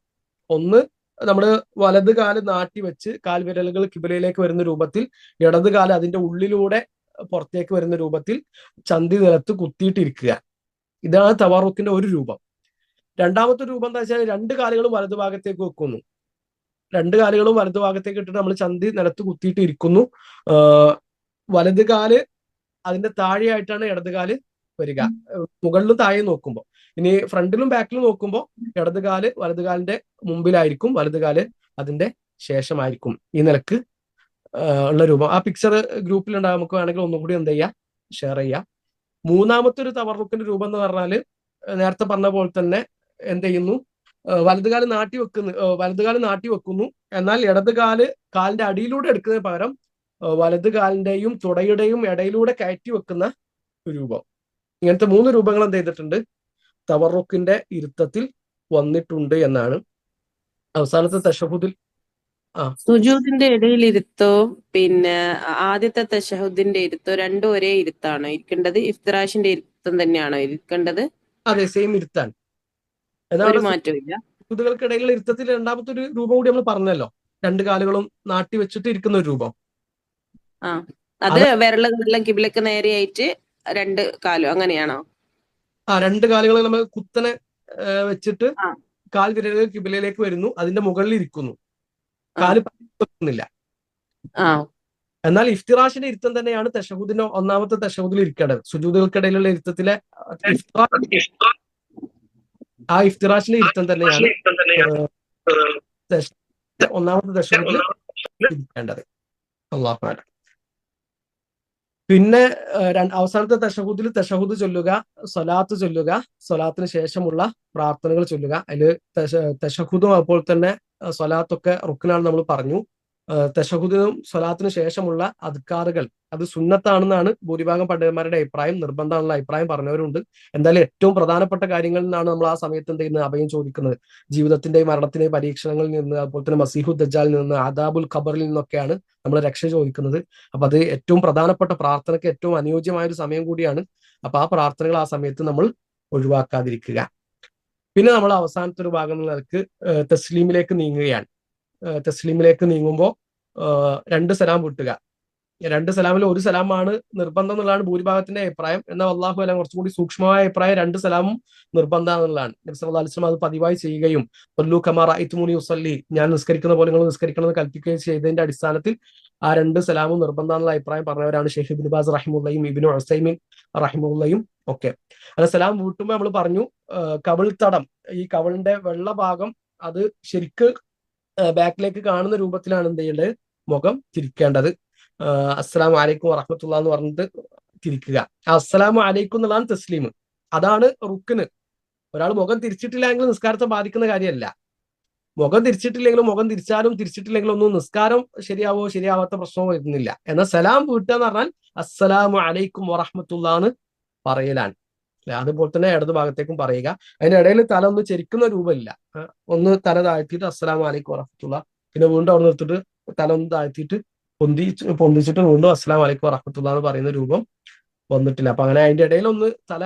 ഒന്ന്, നമ്മൾ വലത് കാല് നാട്ടി വെച്ച് കാൽവിരലുകൾ കിബിലയിലേക്ക് വരുന്ന രൂപത്തിൽ, ഇടത് കാല് അതിന്റെ ഉള്ളിലൂടെ പുറത്തേക്ക് വരുന്ന രൂപത്തിൽ ചന്തി നിലത്ത് കുത്തിയിട്ടിരിക്കുക. ഇതാണ് തവറുക്കിന്റെ ഒരു രൂപം. രണ്ടാമത്തെ രൂപം എന്താ വെച്ചാൽ 2 കാലുകളും വലതുഭാഗത്തേക്ക് വെക്കുന്നു. 2 കാലുകളും വലതുഭാഗത്തേക്ക് ഇട്ടിട്ട് നമ്മൾ ചന്തി നിലത്ത് കുത്തിയിട്ട് ഇരിക്കുന്നു. വലത് കാല് അതിന്റെ താഴെയായിട്ടാണ് ഇടത് കാല് വരിക, മുകളിലും താഴെ നോക്കുമ്പോൾ. ഇനി ഫ്രണ്ടിലും ബാക്കിലും നോക്കുമ്പോൾ ഇടത് കാല് വലത് കാലിന്റെ മുമ്പിലായിരിക്കും, വലത് കാല് അതിന്റെ ശേഷമായിരിക്കും. ഈ നിലക്ക് ഉള്ള രൂപം. ആ പിക്ചർ ഗ്രൂപ്പിലുണ്ടാകും. നമുക്ക് വേണമെങ്കിൽ ഒന്നുകൂടി എന്ത് ചെയ്യാം? ഷെയർ ചെയ്യാം. മൂന്നാമത്തെ ഒരു തവറുക്കിന്റെ രൂപം എന്ന് പറഞ്ഞാല് നേരത്തെ പറഞ്ഞ പോലെ തന്നെ എന്ത് ചെയ്യുന്നു? വലതുകാല് നാട്ടി വെക്കുന്നു. എന്നാൽ ഇടത് കാല് കാലിന്റെ അടിയിലൂടെ എടുക്കുന്നതിന് പകരം വലത് കാലിന്റെയും തുടയുടെയും ഇടയിലൂടെ കയറ്റി വെക്കുന്ന ഒരു രൂപം. ഇങ്ങനത്തെ 3 രൂപങ്ങൾ എന്ത് ചെയ്തിട്ടുണ്ട്? തവറുക്കിന്റെ ഇരുത്തത്തിൽ വന്നിട്ടുണ്ട് എന്നാണ്. അവസാനത്തെ തശഹൂദിൽ സുജൂദിന്റെ ഇടയിൽ ഇരുത്തോ പിന്നെ ആദ്യത്തെ തശഹുദിന്റെ ഇരുത്തോ രണ്ടും ഒരേ ഇരുത്താണോ ഇരിക്കേണ്ടത്? ഇഫ്തിറാഷിന്റെ ഇരുത്തം തന്നെയാണോ ഇരിക്കേണ്ടത്? അതെ, സെയിം ഇരുത്താണ്. ഒരു മാറ്റവും ഇല്ല. സുജൂദുകൾക്കിടയിലുള്ള ഇരുത്തത്തിൽ രണ്ടാമത്തെ ഒരു രൂപം കൂടി നമ്മൾ പറഞ്ഞല്ലോ, 2 കാലുകളും നാട്ടി വെച്ചിട്ട് ഇരിക്കുന്ന ഒരു രൂപം. അത് വിരലുകളെല്ലാം കിബിലക്ക് നേരെയായിട്ട് 2 കാലും അങ്ങനെയാണോ? 2 കാലുകൾ നമ്മൾ കുത്തനെ വെച്ചിട്ട് കാൽ വിരലുകൾ കിബിലയിലേക്ക് വരുന്നു, അതിന്റെ മുകളിൽ ഇരിക്കുന്നു, കാല് വെക്കുന്നില്ല. എന്നാൽ ഇഫ്തിറാഷിന്റെ ഇരുത്തം തന്നെയാണ് തശഹൂദിന്റെ ഒന്നാമത്തെ തശഹൂദിൽ ഇരിക്കേണ്ടത്. സുജൂദുകൾക്കിടയിലുള്ള ഇരുത്തത്തിലെ ആ ഇഫ്തിറാഷിന്റെ ഇരുത്തം തന്നെയാണ് ഒന്നാമത്തെ തശഹൂദിൽ ഇരിക്കേണ്ടത്. അല്ലാഹു അഅലം. പിന്നെ അവസാനത്തെ തശഹൂദിൽ തശഹൂദ് ചൊല്ലുക, സ്വലാത്ത് ചൊല്ലുക, സ്വലാത്തിന് ശേഷമുള്ള പ്രാർത്ഥനകൾ ചൊല്ലുക. അതില് തശഹൂദും അതുപോലെ തന്നെ സ്വലാത്തൊക്കെ റുക്നാണ് നമ്മൾ പറഞ്ഞു. തശഹൂദിനും സ്വലാത്തിനു ശേഷമുള്ള അദ്കാറുകൾ അത് സുന്നത്താണെന്നാണ് ഭൂരിഭാഗം പണ്ഡിതന്മാരുടെ അഭിപ്രായം. നിർബന്ധമാണുള്ള അഭിപ്രായം പറഞ്ഞവരുണ്ട്. എന്തായാലും ഏറ്റവും പ്രധാനപ്പെട്ട കാര്യങ്ങളിൽ നിന്നാണ് നമ്മൾ ആ സമയത്ത് എന്ത് ചെയ്യുന്നത്? അഭയം ചോദിക്കുന്നത്. ജീവിതത്തിന്റെയും മരണത്തിന്റെയും പരീക്ഷണങ്ങളിൽ നിന്ന്, അതുപോലെ തന്നെ മസീഹു ദജ്ജാലിൽ നിന്ന്, അദാബുൽ ഖബറിൽ നിന്നൊക്കെയാണ് നമ്മൾ രക്ഷ ചോദിക്കുന്നത്. അപ്പൊ അത് ഏറ്റവും പ്രധാനപ്പെട്ട പ്രാർത്ഥനയ്ക്ക് ഏറ്റവും അനുയോജ്യമായ ഒരു സമയം കൂടിയാണ്. അപ്പൊ ആ പ്രാർത്ഥനകൾ ആ സമയത്ത് നമ്മൾ ഒഴിവാക്കാതിരിക്കുക. പിന്നെ നമ്മൾ അവസാനത്തെ ഒരു ഭാഗം എന്ന നിലക്ക് തസ്ലീമിലേക്ക് നീങ്ങുകയാണ്. തസ്ലീമിലേക്ക് നീങ്ങുമ്പോൾ 2 സലാം വീട്ടുക. രണ്ട് സലാമിൽ ഒരു സലാമാണ് നിർബന്ധം എന്നുള്ളതാണ് ഭൂരിഭാഗത്തിന്റെ അഭിപ്രായം. എന്നാൽ അള്ളാഹു അലം കുറച്ചും കൂടി സൂക്ഷ്മമായ അഭിപ്രായം രണ്ട് സലാമും നിർബന്ധം എന്നുള്ളതാണ്. നബി സല്ലല്ലാഹു അലൈഹി വസല്ലം അത് പതിവായി ചെയ്യുകയും വല്ലു കമാ റഅയ്തുമൂനി ഉസല്ലി, ഞാൻ നിസ്കരിക്കുന്ന പോലെ നിങ്ങൾ നിസ്കരിക്കണമെന്ന് കൽപ്പിക്കുകയും ചെയ്തതിന്റെ അടിസ്ഥാനത്തിൽ ആ രണ്ട് സലാമും നിർബന്ധം എന്നുള്ള അഭിപ്രായം പറഞ്ഞവരാണ് ഷെയ്ഖ് ഇബ്നു ബാസ് റഹിമുള്ളയും ഇബ്നു ഉസൈമിൻ റഹിമുള്ളയും ഒക്കെ. അത് സലാം വീട്ടുമ്പോൾ നമ്മൾ പറഞ്ഞു കവിൾ തടം, ഈ കവിളിന്റെ വെള്ള ഭാഗം അത് ശരിക്ക് ബാക്കിലേക്ക് കാണുന്ന രൂപത്തിലാണ് എന്ത് ചെയ്യേണ്ടത്, മുഖം തിരിക്കേണ്ടത്. അസ്സലാമു അലൈക്കും വറഹ്മത്തുള്ളാഹി എന്ന് പറഞ്ഞിട്ട് തിരിക്കുക. അസ്സലാമു അലൈക്കും എന്നുള്ളതാണ് തസ്ലീം, അതാണ് റുക്ന്. ഒരാൾ മുഖം തിരിച്ചിട്ടില്ലെങ്കിൽ നിസ്കാരത്തെ ബാധിക്കുന്ന കാര്യമല്ല. മുഖം തിരിച്ചിട്ടില്ലെങ്കിലും മുഖം തിരിച്ചാലും തിരിച്ചിട്ടില്ലെങ്കിലും ഒന്നും നിസ്കാരം ശരിയാവോ ശരിയാവാത്ത പ്രശ്നമോ വരുന്നില്ല. എന്നാൽ സലാം വീട്ടുക എന്ന് പറഞ്ഞാൽ അസ്സലാമു അലൈക്കും വറഹ്മത്തുള്ളാഹി എന്ന് പറയലാണ്. അതുപോലെ തന്നെ ഇടത് ഭാഗത്തേക്കും പറയുക. അതിന്റെ ഇടയിൽ തല ഒന്ന് ചെരിക്കുന്ന രൂപമില്ല. ഒന്ന് തല താഴ്ത്തിയിട്ട് അസ്സലാമു അലൈക്കും വറഹ്മത്തുള്ളാഹി, പിന്നെ വീണ്ടും അവിടെ നിർത്തിട്ട് തല ഒന്ന് താഴ്ത്തിയിട്ട് പൊന്തിച്ചിട്ട് വീണ്ടും അസ്സലാമു അലൈക്കും വറഹ്മത്തുള്ളാഹി എന്ന് പറയുന്ന രൂപം വന്നിട്ടില്ല. അപ്പൊ അങ്ങനെ അതിന്റെ ഇടയിൽ ഒന്ന് തല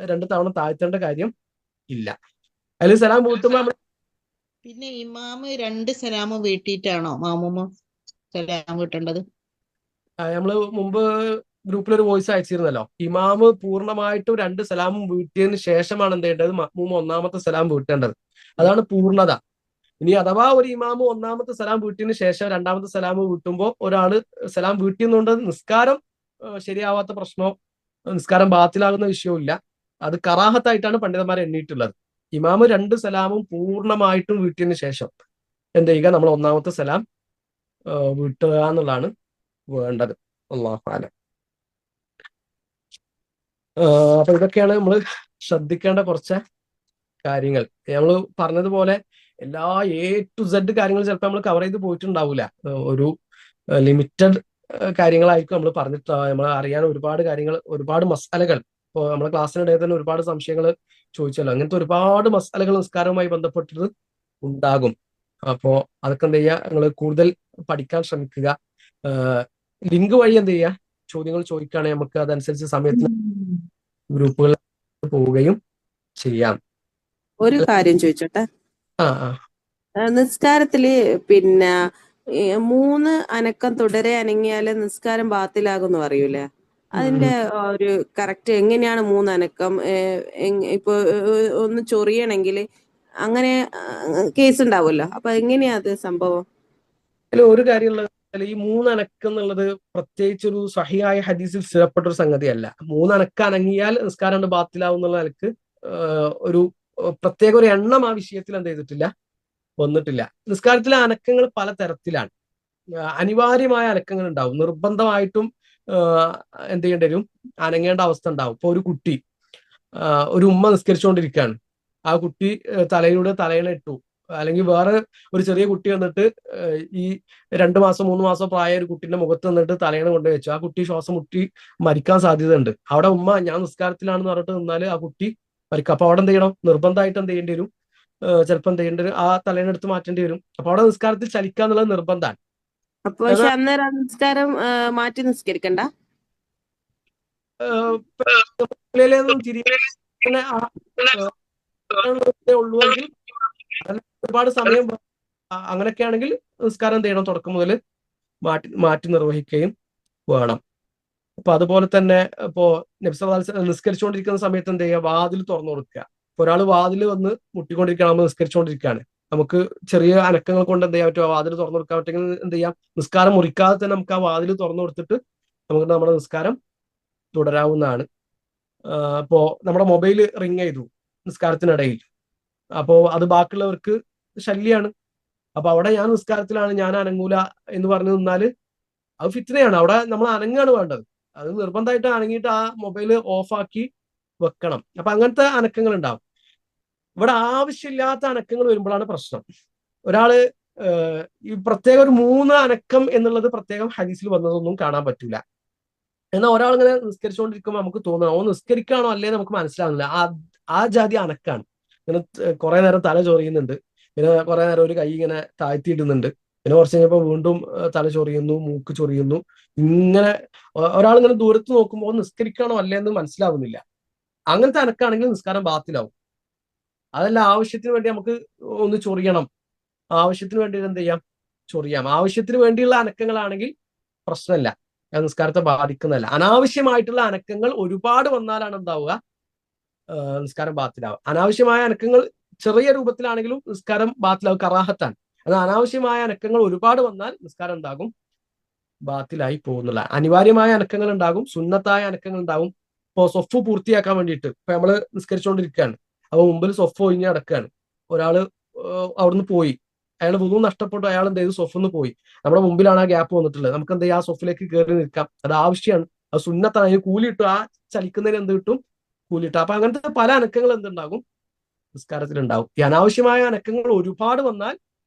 2 തവണ താഴ്ത്തേണ്ട കാര്യം ഇല്ല. അതിൽ സലാം വീട്ടുമ്പോൾ പിന്നെ ഇമാമ് 2 സലാമ് വീട്ടിയിട്ടാണോ മാമൂമ സലാം വീട്ടേണ്ടത്? നമ്മള് മുമ്പ് ഗ്രൂപ്പിലൊരു വോയിസ് അയച്ചിരുന്നല്ലോ, ഇമാമ് പൂർണ്ണമായിട്ടും 2 സലാമും വീട്ടിയതിന് ശേഷമാണ് എന്ത് ചെയ്യേണ്ടത്, മഅ്മൂം 1-ാമത്തെ സലാം വീട്ടേണ്ടത്. അതാണ് പൂർണ്ണത. ഇനി അഥവാ ഒരു ഇമാമ് 1-ാമത്തെ സലാം വീട്ടിയതിന് ശേഷം 2-ാമത്തെ സലാം വീട്ടുമ്പോൾ ഒരാള് സലാം വീട്ടിയെന്നുകൊണ്ട് നിസ്കാരം ശരിയാവാത്ത പ്രശ്നമോ നിസ്കാരം ബാത്തിലാകുന്ന വിഷയവും ഇല്ല. അത് കറാഹത്തായിട്ടാണ് പണ്ഡിതന്മാരെ എണ്ണിയിട്ടുള്ളത്. ഇമാമ് 2 സലാമും പൂർണ്ണമായിട്ടും വീട്ടിയതിന് ശേഷം എന്ത് ചെയ്യുക, നമ്മൾ 1-ാമത്തെ സലാം വീട്ടുക എന്നുള്ളതാണ് വേണ്ടത്. അല്ലാഹു അലം. അപ്പൊ ഇതൊക്കെയാണ് നമ്മൾ ശ്രദ്ധിക്കേണ്ട കുറച്ച് കാര്യങ്ങൾ. നമ്മൾ പറഞ്ഞതുപോലെ എല്ലാ A to Z കാര്യങ്ങൾ ചിലപ്പോൾ നമ്മൾ കവർ ചെയ്ത് പോയിട്ടുണ്ടാവില്ല. ഒരു ലിമിറ്റഡ് കാര്യങ്ങളായിരിക്കും നമ്മൾ പറഞ്ഞിട്ട് നമ്മൾ അറിയാൻ ഒരുപാട് കാര്യങ്ങൾ, ഒരുപാട് മസാലകൾ. ഇപ്പോൾ നമ്മുടെ ക്ലാസ്സിനിടയിൽ തന്നെ ഒരുപാട് സംശയങ്ങൾ ചോദിച്ചല്ലോ. അങ്ങനത്തെ ഒരുപാട് മസാലകൾ നിസ്കാരവുമായി ബന്ധപ്പെട്ടിട്ട് ഉണ്ടാകും. അപ്പോൾ അതൊക്കെ എന്ത് ചെയ്യുക, നിങ്ങൾ കൂടുതൽ പഠിക്കാൻ ശ്രമിക്കുക. ലിങ്ക് വഴി എന്ത് ചെയ്യുക, ചോദ്യങ്ങൾ ചോദിക്കുകയാണെങ്കിൽ നമുക്ക് അതനുസരിച്ച് സമയത്തിന് ഗ്രൂപ്പുകളിൽ പോവുകയും ചെയ്യാം. ഒരു കാര്യം ചോദിച്ചോട്ടെ, നിസ്കാരത്തില് പിന്നെ 3 അനക്കം തുടരെ അനങ്ങിയാല് നിസ്കാരം ബാത്തിലാകുമെന്ന് പറയൂലേ? അതിന്റെ ഒരു കറക്റ്റ് എങ്ങനെയാണ് 3 അനക്കം? ഇപ്പൊ ഒന്ന് ചൊറിയണമെങ്കിൽ അങ്ങനെ കേസ് ഉണ്ടാവുമല്ലോ, അപ്പൊ എങ്ങനെയാ അത് സംഭവം? ഒരു കാര്യമുള്ള ഈ 3 അനക്കം എന്നുള്ളത് പ്രത്യേകിച്ച് ഒരു സഹിയായ ഹദീസിൽ സ്ഥിരപ്പെട്ട ഒരു സംഗതിയല്ല. 3 അനക്കം അനങ്ങിയാൽ നിസ്കാരം ബാത്തിലാവും എന്നുള്ള നിലക്ക് ഒരു പ്രത്യേക ഒരു എണ്ണം ആ വിഷയത്തിൽ എന്ത് ചെയ്തിട്ടില്ല, വന്നിട്ടില്ല. നിസ്കാരത്തിലെ അനക്കങ്ങൾ പല തരത്തിലാണ്. അനിവാര്യമായ അനക്കങ്ങൾ ഉണ്ടാവും, നിർബന്ധമായിട്ടും എന്ത് ചെയ്യേണ്ടി വരും, അനങ്ങേണ്ട അവസ്ഥ ഉണ്ടാവും. ഇപ്പൊ ഒരു കുട്ടി, ഒരു ഉമ്മ നിസ്കരിച്ചുകൊണ്ടിരിക്കുകയാണ്, ആ കുട്ടി തലയിലൂടെ തലയിണ ഇട്ടു, അല്ലെങ്കിൽ വേറെ ഒരു ചെറിയ കുട്ടി വന്നിട്ട് ഈ 2 മാസം 3 മാസം പ്രായ ഒരു കുട്ടിന്റെ മുഖത്ത് വന്നിട്ട് തലയിണ കൊണ്ടുപോയി വെച്ചു, ആ കുട്ടി ശ്വാസം മുട്ടി മരിക്കാൻ സാധ്യതയുണ്ട്. അവിടെ ഉമ്മ ഞാൻ നിസ്കാരത്തിലാണെന്ന് പറഞ്ഞിട്ട് നിന്നാൽ ആ കുട്ടി മരിക്കും. അപ്പൊ അവിടെ എന്ത് ചെയ്യണം, നിർബന്ധമായിട്ട് എന്ത് ചെയ്യേണ്ടി വരും, ചിലപ്പോൾ എന്ത് ചെയ്യേണ്ടി വരും, ആ തലേനെ എടുത്ത് മാറ്റേണ്ടി വരും. അപ്പൊ അവിടെ നിസ്കാരത്തിൽ ചലിക്കുക എന്നുള്ളത് നിർബന്ധമാണ്. അപ്പൊ പക്ഷെ അന്നേരം നിസ്കാരം മാറ്റി നിസ്കരിക്കണ്ട, ഉള്ളുവെങ്കിൽ ഒരുപാട് സമയം അങ്ങനെയൊക്കെ ആണെങ്കിൽ നിസ്കാരം എന്ത് ചെയ്യണം, തുടക്കം മുതൽ മാറ്റി നിർവഹിക്കുകയും വേണം. അപ്പൊ അതുപോലെ തന്നെ ഇപ്പോ നബി സല്ലല്ലാഹു അലൈഹി വസല്ലം നിസ്കരിച്ചുകൊണ്ടിരിക്കുന്ന സമയത്ത് എന്ത് ചെയ്യുക, വാതിൽ തുറന്നു കൊടുക്കുക. ഇപ്പൊ ഒരാൾ വാതിൽ വന്ന് മുട്ടിക്കൊണ്ടിരിക്കുകയാണ്, നമ്മൾ നിസ്കരിച്ചുകൊണ്ടിരിക്കുകയാണ്, നമുക്ക് ചെറിയ അനക്കങ്ങൾ കൊണ്ട് എന്ത് ചെയ്യാൻ പറ്റും, ആ വാതിൽ തുറന്നു കൊടുക്കാൻ പറ്റുമെങ്കിൽ എന്ത് ചെയ്യാം, നിസ്കാരം മുറിക്കാതെ തന്നെ നമുക്ക് ആ വാതിൽ തുറന്നു കൊടുത്തിട്ട് നമുക്ക് നമ്മുടെ നിസ്കാരം തുടരാവുന്നതാണ്. ഇപ്പോ നമ്മുടെ മൊബൈൽ റിങ് ചെയ്തു നിസ്കാരത്തിനിടയിൽ, അപ്പോ അത് ബാക്കിയുള്ളവർക്ക് ശല്യാണ്. അപ്പൊ അവിടെ ഞാൻ നിസ്കാരത്തിലാണ്, ഞാൻ അനങ്ങൂല എന്ന് പറഞ്ഞു നിന്നാല് അത് ഫിത്നയാണ്. അവിടെ നമ്മൾ അനങ്ങാണ് വേണ്ടത്. അത് നിർബന്ധമായിട്ട് അനങ്ങിയിട്ട് ആ മൊബൈൽ ഓഫാക്കി വെക്കണം. അപ്പൊ അങ്ങനത്തെ അനക്കങ്ങൾ ഉണ്ടാവും. ഇവിടെ ആവശ്യമില്ലാത്ത അനക്കങ്ങൾ വരുമ്പോഴാണ് പ്രശ്നം. ഒരാള് ഈ പ്രത്യേക ഒരു 3 അനക്കം എന്നുള്ളത് പ്രത്യേകം ഹദീസിൽ വന്നതൊന്നും കാണാൻ പറ്റൂല. എന്നാൽ ഒരാളിങ്ങനെ നിസ്കരിച്ചുകൊണ്ടിരിക്കുമ്പോൾ നമുക്ക് തോന്നണം, ഓ നിസ്കരിക്കാണോ അല്ലേ നമുക്ക് മനസ്സിലാവുന്നില്ല. ആ ജാതി അനക്കാണ്. ഇങ്ങനെ കുറെ നേരം തല ചൊറിയുന്നുണ്ട്, പിന്നെ കുറെ നേരം ഒരു കൈ ഇങ്ങനെ താഴ്ത്തിയിടുന്നുണ്ട്, പിന്നെ കുറച്ച് കഴിഞ്ഞപ്പോൾ വീണ്ടും തല ചൊറിയുന്നു, മൂക്ക് ചൊറിയുന്നു. ഇങ്ങനെ ഒരാളിങ്ങനെ ദൂരത്ത് നോക്കുമ്പോൾ നിസ്കരിക്കാണോ അല്ലേ എന്ന് മനസ്സിലാവുന്നില്ല. അങ്ങനത്തെ അനക്കാണെങ്കിൽ നിസ്കാരം ബാത്തിലാവും. അതല്ല, ആവശ്യത്തിന് വേണ്ടി നമുക്ക് ഒന്ന് ചൊറിയണം, ആവശ്യത്തിന് വേണ്ടി എന്ത് ചെയ്യാം, ചൊറിയാം. ആവശ്യത്തിന് വേണ്ടിയുള്ള അനക്കങ്ങളാണെങ്കിൽ പ്രശ്നമില്ല. അത് നിസ്കാരത്തെ ബാധിക്കുന്നതല്ല. അനാവശ്യമായിട്ടുള്ള അനക്കങ്ങൾ ഒരുപാട് വന്നാലാണ് എന്താവുക, നിസ്കാരം ബാത്തിലാവുക. അനാവശ്യമായ അനക്കങ്ങൾ ചെറിയ രൂപത്തിലാണെങ്കിലും നിസ്കാരം ബാത്തിലാവും, കറാഹത്താണ്. അത് അനാവശ്യമായ അനക്കങ്ങൾ ഒരുപാട് വന്നാൽ നിസ്കാരം എന്താകും, ബാത്തിലായി പോകുന്നില്ല. അനിവാര്യമായ അനക്കങ്ങൾ ഉണ്ടാകും, സുന്നത്തായ അനക്കങ്ങൾ ഉണ്ടാകും. ഇപ്പോൾ സൊഫ് പൂർത്തിയാക്കാൻ വേണ്ടിയിട്ട് ഇപ്പൊ നമ്മള് നിസ്കരിച്ചുകൊണ്ടിരിക്കുകയാണ്, അപ്പൊ മുമ്പിൽ സൊഫ് ഒഴിഞ്ഞ് കിടക്കുകയാണ്, ഒരാള് അവിടുന്ന് പോയി, അയാൾ വുളു നഷ്ടപ്പെട്ടു, അയാൾ എന്ത് ചെയ്തു, സൊഫിന്ന് പോയി, നമ്മുടെ മുമ്പിലാണ് ആ ഗ്യാപ്പ് വന്നിട്ടുള്ളത്, നമുക്ക് എന്ത് ചെയ്യാം, ആ സൊഫിലേക്ക് കയറി നിൽക്കാം, അത് ആവശ്യമാണ്, അത് സുന്നത്താണ്. അതിന് കൂലി കിട്ടും, ആ ചലിക്കുന്നതിന് എന്ത് കിട്ടും, കൂലി കിട്ടും. അപ്പൊ അങ്ങനത്തെ പല അനക്കങ്ങൾ എന്തുണ്ടാകും, നിസ്കാരത്തിലുണ്ടാവും. ഈ അനാവശ്യമായ അനക്കങ്ങൾ ഒരുപാട് വന്നാൽ,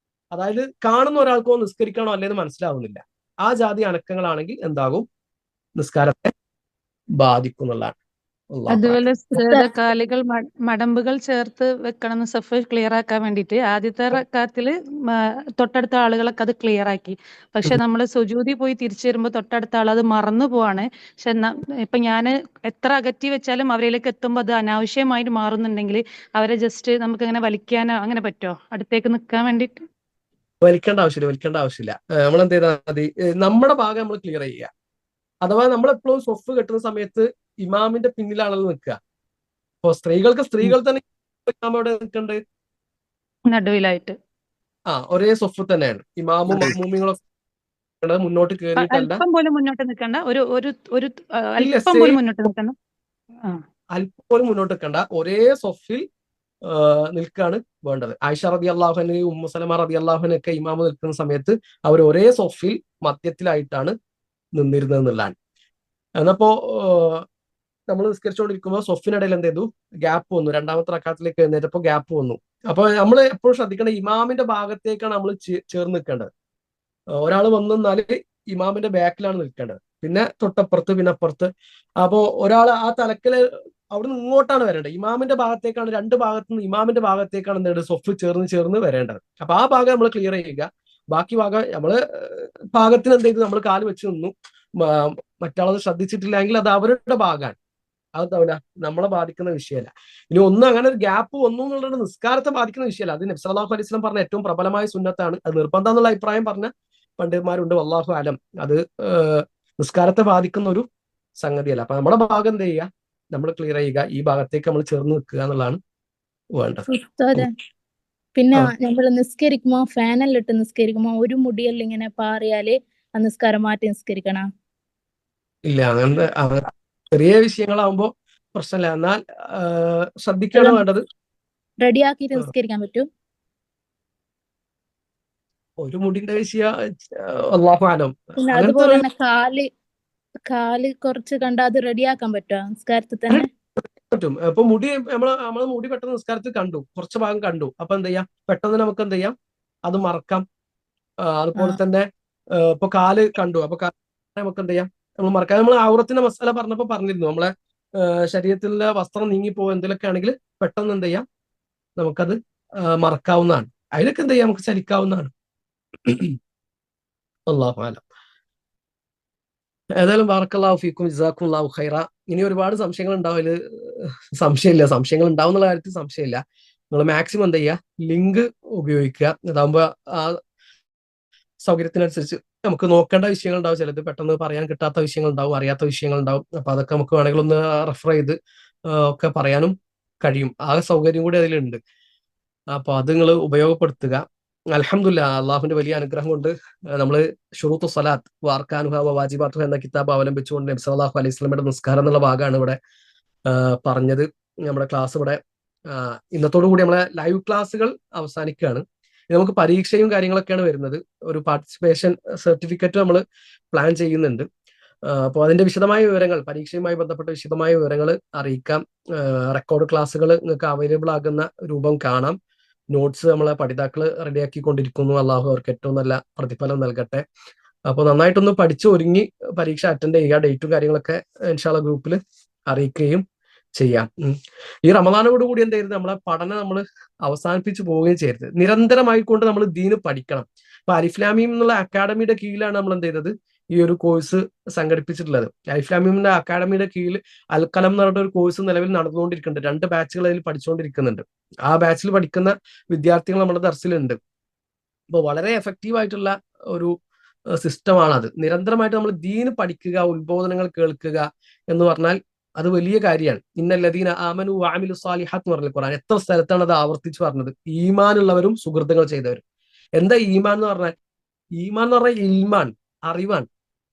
അതായത് കാണുന്ന ഒരാൾക്കോ നിസ്കരിക്കണോ അല്ലേന്ന് മനസ്സിലാവുന്നില്ല, ആ ജാതി അനക്കങ്ങളാണെങ്കിൽ എന്താകും, നിസ്കാരത്തെ ബാധിക്കുന്നുള്ളതാണ്. അതുപോലെ കാലുകൾ മടമ്പുകൾ ചേർത്ത് വെക്കണം എന്ന് സഫ് ക്ലിയർ ആക്കാൻ വേണ്ടിയിട്ട് ആദ്യത്തെ റക്അത്തില് തൊട്ടടുത്ത ആളുകളൊക്കെ അത് ക്ലിയർ ആക്കി. പക്ഷെ നമ്മൾ സുജൂദി പോയി തിരിച്ചു വരുമ്പോൾ തൊട്ടടുത്ത ആൾ അത് മറന്നു പോവാണ്. പക്ഷെ ഇപ്പൊ ഞാൻ എത്ര അകറ്റി വെച്ചാലും അവരിലേക്ക് എത്തുമ്പോൾ അത് അനാവശ്യമായിട്ട് മാറുന്നുണ്ടെങ്കിൽ അവരെ ജസ്റ്റ് നമുക്ക് അങ്ങനെ വലിക്കാനോ അങ്ങനെ പറ്റുമോ, അടുത്തേക്ക് നിൽക്കാൻ വേണ്ടിയിട്ട്? വലിക്കേണ്ട ആവശ്യമില്ല. നമ്മൾ എന്ത് ചെയ്താൽ മതി, നമ്മുടെ ഭാഗം നമ്മൾ ക്ലിയർ ചെയ്യുക. അഥവാ നമ്മളെപ്പോഴും സൊഫ് കെട്ടുന്ന സമയത്ത് ഇമാമിന്റെ പിന്നിലാണല്ലോ നിൽക്കുക. അപ്പൊ സ്ത്രീകൾ തന്നെ അവിടെ നിൽക്കണ്ട് നടുവിലായിട്ട്, ഒരേ സൊഫ് തന്നെയാണ്. ഇമാമും മഅ്മൂമിങ്ങളും മുന്നോട്ട് കയറിയിട്ടല്ല, അല്പം പോലും മുന്നോട്ട് നിൽക്കണ്ട, അല്പം പോലും മുന്നോട്ട് നിൽക്കണ്ട, അല്പം പോലും മുന്നോട്ട് നിൽക്കണ്ട, ഒരേ സൊഫിൽ നിൽക്കാണ് വേണ്ടത്. ആയിഷ റളിയല്ലാഹു അൻഹ, ഉമ്മു സലമ റളിയല്ലാഹു അൻഹയൊക്കെ ഇമാമ് നിൽക്കുന്ന സമയത്ത് അവർ ഒരേ സൊഫിൽ മധ്യത്തിലായിട്ടാണ് നിന്നിരുന്നത് എന്നുള്ളതാണ്. എന്നപ്പോ നമ്മൾ നിസ്കരിച്ചുകൊണ്ടിരിക്കുമ്പോൾ സൊഫിനിടയിൽ എന്ത് ചെയ്തു, ഗ്യാപ്പ് വന്നു. രണ്ടാമത്തെ റക്അത്തിലേക്ക് എഴുന്നേറ്റപ്പോൾ ഗ്യാപ്പ് വന്നു. അപ്പൊ നമ്മൾ എപ്പോഴും ശ്രദ്ധിക്കേണ്ടത് ഇമാമിന്റെ ഭാഗത്തേക്കാണ് നമ്മൾ ചേർന്ന് നിൽക്കേണ്ടത്. ഒരാൾ വന്നാല് ഇമാമിന്റെ ബാക്കിലാണ് നിൽക്കേണ്ടത്, പിന്നെ തൊട്ടപ്പുറത്ത്, പിന്നെ അപ്പുറത്ത്. അപ്പോ ഒരാൾ ആ തലക്കല് അവിടുന്ന് ഇങ്ങോട്ടാണ് വരേണ്ടത്, ഇമാമിന്റെ ഭാഗത്തേക്കാണ്. രണ്ട് ഭാഗത്തു നിന്ന് ഇമാമിന്റെ ഭാഗത്തേക്കാണ് എന്ത് സൊഫ് ചേർന്ന് വരേണ്ടത്. അപ്പൊ ആ ഭാഗം നമ്മൾ ക്ലിയർ ചെയ്യുക. ബാക്കി ഭാഗം നമ്മള് ഭാഗത്തിന് എന്ത് ചെയ്തു, നമ്മൾ കാല് വെച്ച് നിന്നു, മറ്റാളത് ശ്രദ്ധിച്ചിട്ടില്ലെങ്കിൽ അത് അവരുടെ ഭാഗമാണ്, അതെന്താവില്ല, നമ്മളെ ബാധിക്കുന്ന വിഷയമല്ല. ഇനി ഒന്നും അങ്ങനെ ഒരു ഗ്യാപ്പ് വന്നു എന്നുള്ളത് നിസ്കാരത്തെ ബാധിക്കുന്ന വിഷയമല്ല. അത് നബി സല്ലല്ലാഹു അലൈഹി വസല്ലം പറഞ്ഞ ഏറ്റവും പ്രബലമായ സുന്നത്താണ്. അത് നിർബന്ധം എന്നുള്ള അഭിപ്രായം പറഞ്ഞ പണ്ഡിതന്മാരുണ്ട്, വല്ലാഹു അലം. അത് നിസ്കാരത്തെ ബാധിക്കുന്ന ഒരു സംഗതിയല്ല. അപ്പൊ നമ്മുടെ ഭാഗം എന്ത് ചെയ്യുക, നമ്മൾ ക്ലിയർ ചെയ്യുക, ഈ ഭാഗത്തേക്ക് നമ്മൾ ചേർന്ന് നിൽക്കുക എന്നുള്ളതാണ് വേണ്ടത്. പിന്നെ നമ്മൾ നിസ്കരിക്കുമ്പോ ഫാനെല്ലാം ഇട്ട് നിസ്കരിക്കുമ്പോ ഒരു മുടിയെല്ലാം ഇങ്ങനെ പാറിയാല് ആ നിസ്കാരം മാറ്റി നിസ്കരിക്കണം? ഇല്ല, അങ്ങനത്തെ ചെറിയ വിഷയങ്ങളാവുമ്പോ പ്രശ്നമില്ല. എന്നാൽ ശ്രദ്ധിക്കാണ് വേണ്ടത്. റെഡിയാക്കിയിട്ട് നിസ്കരിക്കാൻ പറ്റും? ഒരു മുടിന്റെ വിഷയ അല്ലാഹു അലം. പിന്നെ അതുപോലെ തന്നെ കാല് കുറച്ച് കണ്ട അത് റെഡിയാക്കാൻ പറ്റുമോ നിസ്കാരത്തിൽ തന്നെ? പറ്റും. ഇപ്പൊ മുടി നമ്മള് മുടി പെട്ടെന്ന് നിസ്കാരത്തിൽ കണ്ടു, കുറച്ച് ഭാഗം കണ്ടു, അപ്പൊ എന്ത് ചെയ്യാം, പെട്ടെന്ന് നമുക്ക് എന്ത് ചെയ്യാം, അത് മറക്കാം. അതുപോലെ തന്നെ ഇപ്പൊ കാല് കണ്ടു, അപ്പൊ നമുക്ക് എന്ത് ചെയ്യാം, നമ്മൾ മറക്കാം. നമ്മൾ ഔറത്തിന്റെ മസാല പറഞ്ഞപ്പോ പറഞ്ഞിരുന്നു, നമ്മളെ ശരീരത്തിലെ വസ്ത്രം നീങ്ങിപ്പോ എന്തെങ്കിലുമൊക്കെ ആണെങ്കിൽ പെട്ടെന്ന് എന്ത് ചെയ്യാം, നമുക്കത് മറക്കാവുന്നതാണ്. അതിലൊക്കെ എന്ത് ചെയ്യാം, നമുക്ക് ചലിക്കാവുന്നതാണ്. അല്ലാഹു അലം. ഏതായാലും ബാറക്കല്ലാഹു ഫീക്കും, ജസാക്കുമുല്ലാഹു ഖൈറ. ഇനി ഒരുപാട് സംശയങ്ങൾ ഉണ്ടാവും, അതിൽ സംശയങ്ങൾ ഉണ്ടാവും എന്നുള്ള കാര്യത്തിൽ സംശയമില്ല. നിങ്ങൾ മാക്സിമം എന്ത് ചെയ്യുക, ലിങ്ക് ഉപയോഗിക്കുക. അതാകുമ്പോ ആ സൗകര്യത്തിനനുസരിച്ച് നമുക്ക് നോക്കേണ്ട വിഷയങ്ങൾ ഉണ്ടാവും, ചിലത് പെട്ടെന്ന് പറയാൻ കിട്ടാത്ത വിഷയങ്ങൾ ഉണ്ടാവും, അറിയാത്ത വിഷയങ്ങൾ ഉണ്ടാവും. അപ്പൊ അതൊക്കെ നമുക്ക് വേണമെങ്കിൽ ഒന്ന് റെഫർ ചെയ്ത് ഒക്കെ പറയാനും കഴിയും. ആ സൗകര്യം കൂടി അതിലുണ്ട്. അപ്പൊ അത് നിങ്ങൾ ഉപയോഗപ്പെടുത്തുക. അൽഹംദുലില്ലാ, അള്ളാഹുവിന്റെ വലിയ അനുഗ്രഹം കൊണ്ട് നമ്മൾ ഷുറൂത്തു സ്വലാത്ത് വാർക്കാനുഹ വാജിബാത്തുഹ എന്ന കിതാബ് അവലംബിച്ചുകൊണ്ട് നബി സല്ലല്ലാഹു അലൈഹി വസല്ലമയുടെ നിസ്കാരം എന്നുള്ള ഭാഗമാണ് ഇവിടെ പറഞ്ഞത്. നമ്മുടെ ക്ലാസ് ഇവിടെ ഇന്നത്തോടു കൂടി നമ്മളെ ലൈവ് ക്ലാസ്സുകൾ അവസാനിക്കുകയാണ്. നമുക്ക് പരീക്ഷയും കാര്യങ്ങളൊക്കെയാണ് വരുന്നത്. ഒരു പാർട്ടിസിപ്പേഷൻ സർട്ടിഫിക്കറ്റ് നമ്മൾ പ്ലാൻ ചെയ്യുന്നുണ്ട്. അപ്പോൾ അതിന്റെ വിശദമായ വിവരങ്ങൾ, പരീക്ഷയുമായി ബന്ധപ്പെട്ട വിശദമായ വിവരങ്ങൾ അറിയിക്കാം. റെക്കോർഡ് ക്ലാസ്സുകൾ നിങ്ങൾക്ക് അവൈലബിൾ ആകുന്ന രൂപം കാണാം. നോട്ട്സ് നമ്മളെ പഠിതാക്കൾ റെഡിയാക്കിക്കൊണ്ടിരിക്കുന്നു. അള്ളാഹു അവർക്ക് ഏറ്റവും നല്ല പ്രതിഫലം നൽകട്ടെ. അപ്പോൾ നന്നായിട്ടൊന്ന് പഠിച്ചു ഒരുങ്ങി പരീക്ഷ അറ്റൻഡ് ചെയ്യുക. ഡേറ്റും കാര്യങ്ങളൊക്കെ ഇൻഷാ അല്ലാഹ് ഗ്രൂപ്പിൽ അറിയിക്കുകയും ചെയ്യാം. ഈ റമദാനോടുകൂടി എന്തായിരുന്നു, നമ്മളെ പഠനം നമ്മൾ അവസാനിപ്പിച്ചു പോവുകയും ചെയ്യരുത്. നിരന്തരമായിക്കൊണ്ട് നമ്മൾ ദീന് പഠിക്കണം. ഇപ്പൊ അലിഫ്ലാമീം എന്നുള്ള അക്കാഡമിയുടെ കീഴിലാണ് നമ്മൾ എന്ത് ചെയ്തത്, ഈ ഒരു കോഴ്സ് സംഘടിപ്പിച്ചിട്ടുള്ളത്. അലിഫ്ലാമീമിന്റെ അക്കാഡമിയുടെ കീഴിൽ അൽക്കലം എന്ന് പറഞ്ഞ ഒരു കോഴ്സ് നിലവിൽ നടന്നുകൊണ്ടിരിക്കുന്നുണ്ട്. 2 ബാച്ചുകൾ അതിൽ പഠിച്ചുകൊണ്ടിരിക്കുന്നുണ്ട്. ആ ബാച്ചിൽ പഠിക്കുന്ന വിദ്യാർത്ഥികൾ നമ്മുടെ ദർസിലുണ്ട്. അപ്പോൾ വളരെ എഫക്റ്റീവ് ആയിട്ടുള്ള ഒരു സിസ്റ്റമാണത്. നിരന്തരമായിട്ട് നമ്മൾ ദീന് പഠിക്കുക, ഉത്ബോധനങ്ങൾ കേൾക്കുക എന്ന് പറഞ്ഞാൽ അത് വലിയ കാര്യമാണ്. ഇന്നല്ലദീന ആമനു വഅമിലു സ്വാലിഹാത്ത് എന്ന് പറഞ്ഞ ഖുർആൻ എത്ര സ്ഥലത്താണ് അത് ആവർത്തിച്ച് പറഞ്ഞത്. ഈമാനുള്ളവരും സുഹൃത്തുക്കൾ ചെയ്തവരും. എന്താ ഈമാൻ എന്ന് പറഞ്ഞാൽ? ഈമാൻ എന്ന് പറഞ്ഞാൽ ഇൽമാൻ, അറിവാണ്.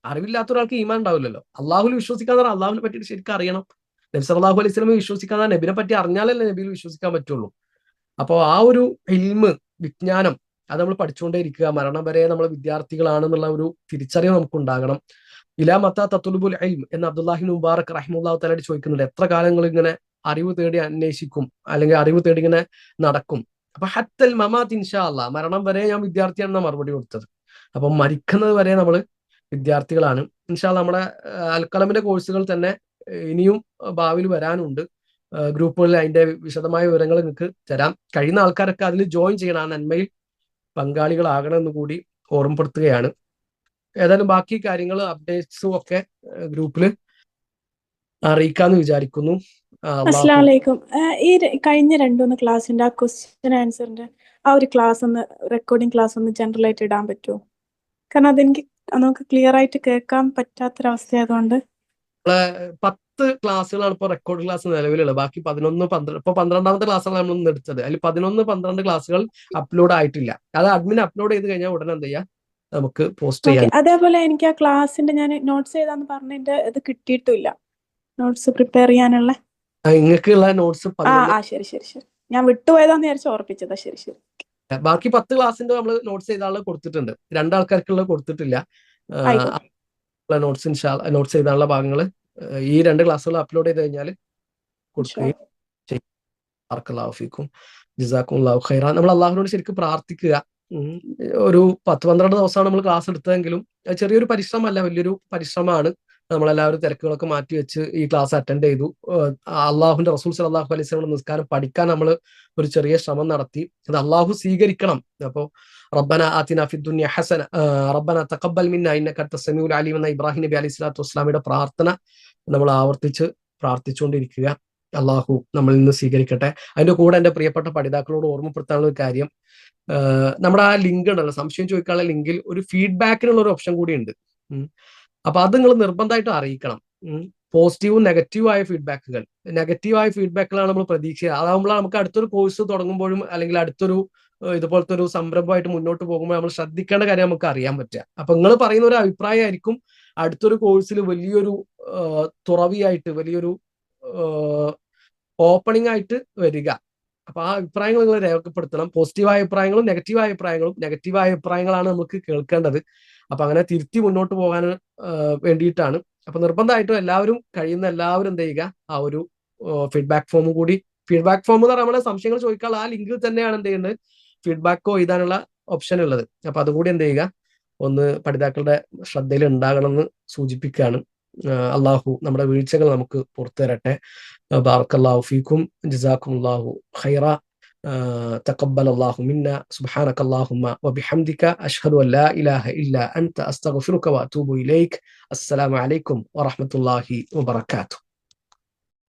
അറിവില്ലാത്ത ഒരാൾക്ക് ഈമാൻ ഉണ്ടാവില്ലല്ലോ. അള്ളാഹുൽ വിശ്വസിക്കാന്ന് പറഞ്ഞാൽ അള്ളാഹുവിനെ പറ്റി ശരിക്കും അറിയണം. നബി സല്ലല്ലാഹു അലൈഹി വസല്ലം വിശ്വസിക്കാതെ നബിനെ പറ്റി അറിഞ്ഞാലല്ലേ നബിയിൽ വിശ്വസിക്കാൻ പറ്റുള്ളൂ. അപ്പോൾ ആ ഒരു ഇൽമ്, വിജ്ഞാനം അത് നമ്മൾ പഠിച്ചുകൊണ്ടേ ഇരിക്കുക. മരണം വരെ നമ്മൾ വിദ്യാർത്ഥികളാണെന്നുള്ള ഒരു തിരിച്ചറിവ് നമുക്ക് ഉണ്ടാകണം. ഇലാ മത്താ തത്ലുബുൽ ഇൽം എന്ന് അബ്ദുല്ലാഹി മുബാറക് റഹിമഹുല്ലാഹു തആല ചോദിക്കുന്നുണ്ട്. എത്ര കാലങ്ങൾ ഇങ്ങനെ അറിവ് തേടി അന്വേഷിക്കും, അല്ലെങ്കിൽ അറിവ് തേടി ഇങ്ങനെ നടക്കും? അപ്പൊ ഹത്തൽ മമാത്ത് ഇൻഷാ അല്ലാഹ്, മരണം വരെ ഞാൻ വിദ്യാർത്ഥിയാണെന്ന മറുപടി കൊടുത്തത്. അപ്പൊ മരിക്കുന്നത് വരെ നമ്മൾ വിദ്യാർത്ഥികളാണ്. ഇൻഷാ അല്ലാഹ് നമ്മുടെ അൽക്കലമിന്റെ കോഴ്സുകൾ തന്നെ ഇനിയും ഭാവിയിൽ വരാനുണ്ട്. ഗ്രൂപ്പുകളിൽ അതിന്റെ വിശദമായ വിവരങ്ങൾ നിങ്ങൾക്ക് തരാം. കഴിയുന്ന ആൾക്കാരൊക്കെ അതിൽ ജോയിൻ ചെയ്യണം, ആ നന്മയിൽ പങ്കാളികളാകണമെന്ന് കൂടി ഓർമ്മപ്പെടുത്തുകയാണ്. ഏതായാലും ബാക്കി കാര്യങ്ങൾ അപ്ഡേറ്റ്സും ഒക്കെ ഗ്രൂപ്പിൽ അറിയിക്കാന്ന് വിചാരിക്കുന്നു. അസ്സലാമു അലൈക്കും. ഈ കഴിഞ്ഞ 2-3 ക്ലാസ്സിന്റെ ആ ക്വസ്റ്റ്യൻ ആൻസറിന്റെ ആ ഒരു ക്ലാസ് ഒന്ന്, റെക്കോർഡിംഗ് ക്ലാസ് ഒന്ന് ജനറൽ ആയിട്ട് ഇടാൻ പറ്റുമോ? കാരണം അതെനിക്ക് നമുക്ക് ക്ലിയർ ആയിട്ട് കേൾക്കാൻ പറ്റാത്തൊരവസ്ഥയായതുകൊണ്ട്. 10 ക്ലാസ്സുകളാണ് ഇപ്പോൾ റെക്കോർഡ് ക്ലാസ് നിലവിലുള്ളത്. ബാക്കി 11, 12 ഇപ്പൊ 12ാമത്തെ ക്ലാസ്സാണ് നമ്മൾ ഇന്ന് എടുത്തത്. അതിൽ 11, 12 ക്ലാസ്സുകൾ അപ്ലോഡ് ആയിട്ടില്ല. അത് അഡ്മിൻ അപ്ലോഡ് ചെയ്ത് കഴിഞ്ഞാൽ ഉടനെ എന്ത് ചെയ്യാം, നമുക്ക് പോസ്റ്റ് ചെയ്യാം. അതേപോലെ എനിക്ക് ആ ക്ലാസ്സിന്റെ ഞാൻ നോട്ട്സ് ചെയ്താന്ന് പറഞ്ഞതിന്റെ ഇത് കിട്ടിയിട്ടില്ല, നോട്ട്സ് പ്രിപ്പയർ ചെയ്യാനുള്ള. നിങ്ങൾക്കുള്ള നോട്ട്സ് ശരി ശരി ശരി, ഞാൻ വിട്ടുപോയതാന്ന് വിചാരിച്ച് ഓർപ്പിച്ചതാ. ശരി ശരി. ബാക്കി 10 ക്ലാസ്സിന്റെ നമ്മൾ നോട്ട്സ് ചെയ്താനുള്ള കൊടുത്തിട്ടുണ്ട്. 2 ആൾക്കാർക്കുള്ള കൊടുത്തിട്ടില്ല. നോട്ട്സ് ചെയ്താനുള്ള ഭാഗങ്ങൾ ഈ 2 ക്ലാസ്സുകൾ അപ്ലോഡ് ചെയ്ത് കഴിഞ്ഞാൽ കൊടുക്കുകയും ചെയ്യും. ബറക്കല്ലാഹു ഫീക്കും, ജസാക്കുമുല്ലാഹു ഖൈറ. നമ്മൾ അള്ളാഹുവിനോട് ശരിക്കും പ്രാർത്ഥിക്കുക. ഒരു 10-12 ദിവസമാണ് നമ്മൾ ക്ലാസ് എടുത്തതെങ്കിലും ചെറിയൊരു പരിശ്രമമല്ല, വലിയൊരു പരിശ്രമമാണ്. നമ്മളെല്ലാവരും തിരക്കുകളൊക്കെ മാറ്റി വെച്ച് ഈ ക്ലാസ് അറ്റൻഡ് ചെയ്തു. അള്ളാഹുവിന്റെ റസൂൽ സല്ലല്ലാഹു അലൈഹി വസല്ലം നിസ്കാരം പഠിക്കാൻ നമ്മൾ ഒരു ചെറിയ ശ്രമം നടത്തി. അത് അള്ളാഹു സ്വീകരിക്കണം. അപ്പോൾ റബ്ബന ആതിനാ ഫിദ്ദുനിയ ഹസന റബ്ബന തഖബ്ബൽ മിന്നാ ഇന്നക അൻതസ് സമീഉൽ അലീം എന്ന ഇബ്രാഹിം നബി അലൈഹി സ്വലാത്തു വസ്സലാമിയുടെ പ്രാർത്ഥന നമ്മൾ ആവർത്തിച്ച് പ്രാർത്ഥിച്ചുകൊണ്ടിരിക്കുക. അള്ളാഹു നമ്മളിൽ നിന്ന് സ്വീകരിക്കട്ടെ. അതിന്റെ കൂടെ എൻ്റെ പ്രിയപ്പെട്ട പഠിതാക്കളോട് ഓർമ്മപ്പെടുത്താനുള്ള ഒരു കാര്യം, നമ്മുടെ ആ ലിങ്ക് ഉണ്ടല്ലോ, സംശയം ചോദിക്കാനുള്ള ലിങ്കിൽ ഒരു ഫീഡ്ബാക്കിനുള്ള ഒരു ഓപ്ഷൻ കൂടി ഉണ്ട്. അപ്പൊ അത് നിങ്ങൾ നിർബന്ധമായിട്ട് അറിയിക്കണം. പോസിറ്റീവും നെഗറ്റീവും ആയ ഫീഡ്ബാക്കുകൾ. നെഗറ്റീവായ ഫീഡ്ബാക്കുകളാണ് നമ്മൾ പ്രതീക്ഷിക്കുക. അതാകുമ്പോൾ നമുക്ക് അടുത്തൊരു കോഴ്സ് തുടങ്ങുമ്പോഴും അല്ലെങ്കിൽ അടുത്തൊരു ഇതുപോലത്തെ ഒരു സംരംഭമായിട്ട് മുന്നോട്ട് പോകുമ്പോൾ നമ്മൾ ശ്രദ്ധിക്കേണ്ട കാര്യം നമുക്ക് അറിയാൻ പറ്റുക. അപ്പൊ നിങ്ങൾ പറയുന്ന ഒരു അഭിപ്രായമായിരിക്കും അടുത്തൊരു കോഴ്സിൽ വലിയൊരു തുറവിയായിട്ട്, വലിയൊരു ഓപ്പണിംഗ് ആയിട്ട് വരിക. അപ്പൊ ആ അഭിപ്രായങ്ങൾ നിങ്ങൾ രേഖപ്പെടുത്തണം. പോസിറ്റീവായ അഭിപ്രായങ്ങളും നെഗറ്റീവായ അഭിപ്രായങ്ങളും. നെഗറ്റീവായ അഭിപ്രായങ്ങളാണ് നമുക്ക് കേൾക്കേണ്ടത്. അപ്പൊ അങ്ങനെ തിരുത്തി മുന്നോട്ട് പോകാൻ വേണ്ടിയിട്ടാണ്. അപ്പൊ നിർബന്ധമായിട്ടും എല്ലാവരും എന്ത് ചെയ്യുക, ആ ഒരു ഫീഡ്ബാക്ക് ഫോം കൂടി. ഫീഡ്ബാക്ക് ഫോം എന്ന് പറഞ്ഞാൽ നമ്മളെ സംശയങ്ങൾ ചോദിക്കാനുള്ള ആ ലിങ്കിൽ തന്നെയാണ് എന്ത് ചെയ്യുന്നത്, ഫീഡ്ബാക്കോ എഴുതാനുള്ള ഓപ്ഷൻ ഉള്ളത്. അപ്പൊ അതുകൂടി എന്ത് ചെയ്യുക, ഒന്ന് പഠിതാക്കളുടെ ശ്രദ്ധയിൽ ഉണ്ടാകണമെന്ന് സൂചിപ്പിക്കുകയാണ്. അള്ളാഹു നമ്മുടെ വീഴ്ചകൾ നമുക്ക് പുറത്തു തരട്ടെ. ബാറക്കല്ലാഹു ഫീക്കും, ജസാക്കുമുല്ലാഹു ഖൈറ. تقبل الله منا سبحانك اللهم وبحمدك أشهد أن لا إله إلا أنت أستغفرك وأتوب إليك. السلام عليكم ورحمة الله وبركاته.